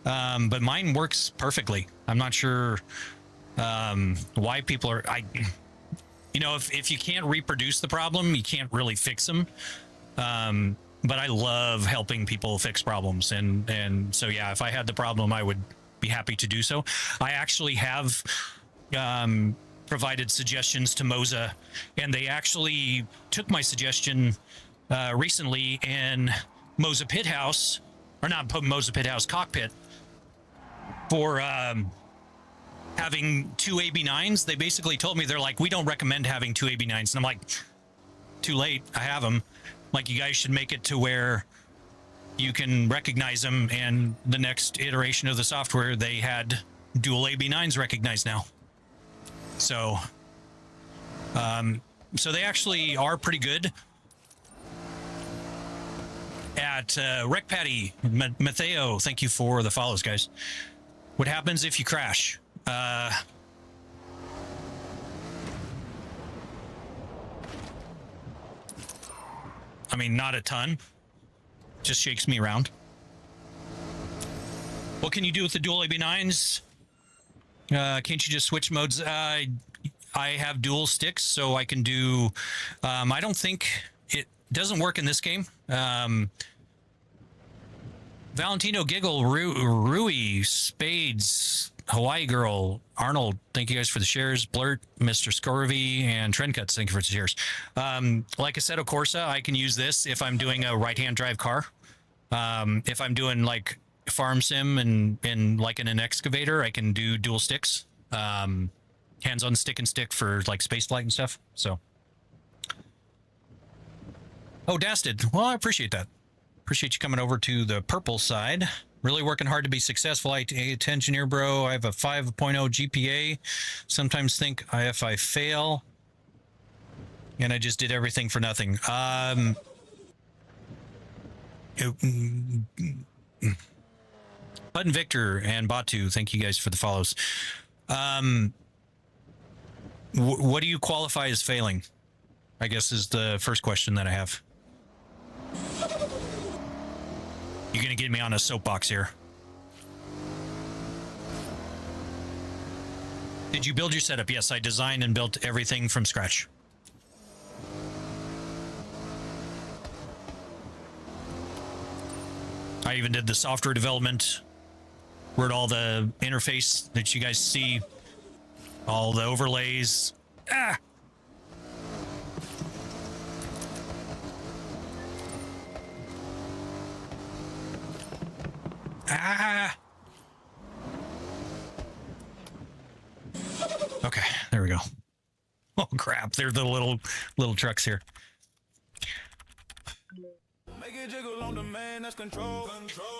but mine works perfectly. I'm not sure why people are... You know, if you can't reproduce the problem, you can't really fix them. But I love helping people fix problems. And so, yeah, if I had the problem, I would be happy to do so. I actually have provided suggestions to Moza, and they actually took my suggestion recently in Moza Pit House, or not Moza Pit House, Cockpit, for having two AB9s. They basically told me, they're like, we don't recommend having two AB9s. And I'm like, too late, I have them. Like, you guys should make it to where you can recognize them, and the next iteration of the software, they had dual AB9s recognized now. So, so they actually are pretty good at Rec Patty. Matteo, thank you for the follows, guys. What happens if you crash? I mean, not a ton. Just shakes me around. What can you do with the dual AB9s? Can't you just switch modes? I have dual sticks, so I can do... I don't think... It doesn't work in this game. Valentino, Giggle, Rui, Spades, Hawaii Girl, Arnold, thank you guys for the shares. Blurt, Mr. Scurvy, and Trendcuts, thank you for the shares. Like Assetto Corsa, I can use this if I'm doing a right-hand drive car. If I'm doing like farm sim and like in an excavator, I can do dual sticks. Hands on stick and stick for like space flight and stuff. So, oh, Dasted. Well, I appreciate that. Appreciate you coming over to the purple side. Really working hard to be successful. IT engineer, bro. I have a 5.0 GPA. Sometimes think if I fail, and I just did everything for nothing. Button Victor and Batu, thank you guys for the follows. What do you qualify as failing? I guess is the first question that I have. You're gonna get me on a soapbox here. Did you build your setup? Yes, I designed and built everything from scratch. I even did the software development, wrote all the interface that you guys see, all the overlays. Ah! Ah! Okay, there we go. Oh crap! They're the little trucks here.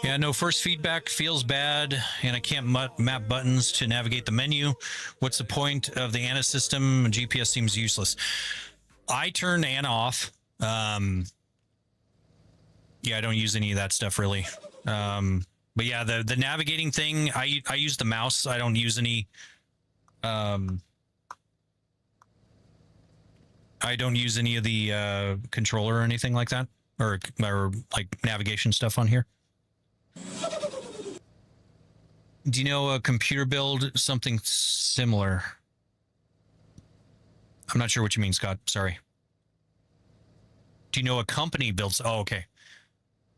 Yeah, no force feedback, feels bad, and I can't map buttons to navigate the menu. What's the point of the ANA system? GPS seems useless. I turn ANA off. Yeah, I don't use any of that stuff really. But yeah, the navigating thing, I use the mouse. I don't use any. I don't use any of the controller or anything like that, or like navigation stuff on here. Do you know a computer build something similar? I'm not sure what you mean, Scott. Sorry. Do you know a company builds? Oh, okay.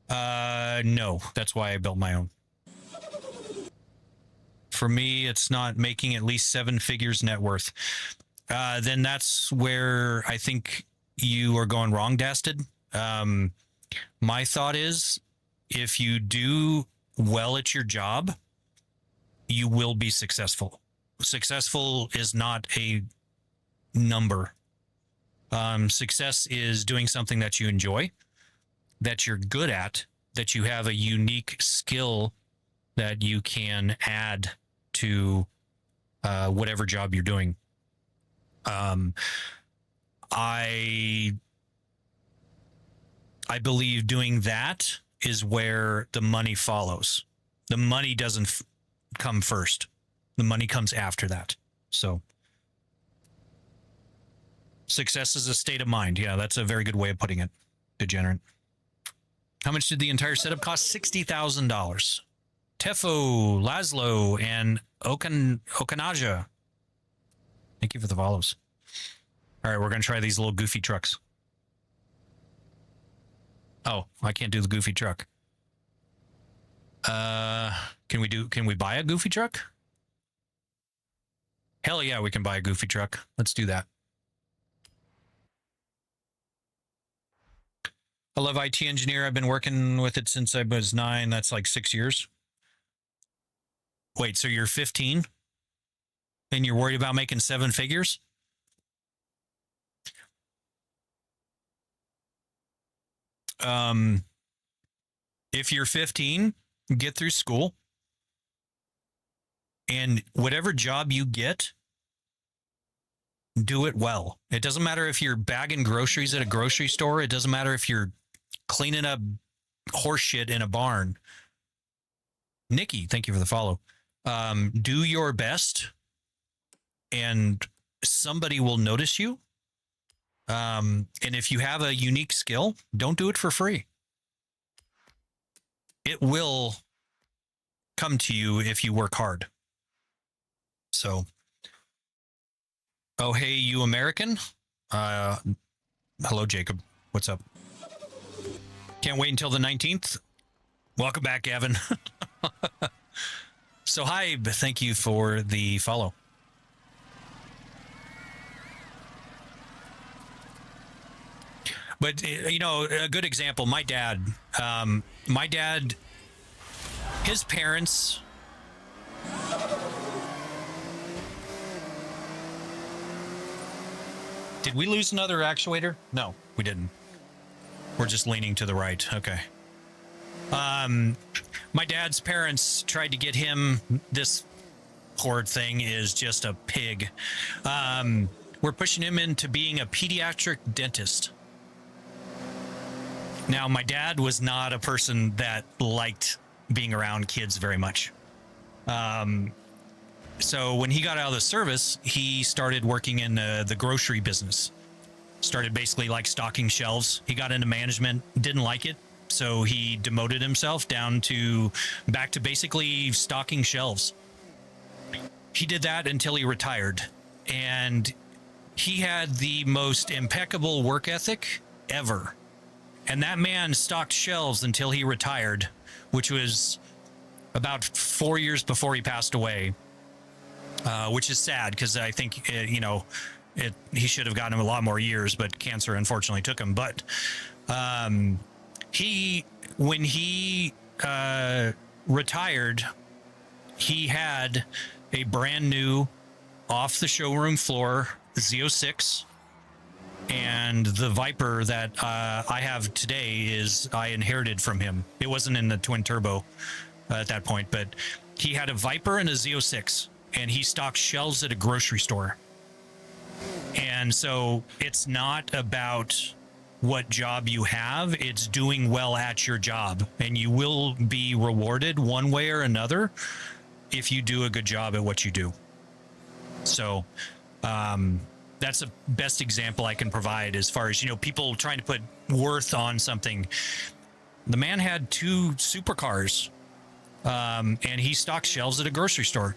No, that's why I built my own. For me, it's not making at least 7 figures net worth. Then that's where I think you are going wrong, Dasted. My thought is, if you do well at your job, you will be successful. Successful is not a number. Success is doing something that you enjoy, that you're good at, that you have a unique skill that you can add to whatever job you're doing. I believe doing that is where the money follows. The money doesn't come first. The money comes after that. So success is a state of mind. Yeah, that's a very good way of putting it, Degenerate. How much did the entire setup cost? $60,000. Tefo, Laszlo, and Okanaja. Thank you for the follows. All right, we're going to try these little goofy trucks. Oh, I can't do the goofy truck. Can we buy a goofy truck? Hell yeah, we can buy a goofy truck. Let's do that. I love IT engineer. I've been working with it since I was 9. That's like 6 years. Wait, so you're 15 and you're worried about making 7 figures? If you're 15, get through school, and whatever job you get, do it well. It doesn't matter if you're bagging groceries at a grocery store. It doesn't matter if you're cleaning up horse shit in a barn. Nikki, thank you for the follow. Do your best, and somebody will notice you. And if you have a unique skill, don't do it for free. It will come to you if you work hard. So, oh, hey, you American? Hello, Jacob. What's up? Can't wait until the 19th. Welcome back, Gavin. So, hi, thank you for the follow. But, you know, a good example, my dad, his parents, did we lose another actuator? No, we didn't. We're just leaning to the right. Okay. My dad's parents tried to get him, this poor thing is just a pig. We're pushing him into being a pediatric dentist. Now, my dad was not a person that liked being around kids very much. So when he got out of the service, he started working in the grocery business. Started basically like stocking shelves. He got into management, didn't like it. So he demoted himself down to back to basically stocking shelves. He did that until he retired. And he had the most impeccable work ethic ever. And that man stocked shelves until he retired, which was about 4 years before he passed away, which is sad because I think, he should have gotten him a lot more years, but cancer unfortunately took him. But when he retired, he had a brand new off the showroom floor Z06. And the Viper that I have today I inherited from him. It wasn't in the twin turbo at that point, but he had a Viper and a Z06, and he stocked shelves at a grocery store. And so it's not about what job you have, it's doing well at your job, and you will be rewarded one way or another if you do a good job at what you do. So, that's the best example I can provide as far as, people trying to put worth on something. The man had 2 supercars. and he stocked shelves at a grocery store.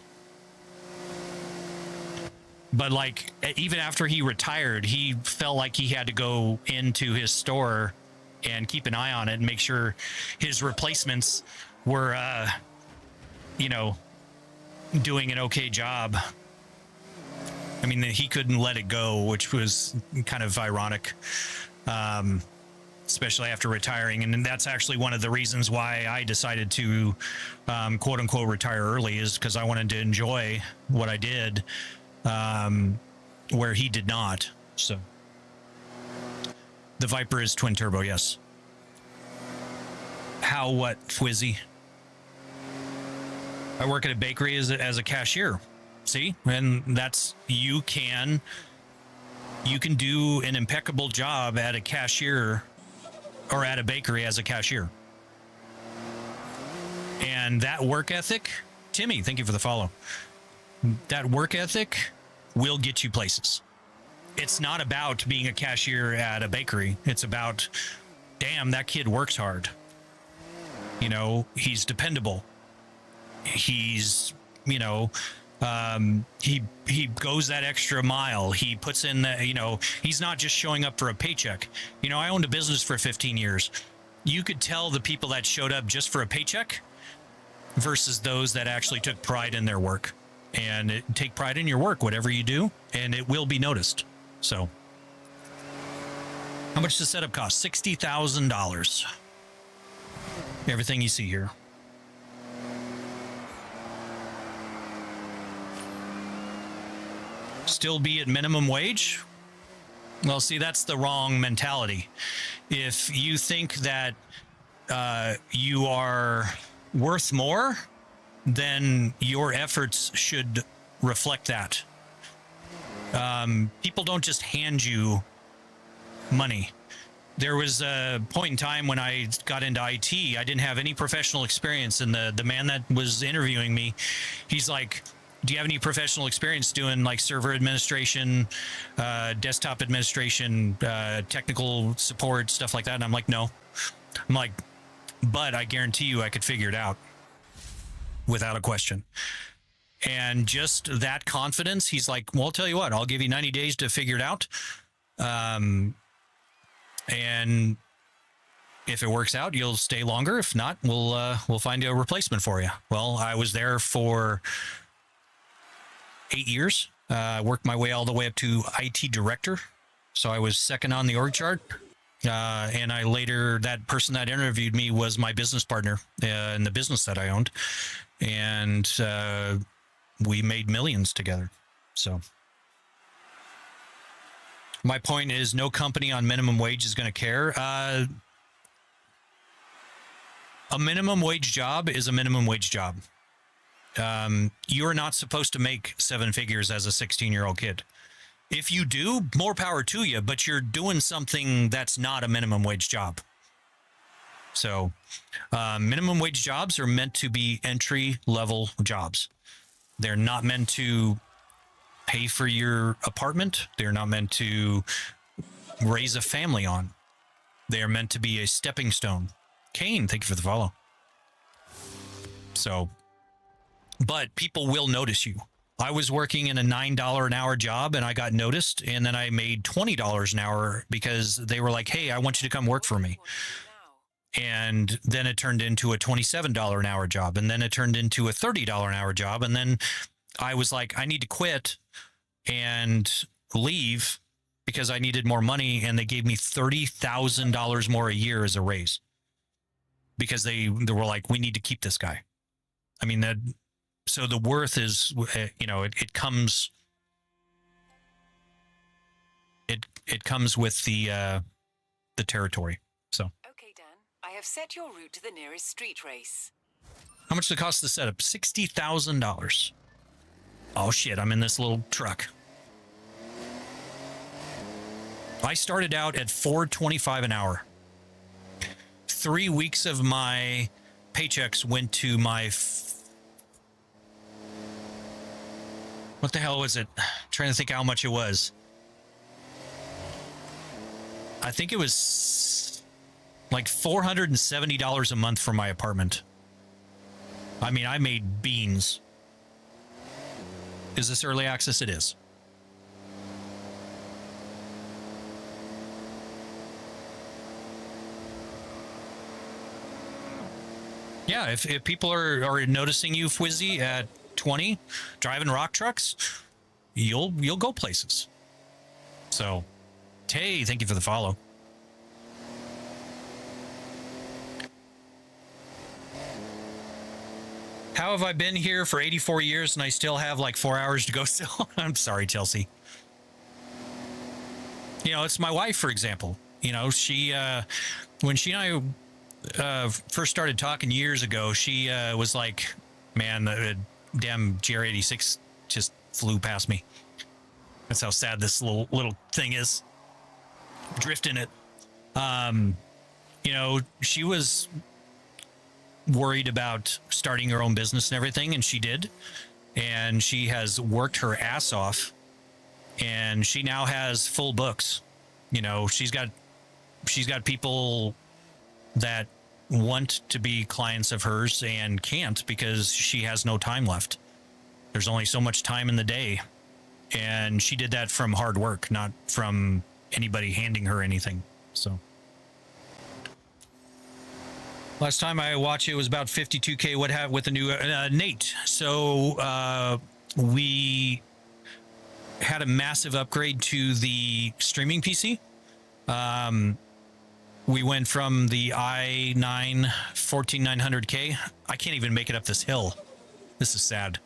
But like, even after he retired, he felt like he had to go into his store and keep an eye on it and make sure his replacements were, doing an okay job. I mean, he couldn't let it go, which was kind of ironic, especially after retiring. And that's actually one of the reasons why I decided to, quote unquote, retire early, is because I wanted to enjoy what I did, where he did not. So the Viper is twin turbo. Yes. How, what, Fwizzy? I work at a bakery as a cashier. See, and that's, you can do an impeccable job at a cashier or at a bakery as a cashier. And that work ethic, Timmy, thank you for the follow. That work ethic will get you places. It's not about being a cashier at a bakery. It's about, damn, that kid works hard. He's dependable. He's, he goes that extra mile. He puts in the, he's not just showing up for a paycheck. I owned a business for 15 years. You could tell the people that showed up just for a paycheck versus those that actually took pride in their work. And take pride in your work, whatever you do, and it will be noticed. So, how much does the setup cost? $60,000. Everything you see here. Still be at minimum wage? Well, see, that's the wrong mentality. If you think that you are worth more, then your efforts should reflect that. People don't just hand you money. There was a point in time when I got into IT, I didn't have any professional experience, and the man that was interviewing me, he's like, do you have any professional experience doing like server administration, desktop administration, technical support, stuff like that? And I'm like, no. I'm like, but I guarantee you I could figure it out without a question. And just that confidence, he's like, well, I'll tell you what, I'll give you 90 days to figure it out. And if it works out, you'll stay longer. If not, we'll find you a replacement for you. Well, I was there for 8 years, worked my way all the way up to IT director. So I was second on the org chart. And I later, that person that interviewed me was my business partner in the business that I owned. And we made millions together. So my point is, no company on minimum wage is going to care. A minimum wage job is a minimum wage job. You're not supposed to make 7 figures as a 16-year-old kid. If you do, more power to you, but you're doing something that's not a minimum wage job. So minimum wage jobs are meant to be entry-level jobs. They're not meant to pay for your apartment. They're not meant to raise a family on. They are meant to be a stepping stone. Kane, thank you for the follow. So, but people will notice you. I was working in a $9 an hour job and I got noticed, and then I made $20 an hour because they were like, hey, I want you to come work for me. And then it turned into a $27 an hour job, and then it turned into a $30 an hour job. And then I was like, I need to quit and leave because I needed more money. And they gave me $30,000 more a year as a raise because they were like, we need to keep this guy. I mean, that, so the worth is, it comes, it comes with the territory. So. Okay, Dan, I have set your route to the nearest street race. How much did it cost the setup? $60,000. Oh shit, I'm in this little truck. I started out at $4.25 an hour. 3 weeks of my paychecks went to my what the hell was it? I'm trying to think how much it was. I think it was like $470 a month for my apartment. I mean, I made beans. Is this early access? It is. Yeah, if people are noticing you, Fwizzy, at 20, driving rock trucks, you'll go places. So, hey, thank you for the follow. How have I been here for 84 years and I still have like 4 hours to go still? I'm sorry, Chelsea. You know, it's my wife, for example. You know, she, when she and I first started talking years ago, she was like, man, the damn GR86 just flew past me. That's how sad this little thing is. Drifting it. You know, she was worried about starting her own business and everything, and she did. And she has worked her ass off, and she now has full books. You know, she's got people that want to be clients of hers and can't because she has no time left. There's only so much time in the day. And she did that from hard work, not from anybody handing her anything. So last time I watched it was about 52K. What have with the new Nate? So we had a massive upgrade to the streaming PC. We went from the i9 14900K. I can't even make it up this hill. This is sad.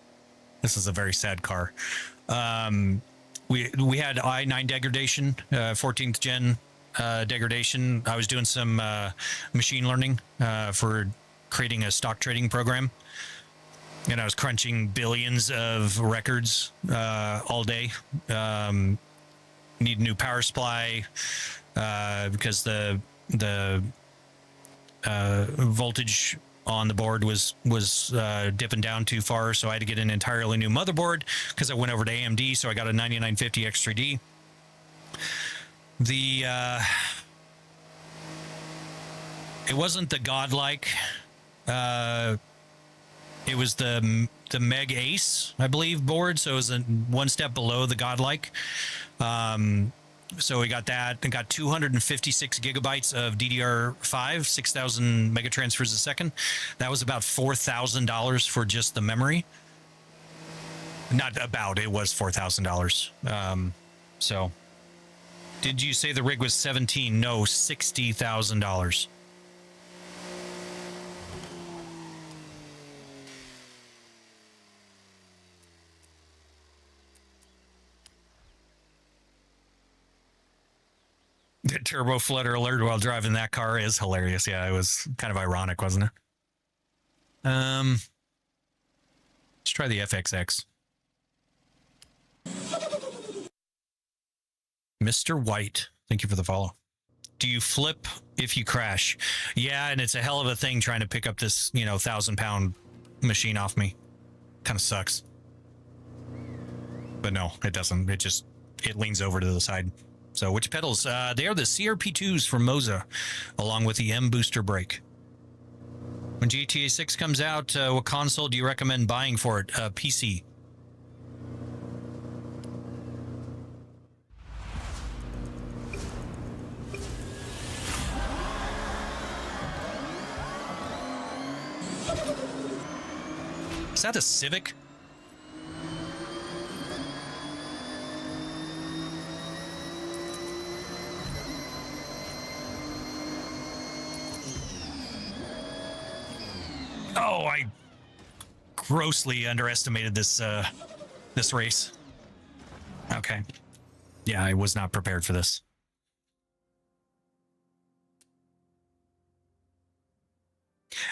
This is a very sad car. We had i9 degradation, 14th gen degradation. I was doing some machine learning for creating a stock trading program, and I was crunching billions of records all day. Need a new power supply because the voltage on the board was dipping down too far, so I had to get an entirely new motherboard because I went over to AMD, so I got a 9950 X3D. It wasn't the godlike, it was the Meg Ace, I believe, board, so it was one step below the godlike. So we got that and got 256 gigabytes of DDR5, 6,000 megatransfers a second. That was about $4,000 for just the memory. Not about, it was $4,000. So did you say the rig was 17? No, $60,000. The turbo flutter alert while driving that car is hilarious. Yeah, it was kind of ironic, wasn't it? Let's try the FXX. Mr. White, thank you for the follow. Do you flip if you crash? Yeah, and it's a hell of a thing trying to pick up this, 1,000-pound machine off me. Kind of sucks. But no, it doesn't. It leans over to the side. So which pedals? They are the CRP2s from Moza, along with the M booster brake. When GTA 6 comes out, what console do you recommend buying for it? PC. Is that a Civic? Oh, I grossly underestimated this race. Okay. Yeah, I was not prepared for this.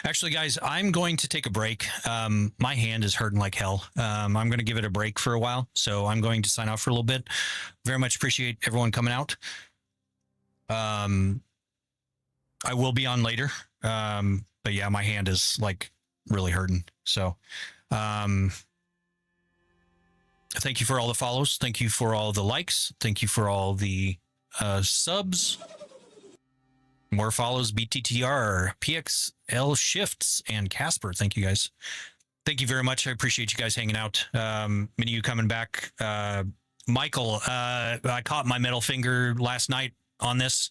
Actually, guys, I'm going to take a break. My hand is hurting like hell. I'm going to give it a break for a while, so I'm going to sign off for a little bit. Very much appreciate everyone coming out. I will be on later. But yeah, my hand is like really hurting. So, thank you for all the follows. Thank you for all the likes. Thank you for all the subs. More follows, BTTR, PXL Shifts, and Casper. Thank you guys. Thank you very much. I appreciate you guys hanging out. Many of you coming back. Michael, I caught my middle finger last night on this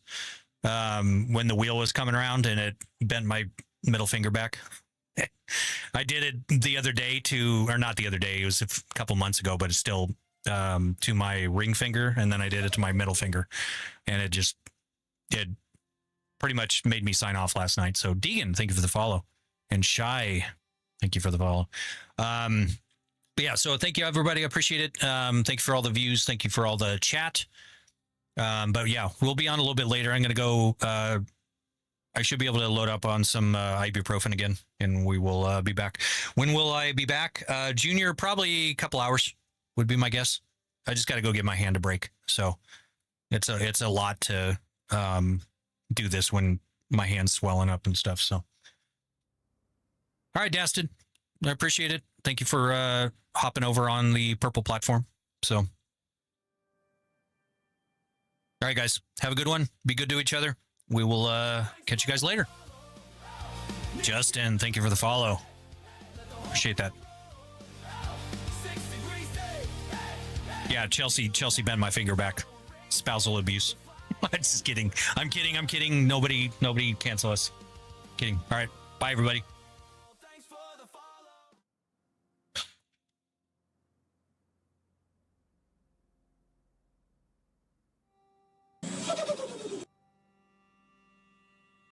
when the wheel was coming around, and it bent my middle finger back. I did it the other day or not the other day, it was a couple months ago, but it's still to my ring finger, and then I did it to my middle finger, and it pretty much made me sign off last night. So Deegan, thank you for the follow. And Shy, thank you for the follow. But yeah, so thank you everybody. I appreciate it. Thank you for all the views. Thank you for all the chat. But yeah, we'll be on a little bit later. I'm going to go, I should be able to load up on some ibuprofen again, and we will be back. When will I be back? Junior, probably a couple hours would be my guess. I just got to go get my hand a break. So it's a lot to do this when my hand's swelling up and stuff. So, all right, Dasted, I appreciate it. Thank you for hopping over on the purple platform. So, all right, guys, have a good one. Be good to each other. We will catch you guys later. Justin, thank you for the follow. Appreciate that. Yeah, Chelsea bent my finger back. Spousal abuse. I'm just kidding. I'm kidding. Nobody cancel us. Kidding. All right. Bye, everybody.